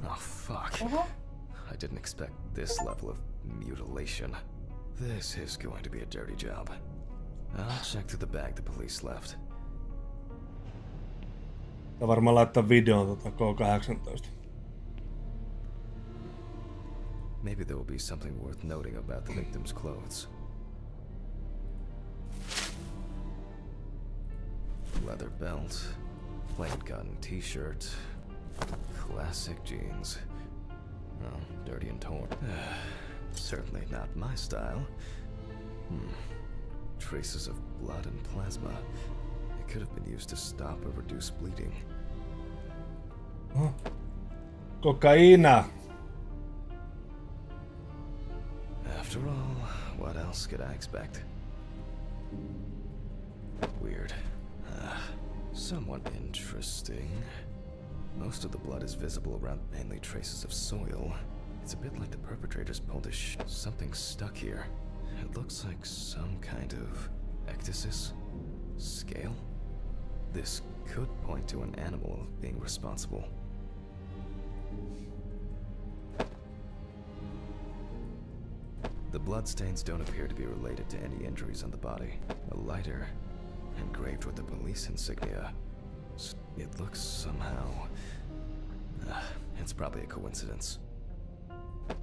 Oh, fuck. I didn't expect this level of mutilation. This is going to be a dirty job. I'll check through the bag the police left. Tää varmaan laittaa videon K-18. Maybe there will be something worth noting about the victim's clothes. Leather belt, plain cotton t-shirt, classic jeans. Oh, dirty and torn. Certainly not my style. Traces of blood and plasma. It could have been used to stop or reduce bleeding. Kokaina! After all, what else could I expect? Weird. So somewhat interesting. Most of the blood is visible around mainly traces of soil. It's a bit like the perpetrators pulled a something stuck here. It looks like some kind of ecdysis? Scale? This could point to an animal being responsible. The bloodstains don't appear to be related to any injuries on the body. A lighter, engraved with the police insignia. It looks somehow... it's probably a coincidence.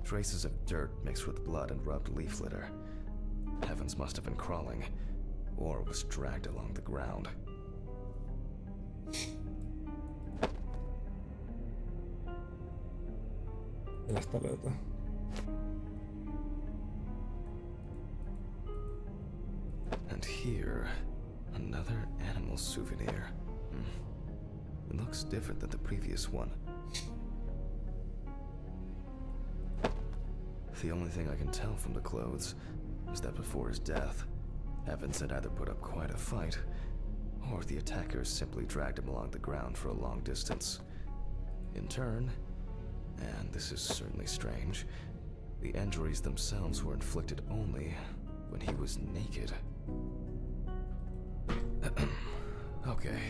Traces of dirt mixed with blood and rubbed leaf litter. Evans must have been crawling, or was dragged along the ground. Tästä löytää. And here, another animal souvenir. It looks different than the previous one. The only thing I can tell from the clothes is that before his death, Evans had either put up quite a fight, or the attackers simply dragged him along the ground for a long distance. In turn, and this is certainly strange, the injuries themselves were inflicted only when he was naked. Okay,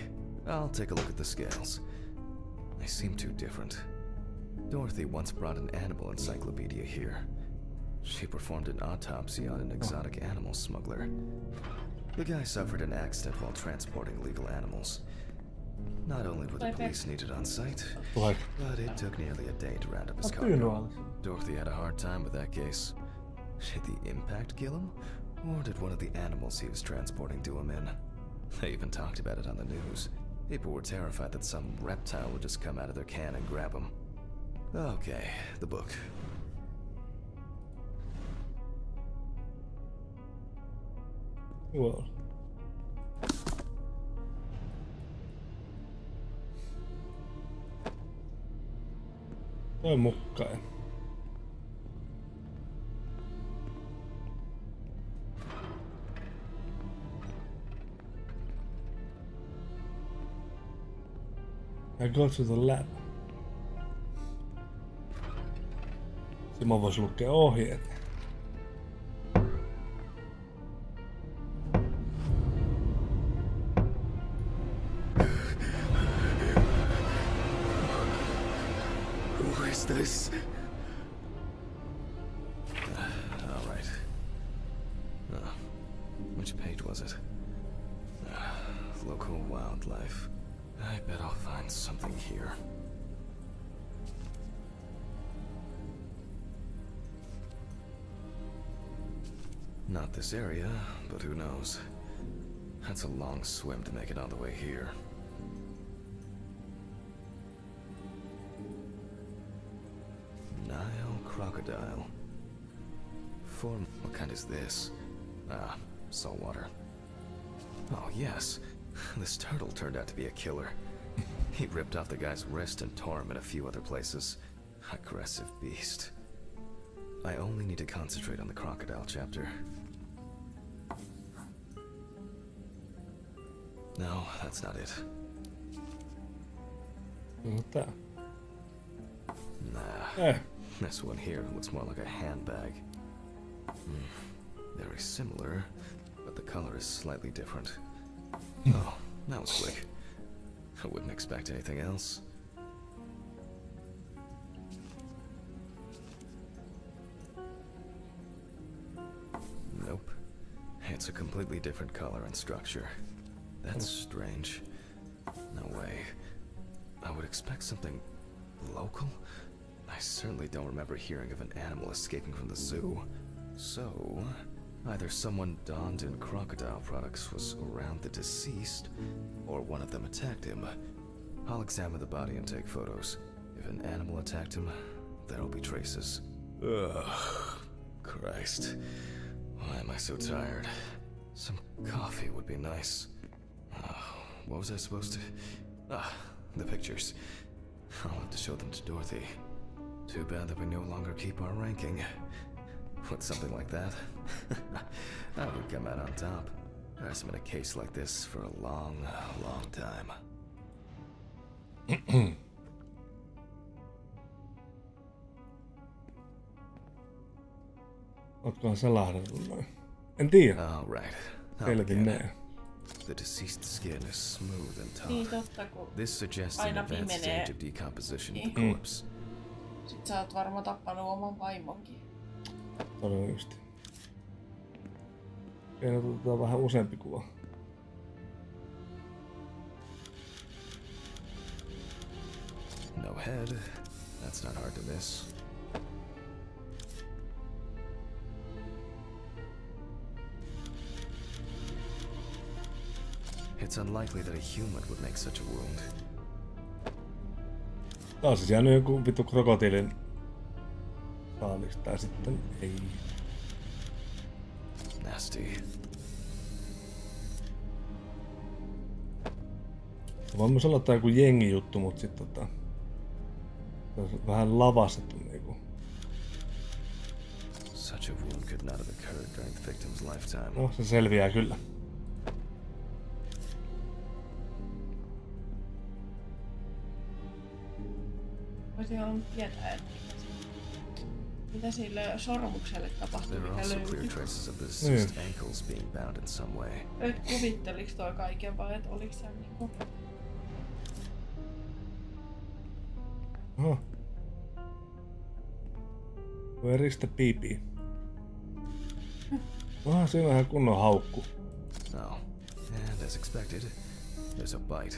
I'll take a look at the scales. They seem too different. Dorothy once brought an animal encyclopedia here. She performed an autopsy on an exotic animal smuggler. The guy suffered an accident while transporting illegal animals. Not only were the police needed on site, but it took nearly a day to round up his cargo. Dorothy had a hard time with that case. Did the impact kill him? Or did one of the animals he was transporting do him in? They even talked about it on the news. People were terrified that some reptile would just come out of their can and grab him. Okay, the book. Well. Toi mukkain. I go to the lab. Simon voisi lukea ohjeet. Who is this? All right. Which page was it? Local wildlife. I bet I'll find something here. Not this area, but who knows? That's a long swim to make it all the way here. Nile crocodile. What kind is this? Ah, saltwater. Oh, yes. This turtle turned out to be a killer. He ripped off the guy's wrist and tore him in a few other places. Aggressive beast. I only need to concentrate on the crocodile chapter. No, that's not it. Mitä? Nah. This one here looks more like a handbag. Very similar, but the color is slightly different. Oh, that was quick. I wouldn't expect anything else. Nope. It's a completely different color and structure. That's strange. No way. I would expect something local? I certainly don't remember hearing of an animal escaping from the zoo. So, either someone donned in crocodile products was around the deceased, or one of them attacked him. I'll examine the body and take photos. If an animal attacked him, there'll be traces. Ugh. Christ. Why am I so tired? Some coffee would be nice. What was I supposed to... the pictures. I'll have to show them to Dorothy. Too bad that we no longer keep our ranking. With something like that, I would come out on top. There hasn't been a case like this for a long, long time. Ootkohan sä lahdellut noin? En tiedä. All right. I'll Selvin begin. ne. The deceased skin is smooth and Niin taut. totta, kun This suggests an aina advanced pimenee. stage of decomposition of Niin. the corpse. Sit sä oot varmaan tappanut oman vaimonkin. Todennäköisesti. Okei, no otetaan vähän useampi kuva. No head. That's not hard to miss. It's unlikely that a human would make such a wound. Taas siis jäänyt joku vittu krokotiilin saalis, tai sitten ei. Nasty. Voin myös olla tää joku jengi juttu, mut sit se on vähän lavastettu niinku. Such a wound could not have occurred during the victim's lifetime. No, se selviää kyllä. Voisin halunnut tietää, että mitä sille sormukselle tapahtui, There are mikä also clear löytyi. traces of the deceased ankles being bound in some way. Et kuvitteliks toi kaiken vai et oliks se niinku... Oho. Where is the pipi? Siinä on ihan kunnon haukku. Oh, and as expected, there's a bite.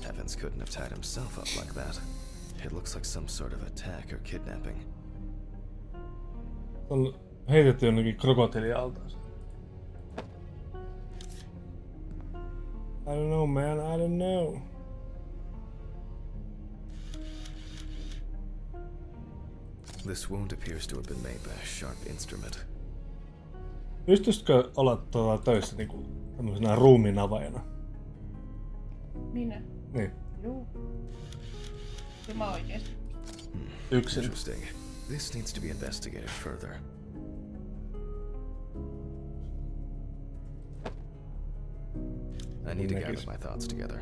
Evans couldn't have tied himself up like that. It looks like some sort of attack or kidnapping. On heitetty jonnekin krokotiilin altaan. I don't know, man. I don't know. This wound appears to have been made by a sharp instrument. Pystyisikö olla töissä niinku tämmöisenä ruumiinavaajana? Minä? Niin. Juu. Kyllä mä oikeesti. Yksin. Interesting. This needs to be investigated further. I need to gather my thoughts together.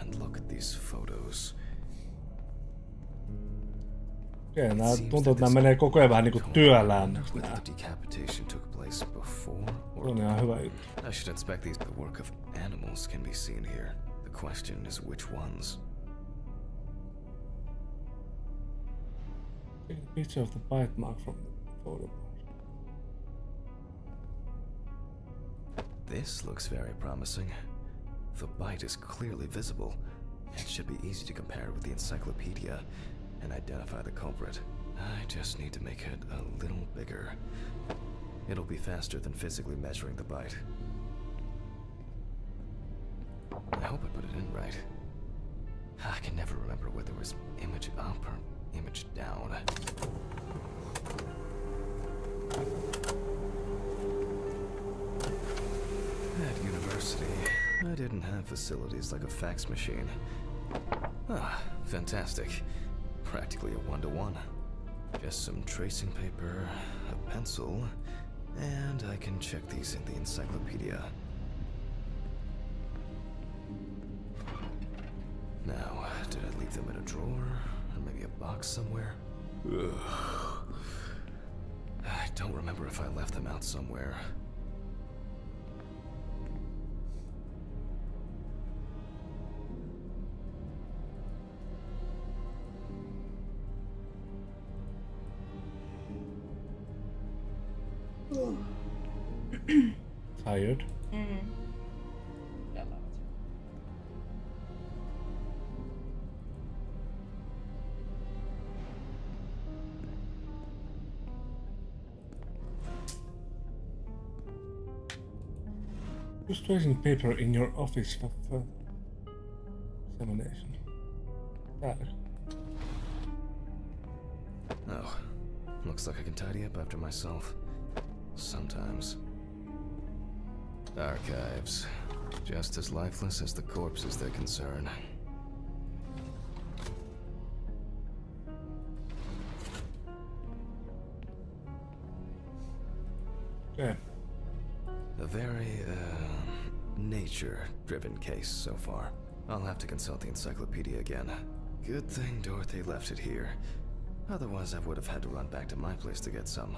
And look at these photos. Okei, nää tuntuu, että nää menee koko ajan vähän niinku työlännöksi Whether nää. the decapitation took place before Se or on ihan hyvä juttu. I should inspect these. The work of animals can be seen here. The question is which ones. Take a picture of the bite mark from the photo. This looks very promising. The bite is clearly visible. It should be easy to compare with the encyclopedia and identify the culprit. I just need to make it a little bigger. It'll be faster than physically measuring the bite. I hope I put it in right. I can never remember whether it was image up or image down. At university, I didn't have facilities like a fax machine. Ah, fantastic. Practically a one-to-one. Just some tracing paper, a pencil, and I can check these in the encyclopedia. Now, did I leave them in a drawer? Or maybe a box somewhere? Ugh. I don't remember if I left them out somewhere. Tired. Use tracing paper in your office for further examination. Täällä. Oh, looks like I can tidy up after myself. Sometimes. Archives. Just as lifeless as the corpses they're concerned. Okay. A very, nature-driven case so far. I'll have to consult the encyclopedia again. Good thing Dorothy left it here. Otherwise, I would have had to run back to my place to get some.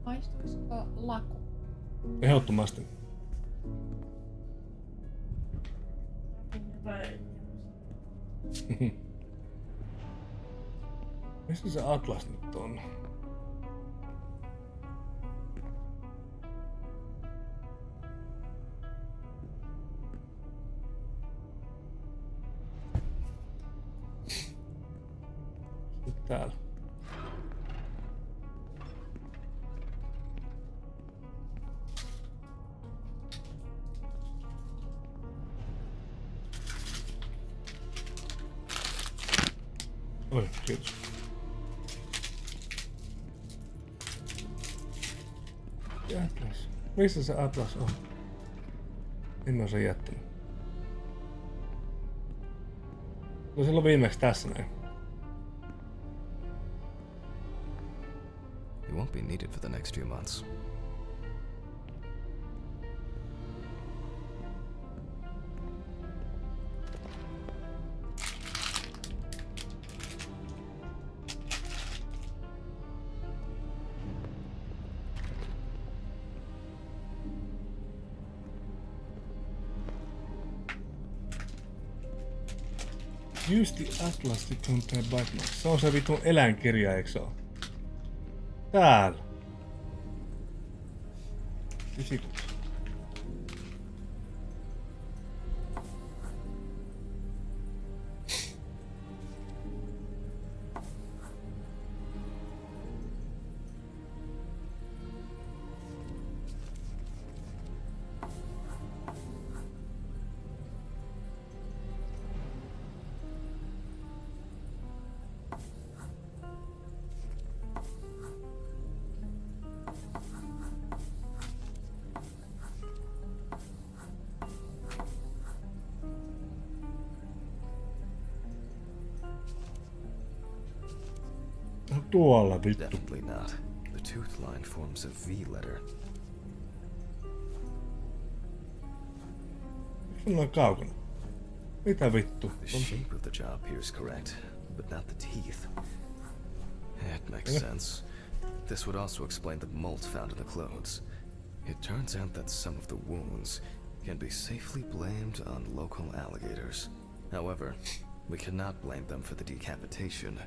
Maistuisiko laku? Ehdottomasti. Missä se Atlas nyt on? Nyt täällä. Oi, kiitos. Atlas. Missä se Atlas on? Minne on se jättänyt? No silloin viimeksi tässä näin. You won't be needed for the next few months. Use the Atlas to compare bite marks. Se on se vitun eläinkirja, eikö se oo? Täällä. Difficult. Tuolla vittu. Definitely not. The tooth line forms a V letter. Sulla on kaukana. Mitä vittu? The shape of the jaw appears correct, but not the teeth. It makes sense. This would also explain the mold found in the clothes. It turns out that some of the wounds can be safely blamed on local alligators. However, we cannot blame them for the decapitation.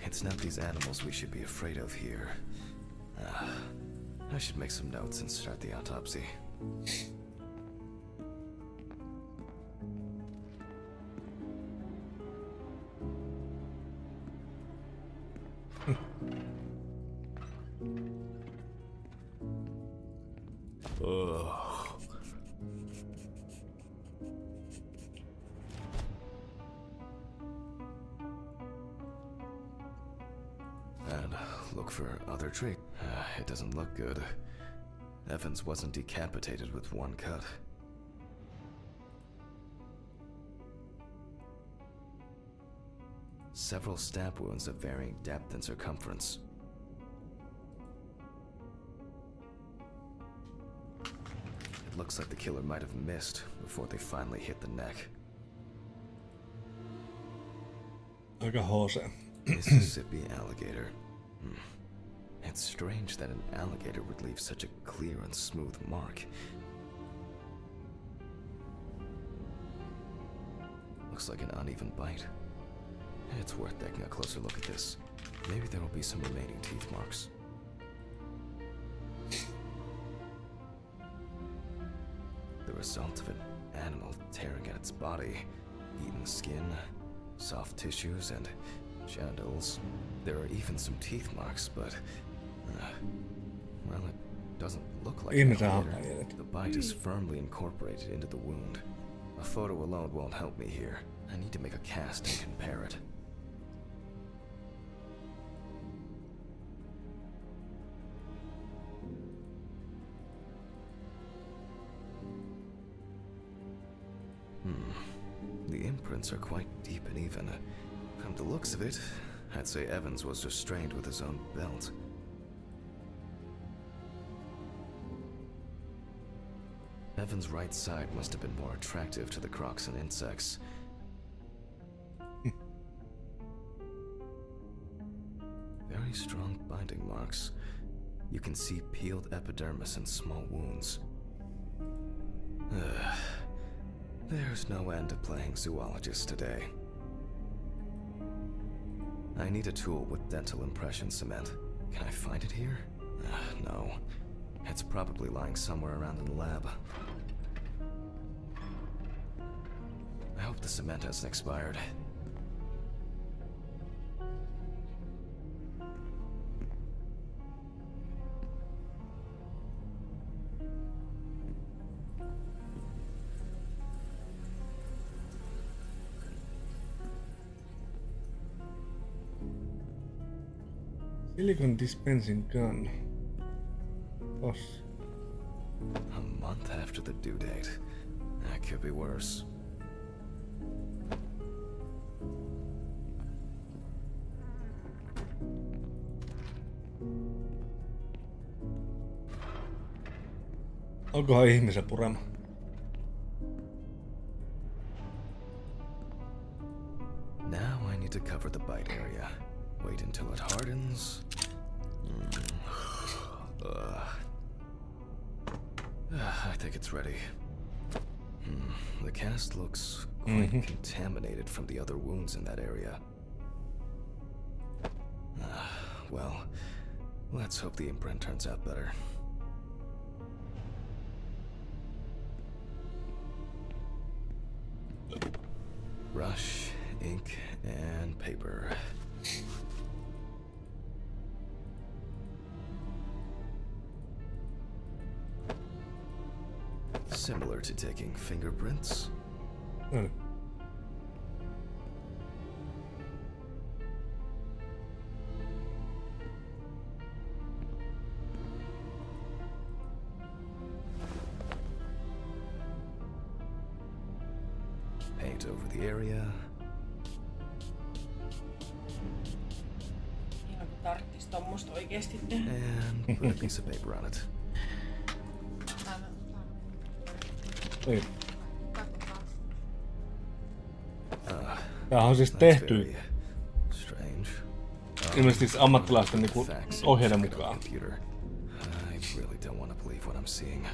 It's not these animals we should be afraid of here. I should make some notes and start the autopsy. And look for other traits. It doesn't look good. Evans wasn't decapitated with one cut. Several stab wounds of varying depth and circumference. It looks like the killer might have missed before they finally hit the neck. Aika HC. Mississippi alligator. It's strange that an alligator would leave such a clear and smooth mark. Looks like an uneven bite. It's worth taking a closer look at this. Maybe there will be some remaining teeth marks. The result of an animal tearing at its body, eaten skin, soft tissues, and genitals. There are even some teeth marks, but well, it doesn't look like an alligator. The bite is firmly incorporated into the wound. A photo alone won't help me here. I need to make a cast and compare it. The imprints are quite deep and even. From the looks of it, I'd say Evans was restrained with his own belt. Evans' right side must have been more attractive to the crocs and insects. Very strong binding marks. You can see peeled epidermis and small wounds. There's no end to playing zoologist today. I need a tool with dental impression cement. Can I find it here? No. It's probably lying somewhere around in the lab. I hope the cement hasn't expired. Silicon dispensing gun. Boss. A month after the due date. That could be worse. Onkohan ihmisen purema? Now I need to cover the bite area. Wait until it hardens. I think it's ready. The cast looks quite contaminated from the other wounds in that area. Well, let's hope the imprint turns out better. Brush, ink, and paper. Similar to taking fingerprints. No. Paint over the area. Ihan kun tarttis tommosta oikeesti tehdä. And put a piece of paper on it. Niin. Tää on siis tehty Strange. ilmeisesti ammattilaisten niinku ohjeiden mukaan. I really don't want to believe what I'm seeing.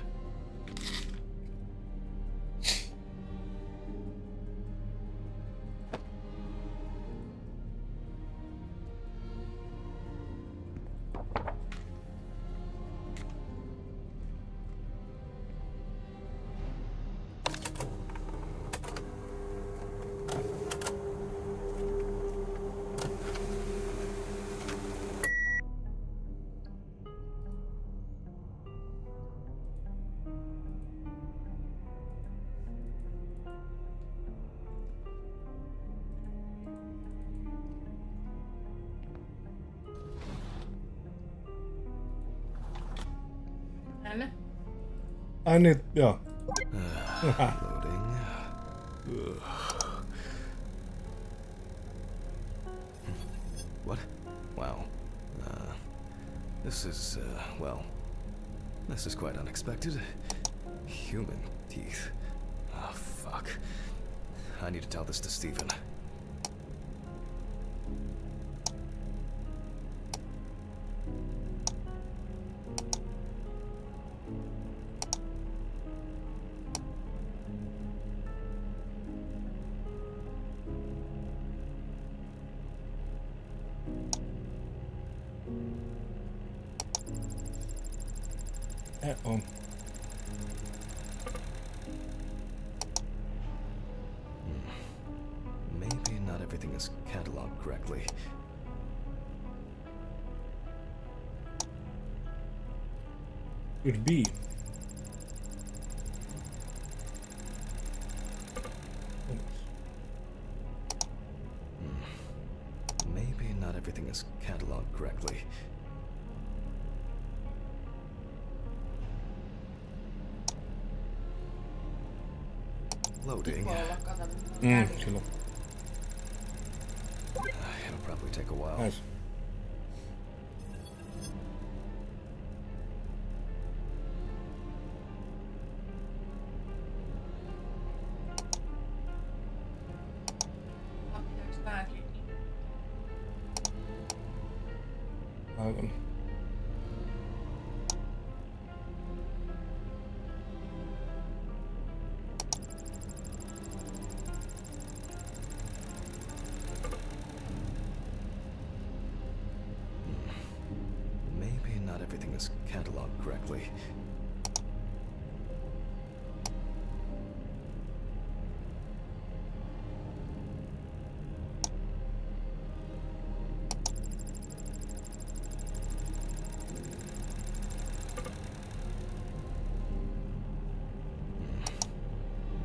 Älä. Ai niin, joo. Loading. What? Wow. This is, well, this is quite unexpected. Human teeth. Oh, fuck. I need to tell this to Stephen. On. Maybe not everything is cataloged correctly. Could be. Maybe not everything is cataloged correctly. Loading. Voi olla tämmöinen. Kyllä. It'll probably take a while. Nice. Pitääks tääkin? Aivan. Maybe not everything is cataloged correctly.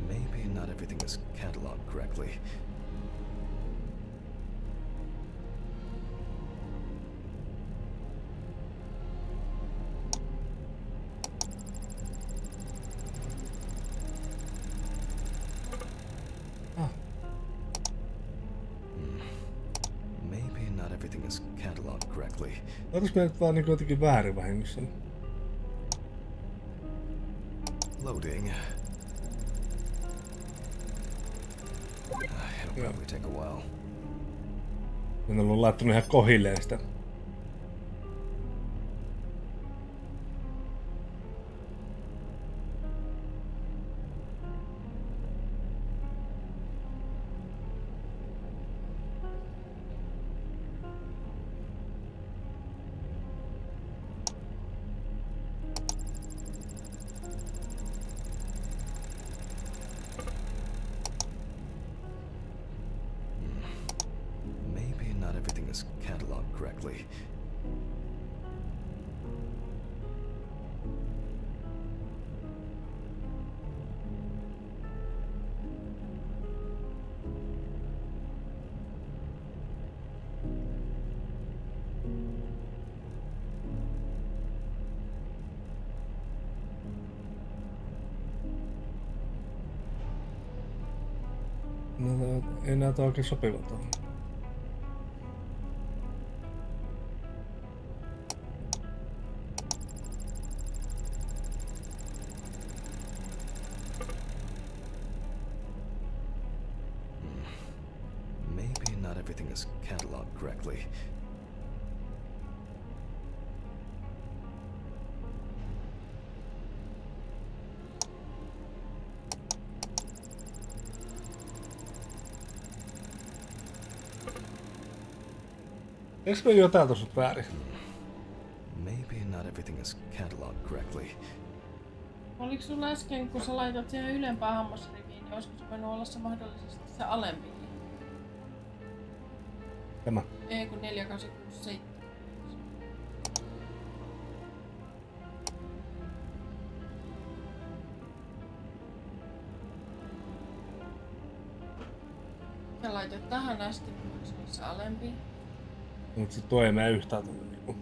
Maybe not everything is cataloged correctly. Maybe not everything is cataloged correctly. Otas me nyt vaan niinku jotenkin väärin vahingossa? Loading. It'll probably take a while. En ollut laittanut ihan kohilleen sitä. Maybe not everything is cataloged correctly. No, ei näytä oikein sopivat tuohon. Maybe not everything is cataloged correctly. Eikö me jotain tossa väärin? Maybe not everything is cataloged correctly. Oliko sulla äsken, kun sä laitat siihen ylempään hammasriviin, niin olisiko se voinut olla se mahdollisesti se alempikin? Tämä. Ei kun 4867. Sä laitat tähän asti, niin se on se alempi. Mut se tuo ei mene yhtään tonne niinku.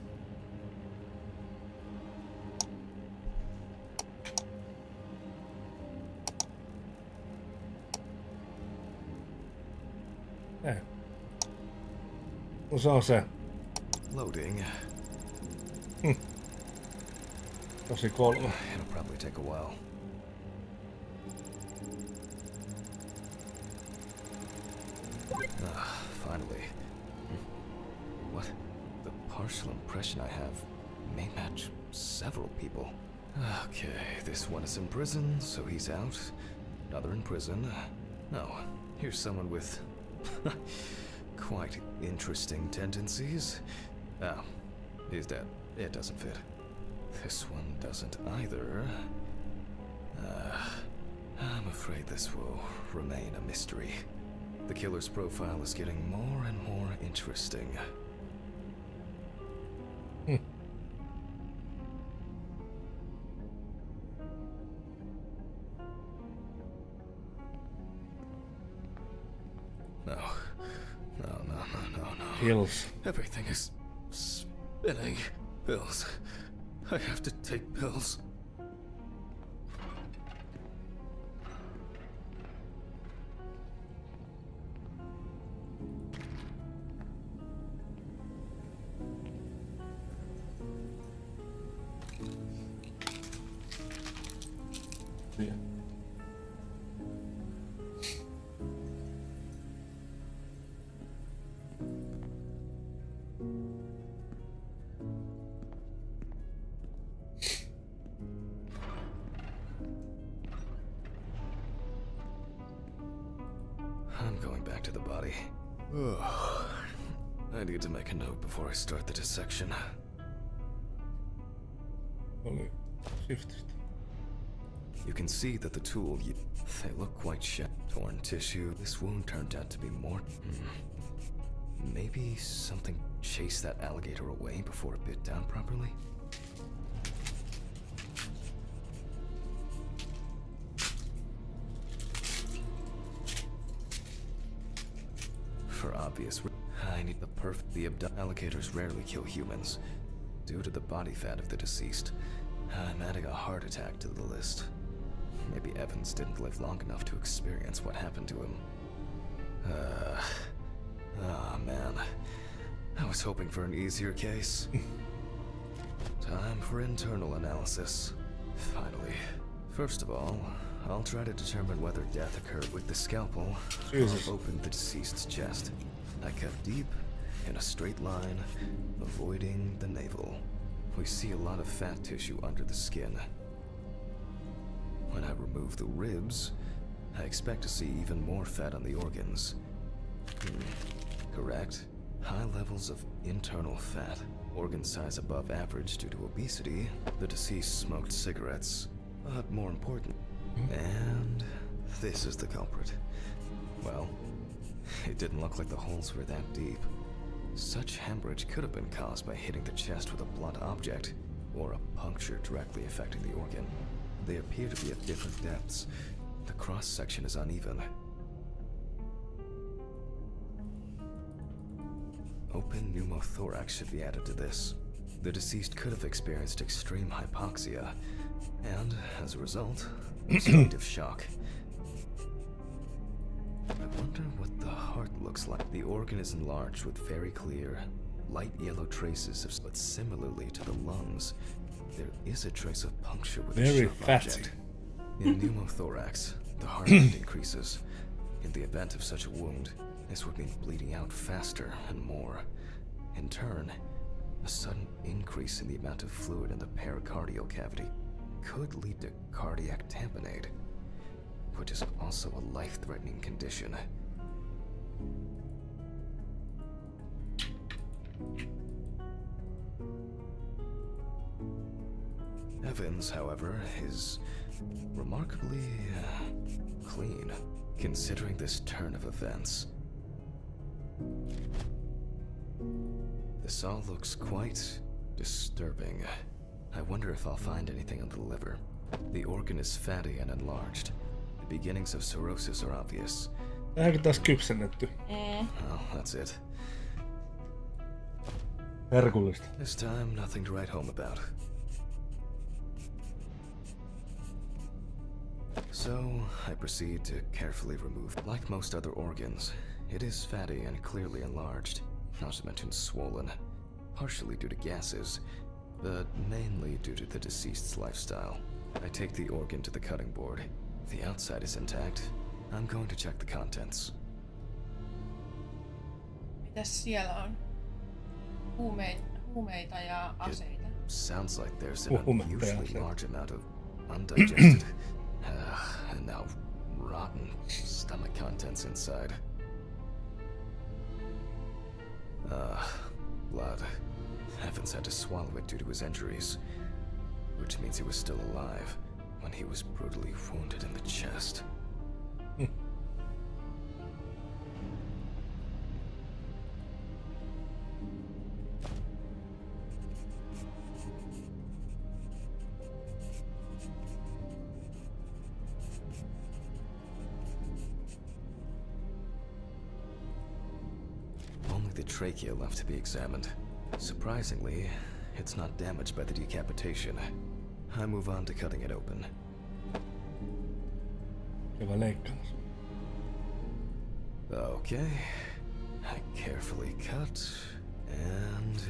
Ei. No se on se. Loading. Tosi 3. It'll probably take a while. Finally. What? The partial impression I have may match several people. Okay, this one is in prison, so he's out. Another in prison. No, here's someone with quite interesting tendencies. Oh, he's dead. It doesn't fit. This one doesn't either. I'm afraid this will remain a mystery. The killer's profile is getting more and more interesting. No. Hills. Everything is spinning. Pills. I have to take pills. going back to the body. I need to make a note before I start the dissection. Oli shiftistä. You can see that the tool, they look quite sharp. Torn tissue. This wound turned out to be more... Maybe something chased that alligator away before it bit down properly? For obvious I need the perfect... The alligators rarely kill humans. Due to the body fat of the deceased, I'm adding a heart attack to the list. Maybe Evans didn't live long enough to experience what happened to him. Man. I was hoping for an easier case. Time for internal analysis. Finally. First of all, I'll try to determine whether death occurred with the scalpel. Jesus. I'll open the deceased's chest. I cut deep, in a straight line, avoiding the navel. We see a lot of fat tissue under the skin. When I remove the ribs, I expect to see even more fat on the organs. Correct. High levels of internal fat. Organ size above average due to obesity. The deceased smoked cigarettes. But more important. And this is the culprit. Well, it didn't look like the holes were that deep. Such hemorrhage could have been caused by hitting the chest with a blunt object, or a puncture directly affecting the organ. They appear to be at different depths. The cross-section is uneven. Open pneumothorax should be added to this. The deceased could have experienced extreme hypoxia, and, as a result, obstructive shock. I wonder what the heart looks like. The organ is enlarged with very clear, light yellow traces of... But similarly to the lungs, there is a trace of puncture with a Very sharp fatty. object. In pneumothorax, the heart rate increases. In the event of such a wound, this would mean bleeding out faster and more. In turn, a sudden increase in the amount of fluid in the pericardial cavity could lead to cardiac tamponade, which is also a life-threatening condition. Evans, however, is remarkably clean, considering this turn of events. This all looks quite disturbing. I wonder if I'll find anything on the liver. The organ is fatty and enlarged. The beginnings of cirrhosis are obvious. Tehdäänkö tässä kypsennetty? Well, that's it. Herkullista. This time, nothing to write home about. So, I proceed to carefully remove. Like most other organs, it is fatty and clearly enlarged, not to mention swollen, partially due to gases, but mainly due to the deceased's lifestyle. I take the organ to the cutting board. The outside is intact. I'm going to check the contents. Mitäs siellä on? Huumeita ja aseita. Sounds like there's an Huumeita ja unusually aseita. large amount of undigested and now rotten stomach contents inside. Blood. Evans had to swallow it due to his injuries, which means he was still alive when he was brutally wounded in the chest. Only the trachea left to be examined. Surprisingly, it's not damaged by the decapitation. I move on to cutting it open. Käydään leikkaamassa. Okay. I carefully cut, and...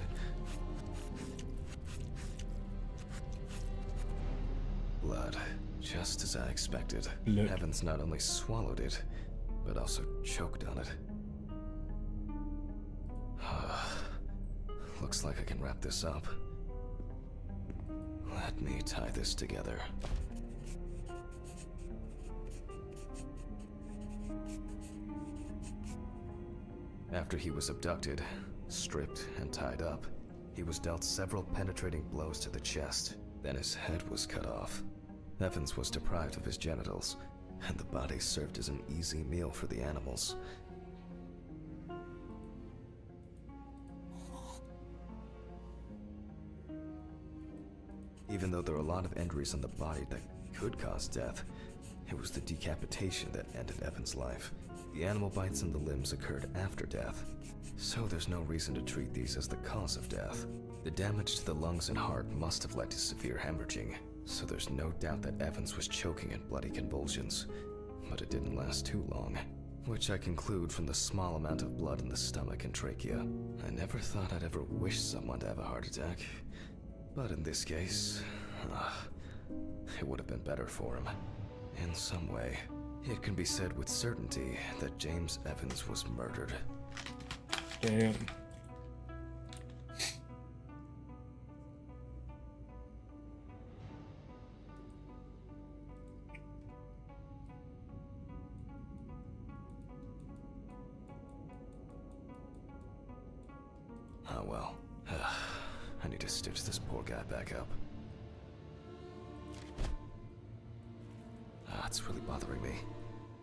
blood, just as I expected. Blood. Evans not only swallowed it, but also choked on it. Looks like I can wrap this up. Let me tie this together. After he was abducted, stripped, and tied up, he was dealt several penetrating blows to the chest. Then his head was cut off. Evans was deprived of his genitals, and the body served as an easy meal for the animals. Even though there are a lot of injuries on the body that could cause death, it was the decapitation that ended Evan's life. The animal bites in the limbs occurred after death, so there's no reason to treat these as the cause of death. The damage to the lungs and heart must have led to severe hemorrhaging, so there's no doubt that Evans was choking in bloody convulsions. But it didn't last too long, which I conclude from the small amount of blood in the stomach and trachea. I never thought I'd ever wish someone to have a heart attack, but in this case, it would have been better for him. In some way, it can be said with certainty that James Evans was murdered. Damn. Oh well. I need to stitch this poor guy back up. It's really bothering me.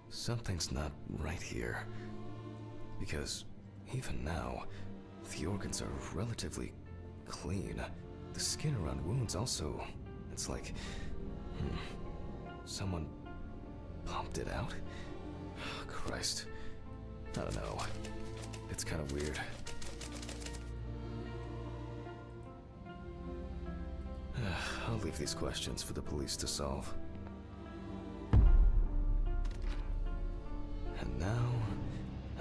Something's not right here. Because even now, the organs are relatively clean. The skin around wounds also, it's like, someone pumped it out? Christ. I don't know. It's kind of weird. I'll leave these questions for the police to solve. And now,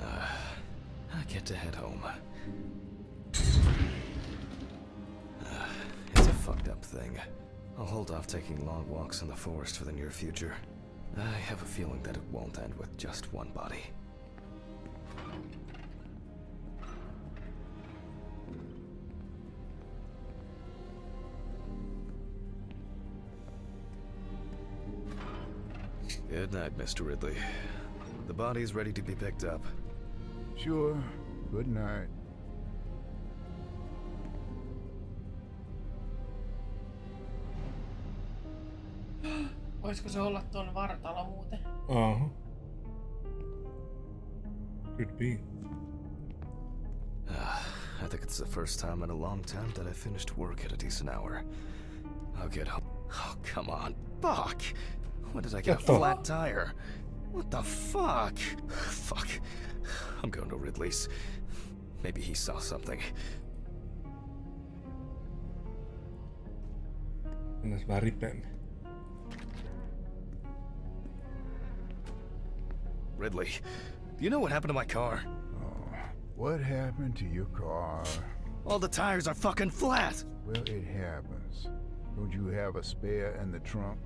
I get to head home. It's a fucked up thing. I'll hold off taking long walks in the forest for the near future. I have a feeling that it won't end with just one body. Good night, Mr. Ridley. The body is ready to be picked up. Sure. Good night. Voisiko se olla tuon vartalo muuten? Could be. I think it's the first time in a long time that I finished work at a decent hour. I'll get home. Oh, come on. Fuck! When did I get a flat tire? What the fuck? Fuck. I'm going to Ridley's. Maybe he saw something. Mennään vähän ripeämmin. Ridley, do you know what happened to my car? Oh, what happened to your car? All the tires are fucking flat! Well, it happens. Don't you have a spare in the trunk?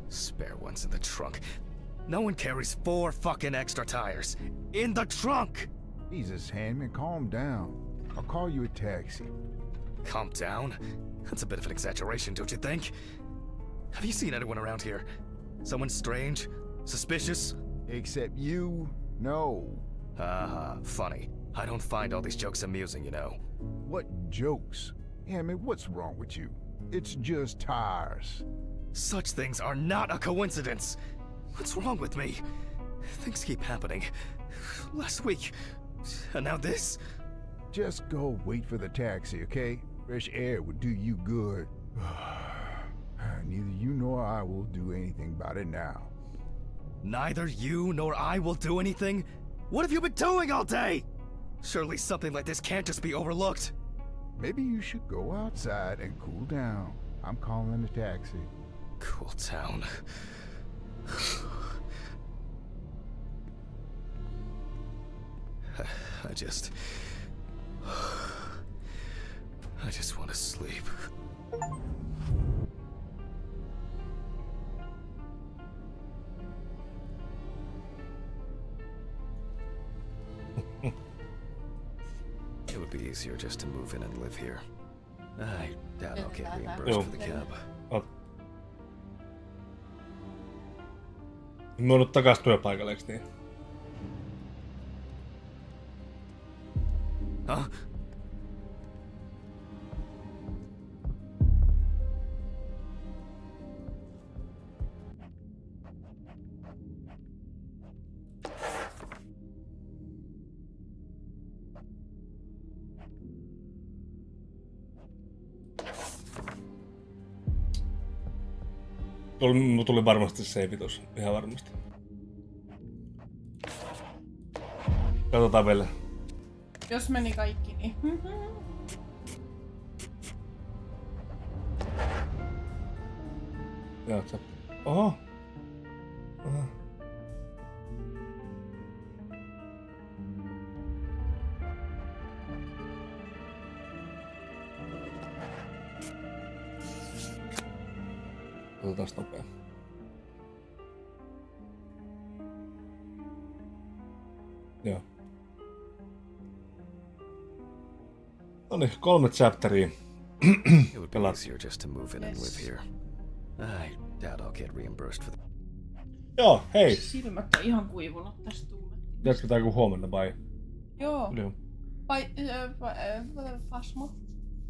Spare ones in the trunk. No one carries 4 fucking extra tires. In the trunk! Jesus, Handman, calm down. I'll call you a taxi. Calm down? That's a bit of an exaggeration, don't you think? Have you seen anyone around here? Someone strange? Suspicious? Except you? No. Funny. I don't find all these jokes amusing, you know. What jokes? Handman, what's wrong with you? It's just tires. Such things are not a coincidence! What's wrong with me? Things keep happening. Last week, and now this? Just go wait for the taxi, okay? Fresh air would do you good. Neither you nor I will do anything about it now. Neither you nor I will do anything? What have you been doing all day? Surely something like this can't just be overlooked. Maybe you should go outside and cool down. I'm calling the taxi. Cool down. I just want to sleep. It would be easier just to move in and live here. I doubt I'll get reimbursed for the cab. Mä oon nyt takas työpaikalle, eiks niin? Huh? Tuli varmasti save tossa, ihan varmasti. Katsotaan vielä. Jos meni kaikki, niin... Joo, se. Oho. Oho. Otetaan nopea. Joo. Noniin, 3 chapteria. It would be easier just to move in and live here. I doubt I'll get reimbursed for the... Joo, hei. Silmät on ihan kuivunut tästä tuulettimesta. Jatketaan kuin huomenna vai? Joo. Joo. Fasmo.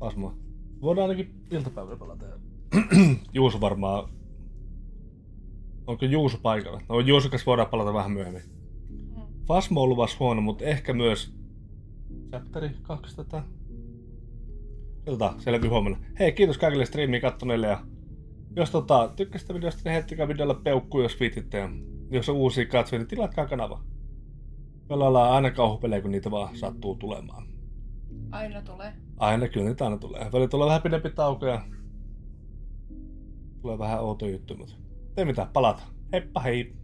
Asma. Voidaan ainakin iltapäivällä palata. Juuso varmaan... Onko Juuso paikalla? No Juuso kanssa voidaan palata vähän myöhemmin. Fasmo on luvassa huono, mutta ehkä myös... Chapteri 2 tätä. Katsotaan, selviä huomenna. Hei, kiitos kaikille striimiä kattoneille ja... Jos tykkäsitte videosta, niin heittäkää videolle peukku, jos viititte. Ja jos on uusia katsoja, niin tilatkaa kanava. Me ollaan aina kauhupelejä, kun niitä vaan sattuu tulemaan. Aina tulee. Aina, kyllä niitä aina tulee. Välillä tulee vähän pidempi tauko ja... Tulee vähän outo juttu, mutta... Ei mitään, palata. Heippa hei!